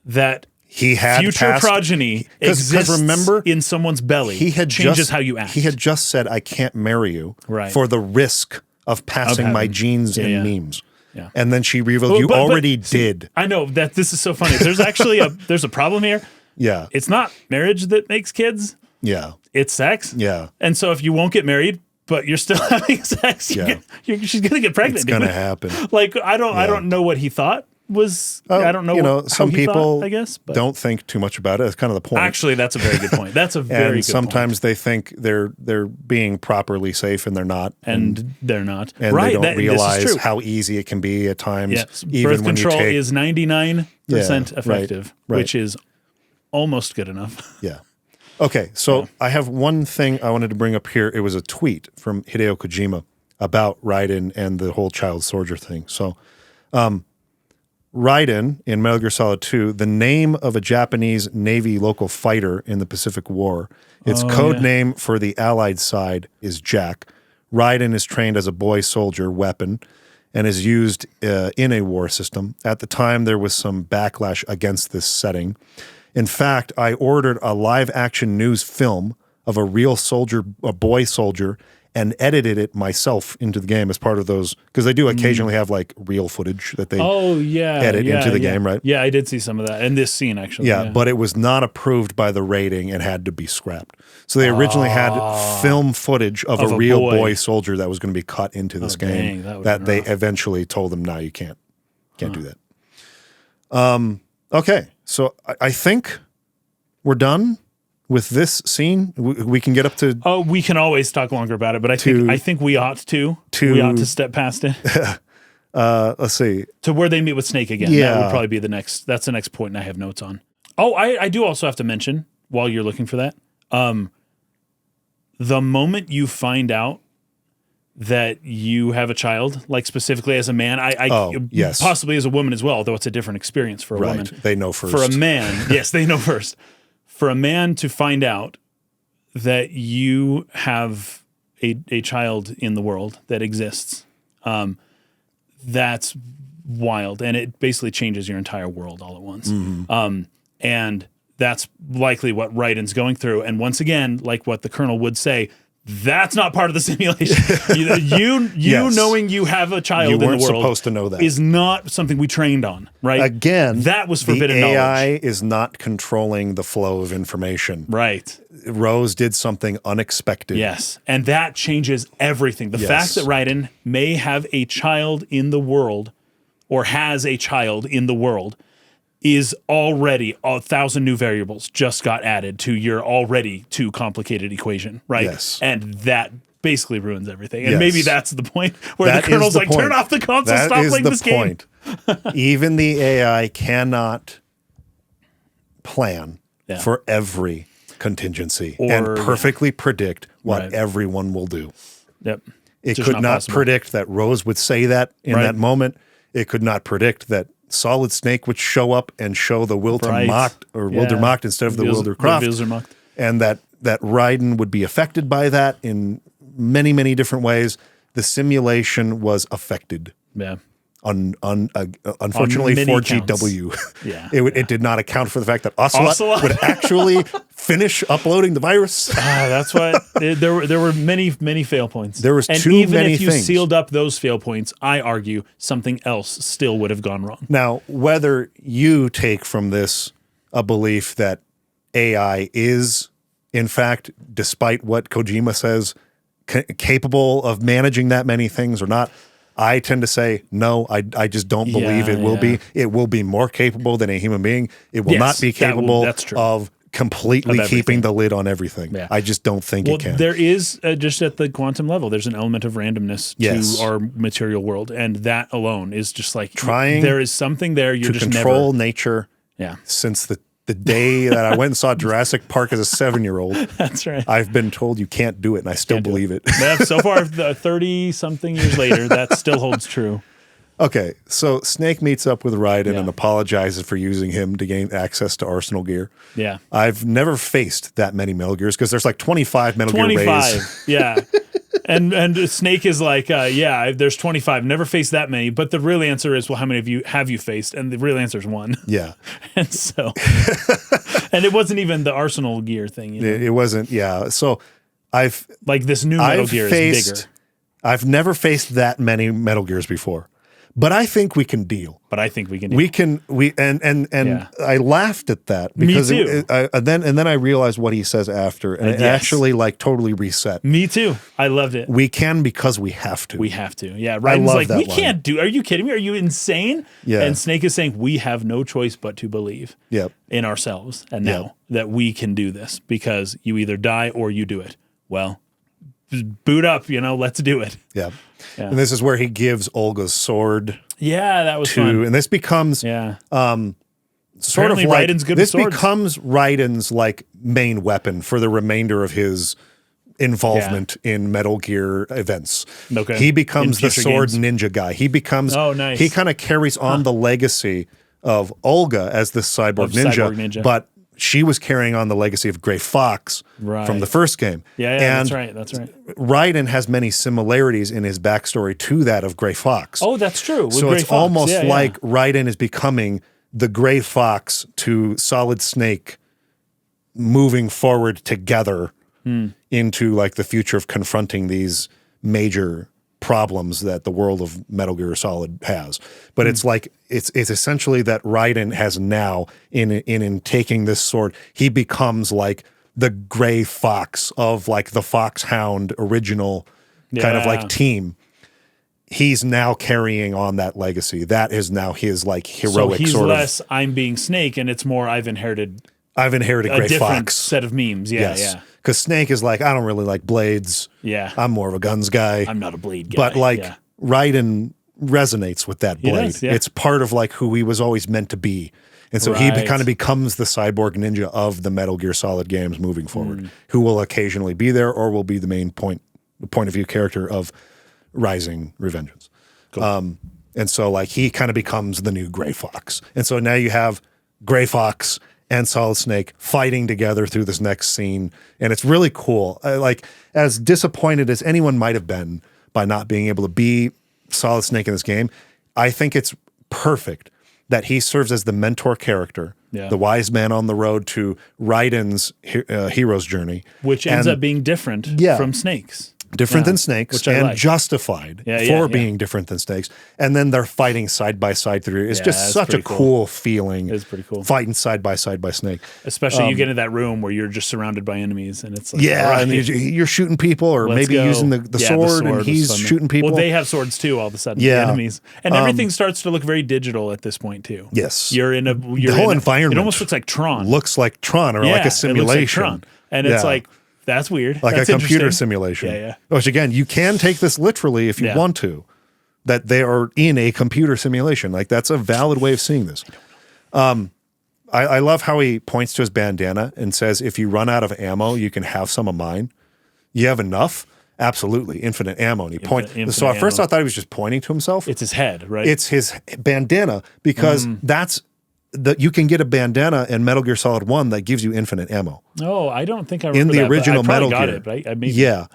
Speaker 2: that
Speaker 1: he had
Speaker 2: future progeny exists
Speaker 1: remember,
Speaker 2: in someone's belly, changes how you act.
Speaker 1: He had just said, I can't marry you for the risk of passing my genes in memes.
Speaker 2: Yeah.
Speaker 1: And then she revealed you already did.
Speaker 2: I know that this is so funny. There's actually there's a problem here.
Speaker 1: Yeah.
Speaker 2: It's not marriage that makes kids.
Speaker 1: Yeah.
Speaker 2: It's sex.
Speaker 1: Yeah.
Speaker 2: And so if you won't get married, but you're still having sex.
Speaker 1: Yeah.
Speaker 2: She's gonna get pregnant.
Speaker 1: It's gonna happen.
Speaker 2: Like I don't know what he thought was. I don't know.
Speaker 1: Some people,
Speaker 2: I guess, but
Speaker 1: don't think too much about it. That's kind of the point.
Speaker 2: actually, that's a very good point. That's a very good
Speaker 1: sometimes
Speaker 2: point.
Speaker 1: they think they're being properly safe, and they're not,
Speaker 2: and they're not.
Speaker 1: and
Speaker 2: right.
Speaker 1: they don't realize
Speaker 2: this is true.
Speaker 1: how easy it can be at times.
Speaker 2: Yes.
Speaker 1: Even
Speaker 2: Birth
Speaker 1: when
Speaker 2: control
Speaker 1: you take,
Speaker 2: is 99% effective,
Speaker 1: right.
Speaker 2: which is almost good enough.
Speaker 1: Yeah. Okay, so I have one thing I wanted to bring up here. It was a tweet from Hideo Kojima about Raiden and the whole child soldier thing. So, Raiden in Metal Gear Solid 2, the name of a Japanese Navy local fighter in the Pacific War. Its code name for the Allied side is Jack. Raiden is trained as a boy soldier weapon and is used in a war system. At the time, there was some backlash against this setting. In fact, I ordered a live-action news film of a real soldier, a boy soldier, and edited it myself into the game as part of those, because they do occasionally have like real footage that they edit into the game, right?
Speaker 2: Yeah, I did see some of that in this scene, actually.
Speaker 1: Yeah, but it was not approved by the rating and had to be scrapped. So they originally had film footage of a real boy soldier that was going to be cut into this game that they eventually told them, no, you can't do that. Okay, so I think we're done with this scene. We can get up to.
Speaker 2: Oh, we can always talk longer about it, but I think we ought to step past it.
Speaker 1: Let's see.
Speaker 2: To where they meet with Snake again.
Speaker 1: Yeah.
Speaker 2: That would probably be that's the next point, and I have notes on. Oh, I do also have to mention, while you're looking for that, the moment you find out that you have a child, like specifically as a man,
Speaker 1: yes.
Speaker 2: possibly as a woman as well, though it's a different experience for a woman.
Speaker 1: They know first.
Speaker 2: For a man, yes, they know first. For a man to find out that you have a child in the world that exists, that's wild. And it basically changes your entire world all at once. Mm-hmm. And that's likely what Raiden's going through. And once again, like what the Colonel would say, that's not part of the simulation. you knowing you have a child in the world
Speaker 1: supposed to know that
Speaker 2: is not something we trained on, right?
Speaker 1: Again,
Speaker 2: that was forbidden
Speaker 1: knowledge. The AI
Speaker 2: knowledge.
Speaker 1: is not controlling the flow of information.
Speaker 2: Right.
Speaker 1: Rose did something unexpected.
Speaker 2: Yes, and that changes everything. The fact that Raiden may have a child in the world, or has a child in the world, is already 1,000 new variables just got added to your already too complicated equation, right?
Speaker 1: Yes.
Speaker 2: And that basically ruins everything. And maybe that's the point where the Colonel's like,
Speaker 1: point.
Speaker 2: turn off the console, stop playing this game.
Speaker 1: Even the AI cannot plan for every contingency and perfectly predict what everyone will do.
Speaker 2: Yep.
Speaker 1: It could not predict that Rose would say that in that moment. It could not predict that Solid Snake would show up and show the Wildermacht or Wildermacht instead of the Wilderkraft, and that Raiden would be affected by that in many, many different ways. The simulation was affected.
Speaker 2: Yeah.
Speaker 1: Unfortunately for GW, it did not account for the fact that Ocelot would actually finish uploading the virus.
Speaker 2: That's why there were many fail points.
Speaker 1: There was too many things.
Speaker 2: And even if you sealed up those fail points, I argue something else still would have gone wrong.
Speaker 1: Now, whether you take from this a belief that AI is, in fact, despite what Kojima says, capable of managing that many things or not, I tend to say, no, I just don't believe it will be. It will be more capable than a human being. It will not be capable of completely keeping the lid on everything. Yeah. I just don't think it can.
Speaker 2: There is, just at the quantum level, there's an element of randomness to our material world. And that alone is just like, there is something there. You're just
Speaker 1: control nature since the day that I went and saw Jurassic Park as a 7-year-old.
Speaker 2: That's right.
Speaker 1: I've been told you can't do it, and I still believe it.
Speaker 2: So far, 30-something years later, that still holds true.
Speaker 1: Okay, so Snake meets up with Raiden and apologizes for using him to gain access to Arsenal gear.
Speaker 2: Yeah.
Speaker 1: I've never faced that many Metal Gears, because there's like 25 Metal Gear Rays.
Speaker 2: Yeah. And Snake is like, there's 25. Never faced that many. But the real answer is, well, how many of you have you faced? And the real answer is 1.
Speaker 1: Yeah.
Speaker 2: And so, and it wasn't even the Arsenal gear thing. You know?
Speaker 1: It wasn't. Yeah. So
Speaker 2: like this new Metal Gear is bigger.
Speaker 1: I've never faced that many Metal Gears before, but I think we can deal.
Speaker 2: But I think we can.
Speaker 1: And I laughed at that because
Speaker 2: Me too.
Speaker 1: And then I realized what he says after, and it actually like totally reset.
Speaker 2: Me too. I loved it.
Speaker 1: We can because we have to.
Speaker 2: We have to. Yeah. Raiden's like,
Speaker 1: that
Speaker 2: we
Speaker 1: line.
Speaker 2: can't do. Are you kidding me? Are you insane?
Speaker 1: Yeah.
Speaker 2: And Snake is saying we have no choice but to believe
Speaker 1: Yep.
Speaker 2: in ourselves and now that we can do this because you either die or you do it. Well, just boot up. Let's do it.
Speaker 1: Yeah. And this is where he gives Olga's sword.
Speaker 2: Yeah, that was fun.
Speaker 1: And this becomes
Speaker 2: Yeah.
Speaker 1: sort of
Speaker 2: Apparently
Speaker 1: like
Speaker 2: Raiden's good
Speaker 1: this
Speaker 2: with swords.
Speaker 1: becomes Raiden's like main weapon for the remainder of his involvement in Metal Gear events.
Speaker 2: Okay.
Speaker 1: He becomes
Speaker 2: In
Speaker 1: the
Speaker 2: future
Speaker 1: sword
Speaker 2: games.
Speaker 1: ninja guy. He becomes
Speaker 2: Oh, nice.
Speaker 1: he kind of carries on the legacy of Olga as the cyborg ninja, but she was carrying on the legacy of Gray Fox from the first game.
Speaker 2: Yeah,
Speaker 1: and
Speaker 2: that's right.
Speaker 1: Raiden has many similarities in his backstory to that of Gray Fox.
Speaker 2: Oh, that's true. With
Speaker 1: So
Speaker 2: Gray
Speaker 1: it's
Speaker 2: Fox.
Speaker 1: almost
Speaker 2: Yeah,
Speaker 1: like Raiden is becoming the Gray Fox to Solid Snake moving forward together into like the future of confronting these major problems that the world of Metal Gear Solid has. But it's like it's essentially that Raiden has now in taking this sword, he becomes like the Gray Fox of like the Foxhound original kind of like team. He's now carrying on that legacy. That is now his like heroic
Speaker 2: so he's
Speaker 1: sort
Speaker 2: less
Speaker 1: of.
Speaker 2: I'm being Snake, and it's more I've inherited
Speaker 1: Gray
Speaker 2: a different
Speaker 1: Fox
Speaker 2: set of memes. Yeah, yeah.
Speaker 1: Because Snake is like, I don't really like blades.
Speaker 2: Yeah.
Speaker 1: I'm more of a guns guy.
Speaker 2: I'm not a blade guy.
Speaker 1: But like Raiden resonates with that blade.
Speaker 2: does, yeah.
Speaker 1: It's part of like who he was always meant to be. And so he
Speaker 2: Right.
Speaker 1: kind of becomes the cyborg ninja of the Metal Gear Solid games moving forward, who will occasionally be there or will be the main point of view character of Rising Revengeance.
Speaker 2: Cool.
Speaker 1: And so like he kind of becomes the new Gray Fox. And so now you have Gray Fox and Solid Snake fighting together through this next scene. And it's really cool. Like as disappointed as anyone might have been by not being able to be Solid Snake in this game, I think it's perfect that he serves as the mentor character, the wise man on the road to Raiden's hero's journey.
Speaker 2: Which ends up being different from Snake's.
Speaker 1: Different than Snakes
Speaker 2: which I
Speaker 1: and
Speaker 2: like.
Speaker 1: justified for being different than Snakes. And then they're fighting side by side through. It's just such a cool feeling.
Speaker 2: It's pretty cool.
Speaker 1: Fighting side by Snake.
Speaker 2: Especially you get into that room where you're just surrounded by enemies and it's like,
Speaker 1: and you're shooting people or maybe using the sword and he's shooting people.
Speaker 2: Well, they have swords too all of a sudden, the enemies. And everything starts to look very digital at this point too.
Speaker 1: Yes.
Speaker 2: The
Speaker 1: whole environment
Speaker 2: it almost looks like Tron.
Speaker 1: Looks like Tron or like a simulation.
Speaker 2: It looks like Tron. And it's like, that's weird.
Speaker 1: Like
Speaker 2: that's
Speaker 1: a computer simulation.
Speaker 2: Yeah.
Speaker 1: Which again, you can take this literally if you want to, that they are in a computer simulation. Like that's a valid way of seeing this. I love how he points to his bandana and says, if you run out of ammo, you can have some of mine. You have enough? Absolutely. Infinite ammo. And he points. So at first I thought he was just pointing to himself.
Speaker 2: It's his head, right?
Speaker 1: It's his bandana because that's you can get a bandana in Metal Gear Solid 1 that gives you infinite ammo.
Speaker 2: Oh, I don't think I remember
Speaker 1: in the
Speaker 2: that,
Speaker 1: original
Speaker 2: but I
Speaker 1: Metal
Speaker 2: got
Speaker 1: Gear.
Speaker 2: It, right?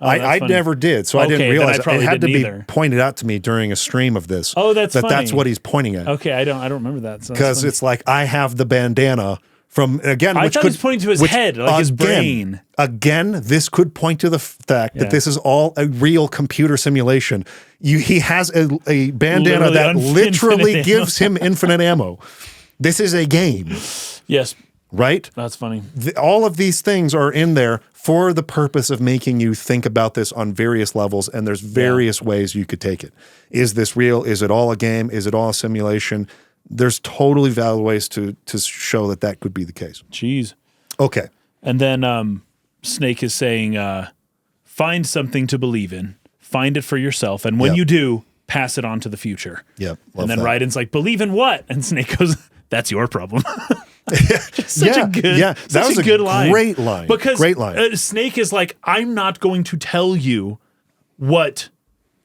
Speaker 1: I never did, so I didn't realize it had to be pointed out to me during a stream of this.
Speaker 2: Oh, that's funny.
Speaker 1: That's what he's pointing at.
Speaker 2: Okay, I don't remember that
Speaker 1: because it's like I have the bandana from again.
Speaker 2: I
Speaker 1: which
Speaker 2: thought
Speaker 1: could,
Speaker 2: he was pointing to his head, like his brain.
Speaker 1: Again, this could point to the fact that this is all a real computer simulation. He has a bandana that literally gives him infinite ammo. This is a game.
Speaker 2: Yes.
Speaker 1: Right?
Speaker 2: That's funny.
Speaker 1: All of these things are in there for the purpose of making you think about this on various levels, and there's various ways you could take it. Is this real? Is it all a game? Is it all a simulation? There's totally valid ways to show that could be the case.
Speaker 2: Jeez.
Speaker 1: Okay.
Speaker 2: And then Snake is saying, find something to believe in. Find it for yourself. And when you do, pass it on to the future.
Speaker 1: Yep.
Speaker 2: And then Raiden's like, believe in what? And Snake goes, that's your problem. Such a good line.
Speaker 1: Great line.
Speaker 2: Because
Speaker 1: great line.
Speaker 2: Snake is like, I'm not going to tell you what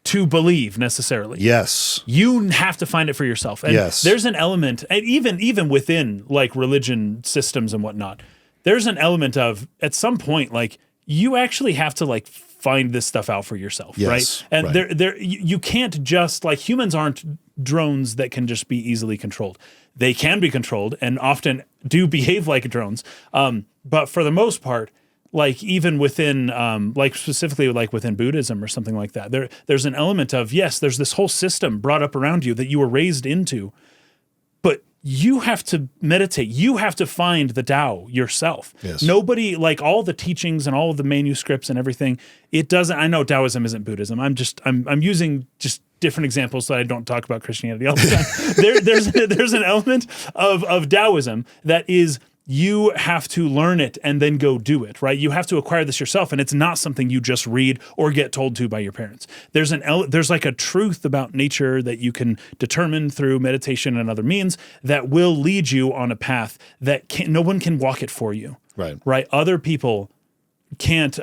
Speaker 2: to believe necessarily.
Speaker 1: Yes.
Speaker 2: You have to find it for yourself. And there's an element, and even within like religion systems and whatnot, there's an element of at some point, like you actually have to like find this stuff out for yourself, right? And you can't just like humans aren't drones that can just be easily controlled. They can be controlled and often do behave like drones. But for the most part, like even within, like specifically like within Buddhism or something like that, there's an element of, yes, there's this whole system brought up around you that you were raised into, but you have to meditate. You have to find the Tao yourself.
Speaker 1: Yes.
Speaker 2: Nobody, like all the teachings and all of the manuscripts and everything, it doesn't, I know Taoism isn't Buddhism. I'm using just different examples so that I don't talk about Christianity all the time. There's an element of Taoism that is, you have to learn it and then go do it, right? You have to acquire this yourself, and it's not something you just read or get told to by your parents. There's like a truth about nature that you can determine through meditation and other means that will lead you on a path that no one can walk it for you. Right? Other people can't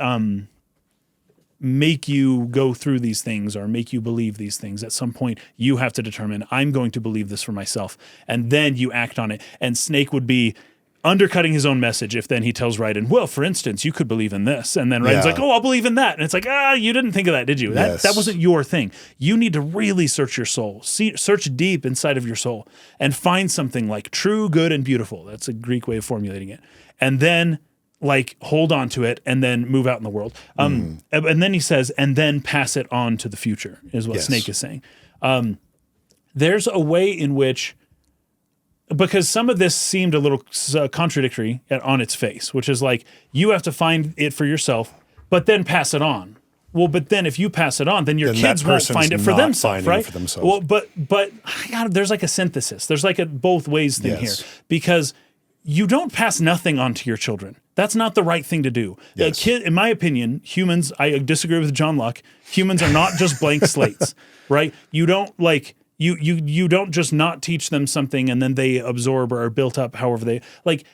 Speaker 2: make you go through these things or make you believe these things. At some point, you have to determine, I'm going to believe this for myself, and then you act on it. And Snake would be undercutting his own message if then he tells Raiden, well, for instance, you could believe in this. And then Raiden's like, oh, I'll believe in that. And it's like, you didn't think of that, did you? That wasn't your thing. You need to really search your soul. Search deep inside of your soul and find something like true, good, and beautiful. That's a Greek way of formulating it. And then like hold on to it and then move out in the world. And then he says, and then pass it on to the future is what Snake is saying. There's a way in which, because some of this seemed a little contradictory on its face, which is like, you have to find it for yourself, but then pass it on. Well, but then if you pass it on, then your kids won't find it for themselves, right? Well, but there's like a synthesis. There's like a both ways thing here, because you don't pass nothing on to your children. That's not the right thing to do. Yes. In my opinion, humans, I disagree with John Locke, humans are not just blank slates, right? You don't like... You don't just not teach them something and then they absorb or are built up however they like.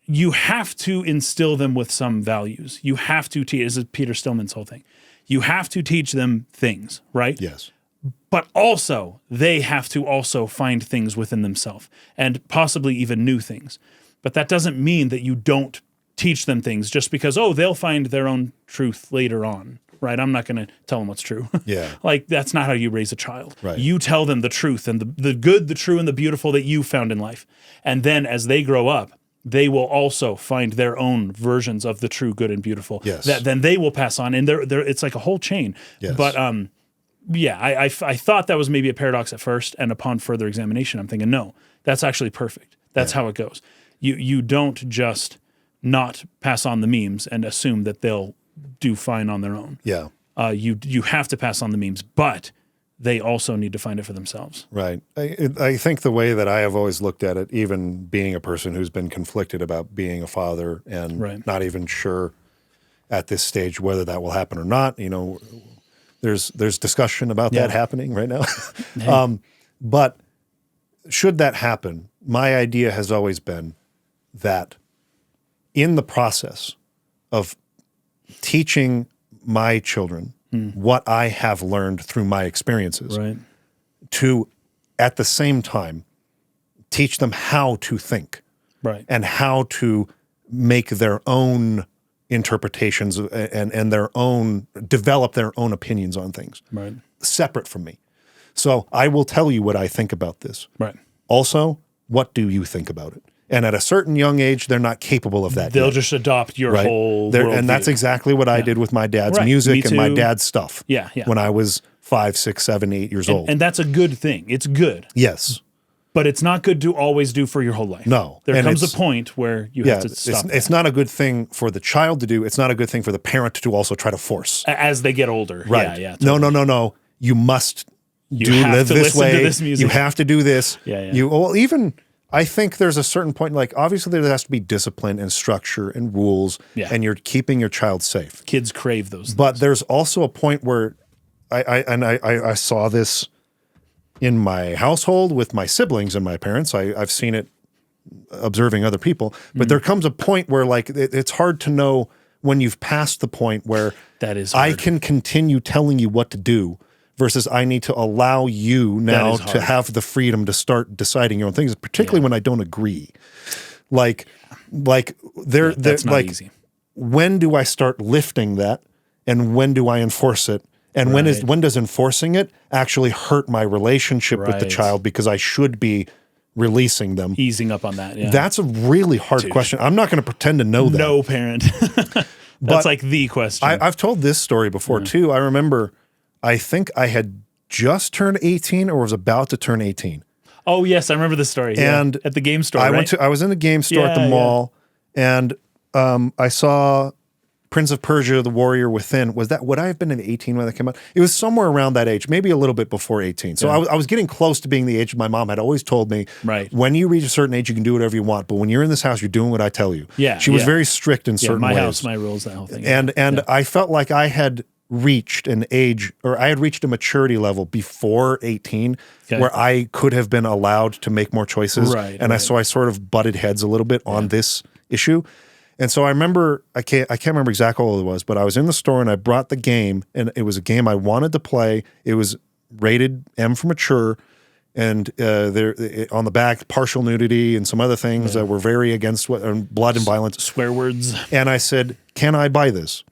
Speaker 2: You have to instill them with some values. You have to teach. This is Peter Stillman's whole thing. You have to teach them things, right?
Speaker 1: Yes.
Speaker 2: But also they have to also find things within themselves and possibly even new things. But that doesn't mean that you don't teach them things just because, they'll find their own truth later on. Right, I'm not going to tell them what's true.
Speaker 1: Yeah,
Speaker 2: like that's not how you raise a child.
Speaker 1: Right.
Speaker 2: You tell them the truth and the good, the true, and the beautiful that you found in life, and then as they grow up, they will also find their own versions of the true, good, and beautiful.
Speaker 1: Yes.
Speaker 2: That then they will pass on, and it's like a whole chain.
Speaker 1: Yes.
Speaker 2: But I thought that was maybe a paradox at first, and upon further examination, I'm thinking, no, that's actually perfect. That's how it goes. You don't just not pass on the memes and assume that they'll do fine on their own.
Speaker 1: Yeah.
Speaker 2: You have to pass on the memes, but they also need to find it for themselves.
Speaker 1: Right. I think the way that I have always looked at it, even being a person who's been conflicted about being a father and not even sure at this stage whether that will happen or not, there's discussion about that happening right now. But should that happen, my idea has always been that in the process of teaching my children what I have learned through my experiences, to at the same time teach them how to think, and how to make their own interpretations and develop their own opinions on things, separate from me. So I will tell you what I think about this. Also, what do you think about it? And at a certain young age, they're not capable of that.
Speaker 2: They'll just adopt your whole worldview.
Speaker 1: And that's exactly what I did with my dad's music and my dad's stuff. When I was 5, 6, 7, 8 years old.
Speaker 2: And that's a good thing. It's good.
Speaker 1: Yes.
Speaker 2: But it's not good to always do for your whole life.
Speaker 1: No.
Speaker 2: There comes a point where you have to stop.
Speaker 1: It's not a good thing for the child to do. It's not a good thing for the parent to also try to force.
Speaker 2: As they get older.
Speaker 1: Right.
Speaker 2: Yeah. Totally.
Speaker 1: No. You must live this way.
Speaker 2: This music.
Speaker 1: You have to do this.
Speaker 2: Yeah.
Speaker 1: I think there's a certain point, like obviously there has to be discipline and structure and rules, and you're keeping your child safe.
Speaker 2: Kids crave those things.
Speaker 1: But there's also a point where I saw this in my household with my siblings and my parents. I've seen it observing other people, but there comes a point where like it's hard to know when you've passed the point where
Speaker 2: that is hard.
Speaker 1: I can continue telling you what to do versus I need to allow you now to have the freedom to start deciding your own things, particularly when I don't agree. That's not like,
Speaker 2: easy.
Speaker 1: When do I start lifting that and when do I enforce it? And when does enforcing it actually hurt my relationship with the child because I should be releasing them?
Speaker 2: Easing up on that. Yeah.
Speaker 1: That's a really hard question. I'm not going to pretend to know that.
Speaker 2: No parent. That's like the question.
Speaker 1: I've told this story before too. I remember, I think I had just turned 18 or was about to turn 18.
Speaker 2: Oh yes, I remember this story.
Speaker 1: And
Speaker 2: at the game store.
Speaker 1: I was in the game store at the mall, and I saw Prince of Persia: The Warrior Within. Would I have been in 18 when that came out? It was somewhere around that age, maybe a little bit before 18. So I was getting close to being the age my mom had always told me.
Speaker 2: Right.
Speaker 1: When you reach a certain age, you can do whatever you want, but when you're in this house, you're doing what I tell you.
Speaker 2: Yeah.
Speaker 1: She was very strict in certain
Speaker 2: my
Speaker 1: ways.
Speaker 2: house, my rules, that whole thing.
Speaker 1: And I felt like I had reached an age, or I had reached a maturity level before 18 where I could have been allowed to make more choices.
Speaker 2: Right.
Speaker 1: So I sort of butted heads a little bit on this issue. And so I remember, I can't remember exactly what it was, but I was in the store and I brought the game, and it was a game I wanted to play. It was rated M for mature, and on the back, partial nudity and some other things that were very against blood and violence.
Speaker 2: Swear words.
Speaker 1: And I said, "Can I buy this?"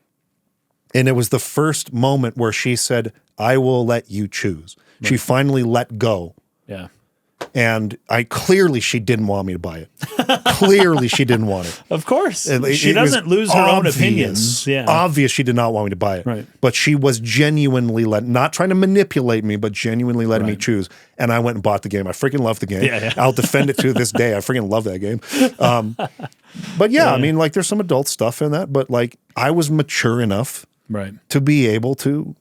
Speaker 1: And it was the first moment where she said, "I will let you choose." Right. She finally let go.
Speaker 2: Yeah.
Speaker 1: And clearly she didn't want me to buy it. Clearly she didn't want it.
Speaker 2: Of course. She doesn't lose her own opinions. Yeah.
Speaker 1: Obvious she did not want me to buy it.
Speaker 2: Right.
Speaker 1: But she was genuinely not trying to manipulate me, but genuinely letting me choose. And I went and bought the game. I freaking love the game.
Speaker 2: Yeah.
Speaker 1: I'll defend it to this day. I freaking love that game. But I mean, like, there's some adult stuff in that, but like, I was mature enough to be able to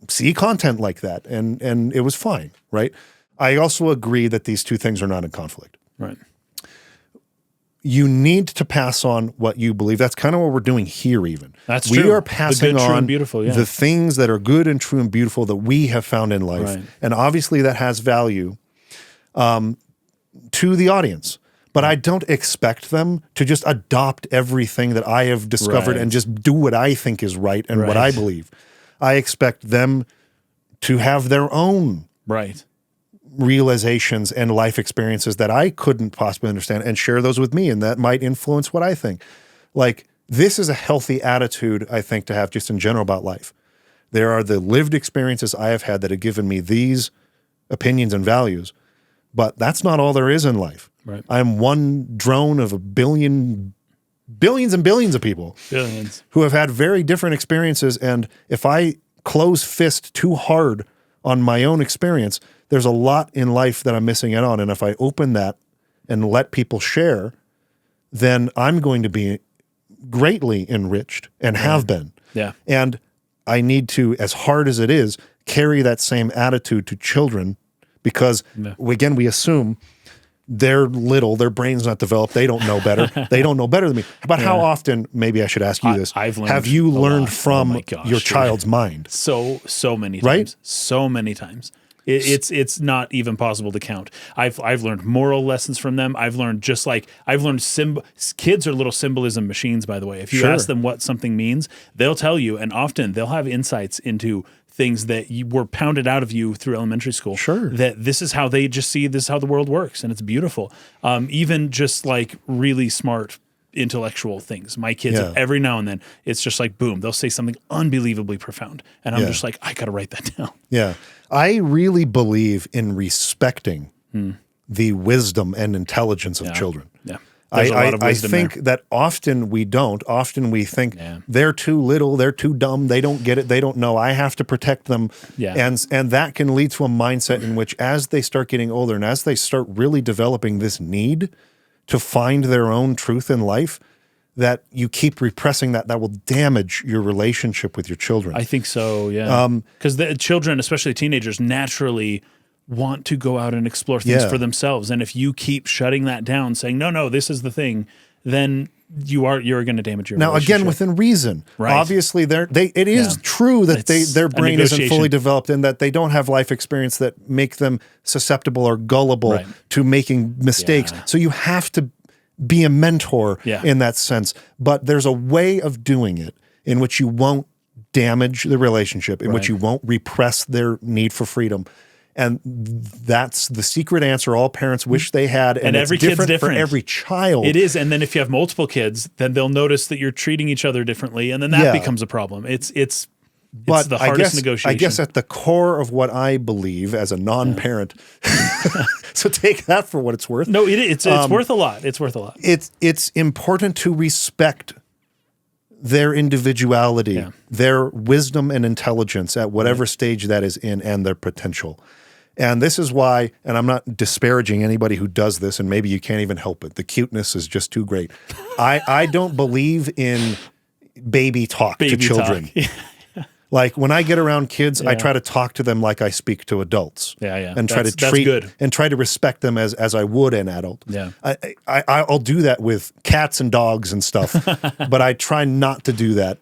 Speaker 1: see content like that. And it was fine, right? I also agree that these two things are not in conflict.
Speaker 2: Right.
Speaker 1: You need to pass on what you believe. That's kind of what we're doing here even.
Speaker 2: That's true.
Speaker 1: We are passing
Speaker 2: the good, true,
Speaker 1: on
Speaker 2: and beautiful,
Speaker 1: the things that are good and true and beautiful that we have found in life.
Speaker 2: Right.
Speaker 1: And obviously that has value to the audience. But I don't expect them to just adopt everything that I have discovered and just do what I think is right and what I believe. I expect them to have their own realizations and life experiences that I couldn't possibly understand and share those with me, and that might influence what I think. Like, this is a healthy attitude, I think, to have just in general about life. There are the lived experiences I have had that have given me these opinions and values, but that's not all there is in life.
Speaker 2: Right.
Speaker 1: I'm one drone of billions and billions of people who have had very different experiences, and if I close fist too hard on my own experience, there's a lot in life that I'm missing out on. And if I open that and let people share, then I'm going to be greatly enriched and have been.
Speaker 2: Yeah.
Speaker 1: And I need to, as hard as it is, carry that same attitude to children because, again, we assume they're little, their brain's not developed, they don't know better. They don't know better than me. But how often, maybe I should ask you this, have you learned from your child's mind?
Speaker 2: So many times.
Speaker 1: Right?
Speaker 2: So many times. It's not even possible to count. I've learned moral lessons from them. I've learned kids are little symbolism machines, by the way. If you ask them what something means, they'll tell you, and often they'll have insights into things that you were pounded out of you through elementary school. That this is how they just see, this is how the world works, and it's beautiful. Even just like really smart intellectual things. My kids, every now and then, it's just like, boom, they'll say something unbelievably profound. And I'm just like, I got to write that down. Yeah.
Speaker 1: I really believe in respecting the wisdom and intelligence of children.
Speaker 2: Yeah. There's a lot of wisdom
Speaker 1: I think that often we don't. Often we think they're too little, they're too dumb, they don't get it, they don't know. I have to protect them.
Speaker 2: Yeah.
Speaker 1: And that can lead to a mindset in which as they start getting older and as they start really developing this need to find their own truth in life, that you keep repressing that will damage your relationship with your children.
Speaker 2: I think so, yeah. Because the children, especially teenagers, naturally want to go out and explore things for themselves. And if you keep shutting that down, saying, no, this is the thing, then you're going to damage your
Speaker 1: now,
Speaker 2: relationship.
Speaker 1: again, within reason. Right. Obviously, it is true that their brain isn't fully developed and that they don't have life experience that make them susceptible or gullible to making mistakes. So you have to be a mentor in that sense. But there's a way of doing it in which you won't damage the relationship, in which you won't repress their need for freedom. And that's the secret answer all parents wish they had. And
Speaker 2: every kid's different
Speaker 1: for every child.
Speaker 2: It is. And then if you have multiple kids, then they'll notice that you're treating each other differently. And then that becomes a problem. It's
Speaker 1: But
Speaker 2: it's the hardest negotiation.
Speaker 1: I guess at the core of what I believe as a non-parent, so take that for what it's worth.
Speaker 2: No, it's worth a lot. It's worth a lot.
Speaker 1: It's important to respect their individuality, their wisdom and intelligence at whatever stage that is in, and their potential. And this is why, and I'm not disparaging anybody who does this, and maybe you can't even help it. The cuteness is just too great. I don't believe in baby talk to children. Like when I get around kids, I try to talk to them like I speak to adults. And try to treat and try to respect them as I would an adult. I'll do that with cats and dogs and stuff, but I try not to do that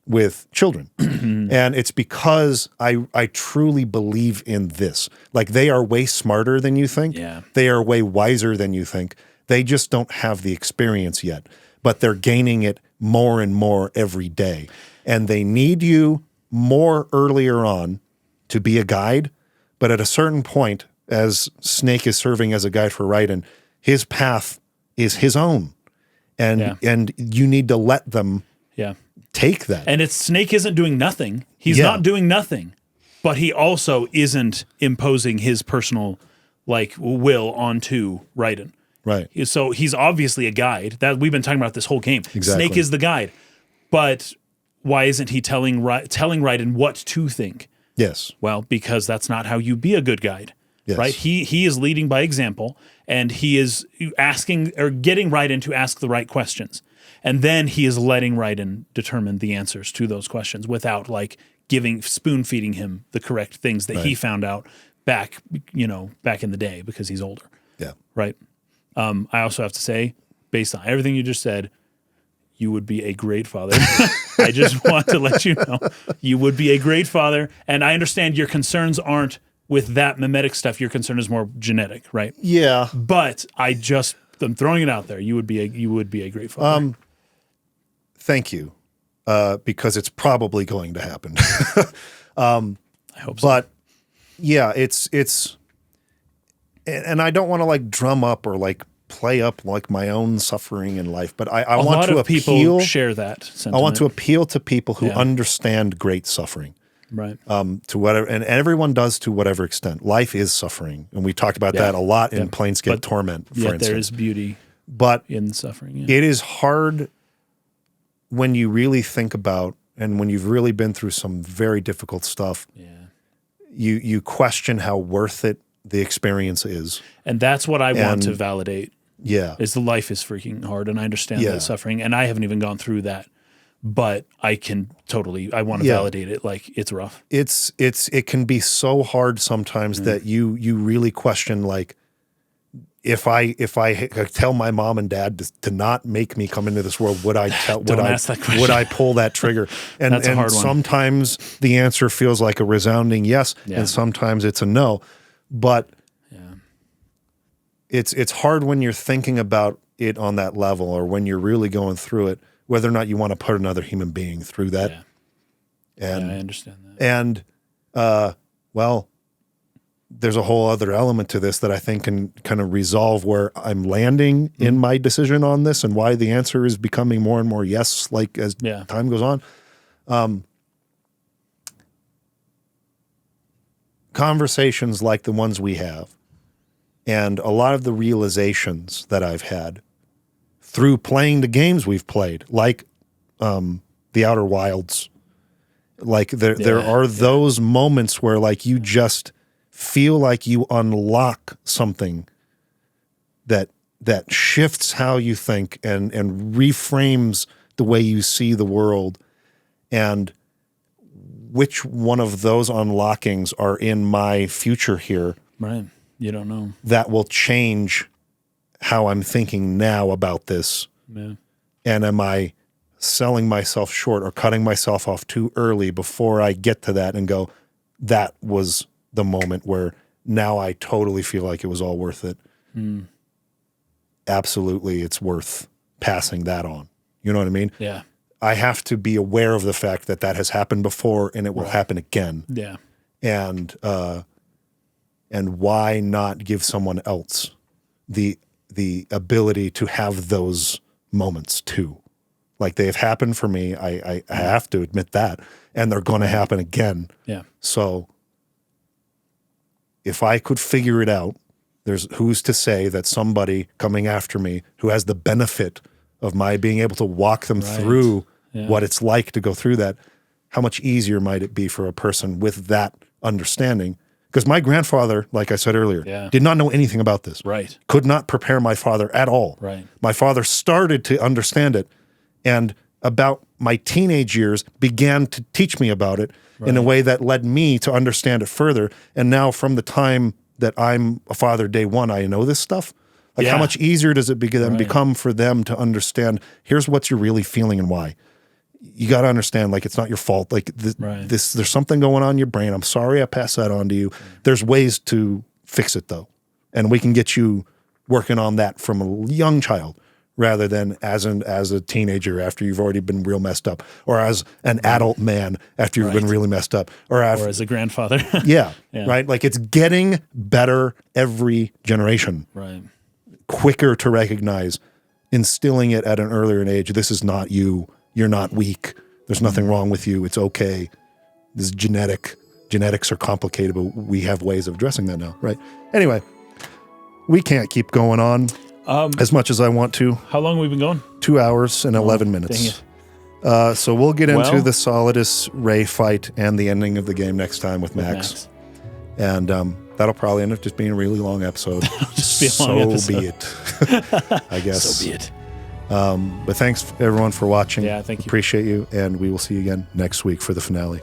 Speaker 1: with children. And it's because I truly believe in this. Like they are way smarter than you think. They are way wiser than you think. They just don't have the experience yet, but they're gaining it more and more every day. And they need you more earlier on to be a guide, but at a certain point, as Snake is serving as a guide for Raiden, his path is his own, and you need to let them take that.
Speaker 2: And Snake isn't doing nothing. He's not doing nothing, but he also isn't imposing his personal will onto Raiden.
Speaker 1: Right.
Speaker 2: So he's obviously a guide. That we've been talking about this whole game.
Speaker 1: Exactly.
Speaker 2: Snake is the guide, but why isn't he telling Raiden what to think?
Speaker 1: Yes.
Speaker 2: Well, because that's not how you be a good guide, right? He is leading by example, and he is asking or getting Raiden to ask the right questions, and then he is letting Raiden determine the answers to those questions without spoon feeding him the correct things that he found out back in the day because he's older.
Speaker 1: Yeah.
Speaker 2: Right. I also have to say, based on everything you just said, you would be a great father. I just want to let you know you would be a great father. And I understand your concerns aren't with that mimetic stuff. Your concern is more genetic, right?
Speaker 1: Yeah.
Speaker 2: But I'm throwing it out there. You would be a great father.
Speaker 1: Thank you. Because it's probably going to happen.
Speaker 2: I hope so.
Speaker 1: But yeah, it's and I don't want to drum up or play up my own suffering in life, but I want to appeal.
Speaker 2: People share that sentiment.
Speaker 1: I want to appeal to people who understand great suffering,
Speaker 2: right?
Speaker 1: To whatever, and everyone does to whatever extent. Life is suffering, and we talked about that a lot in Planescape Torment. For instance,
Speaker 2: there is beauty, in suffering.
Speaker 1: It is hard when you really think about, and when you've really been through some very difficult stuff. You question how worth it the experience is,
Speaker 2: and that's what I want to validate.
Speaker 1: Is
Speaker 2: the life is freaking hard, and I understand that suffering, and I haven't even gone through that, but I can totally. I want to validate it. It's rough.
Speaker 1: It can be so hard sometimes that you really question if I tell my mom and dad to not make me come into this world, would I pull that trigger? And
Speaker 2: that's a hard one.
Speaker 1: Sometimes the answer feels like a resounding yes, and sometimes it's a no, but. It's hard when you're thinking about it on that level, or when you're really going through it, whether or not you want to put another human being through that. And
Speaker 2: I understand that.
Speaker 1: And there's a whole other element to this that I think can kind of resolve where I'm landing in my decision on this, and why the answer is becoming more and more yes, as time goes on. Conversations like the ones we have, and a lot of the realizations that I've had through playing the games we've played, like The Outer Wilds, there are those moments where you just feel like you unlock something that shifts how you think and reframes the way you see the world, and which one of those unlockings are in my future here.
Speaker 2: Right. You don't know.
Speaker 1: That will change how I'm thinking now about this.
Speaker 2: Yeah.
Speaker 1: And am I selling myself short or cutting myself off too early before I get to that and go, that was the moment where now I totally feel like it was all worth it. Absolutely, it's worth passing that on. You know what I mean?
Speaker 2: Yeah.
Speaker 1: I have to be aware of the fact that has happened before, and it will happen again.
Speaker 2: Yeah.
Speaker 1: And why not give someone else the ability to have those moments too? Like they have happened for me. I have to admit that. And they're going to happen again.
Speaker 2: Yeah.
Speaker 1: So if I could figure it out, who's to say that somebody coming after me who has the benefit of my being able to walk them through what it's like to go through that, how much easier might it be for a person with that understanding? Because my grandfather, like I said earlier, did not know anything about this.
Speaker 2: Right.
Speaker 1: Could not prepare my father at all.
Speaker 2: Right.
Speaker 1: My father started to understand it, and about my teenage years began to teach me about it in a way that led me to understand it further. And now from the time that I'm a father day one, I know this stuff. Like how much easier does it become for them to understand, here's what you're really feeling and why. You got to understand, like, it's not your fault. Like there's something going on in your brain. I'm sorry I passed that on to you. There's ways to fix it though. And we can get you working on that from a young child rather than as a teenager after you've already been real messed up, or as an adult man after you've been really messed up, or
Speaker 2: as a grandfather.
Speaker 1: Right? Like it's getting better every generation.
Speaker 2: Right.
Speaker 1: Quicker to recognize, instilling it at an earlier age. This is not you. You're not weak. There's nothing wrong with you. It's okay. This is genetic. Genetics are complicated, but we have ways of addressing that now, right? Anyway, we can't keep going on as much as I want to.
Speaker 2: How long have we been going?
Speaker 1: 2 hours and 11 minutes. So we'll get into the Solidus Ray fight and the ending of the game next time with Max. And that'll probably end up just being a really long episode.
Speaker 2: Just be a long episode.
Speaker 1: So be it, I guess.
Speaker 2: So be it.
Speaker 1: But thanks everyone for watching.
Speaker 2: Yeah, thank you.
Speaker 1: Appreciate you, and we will see you again next week for the finale.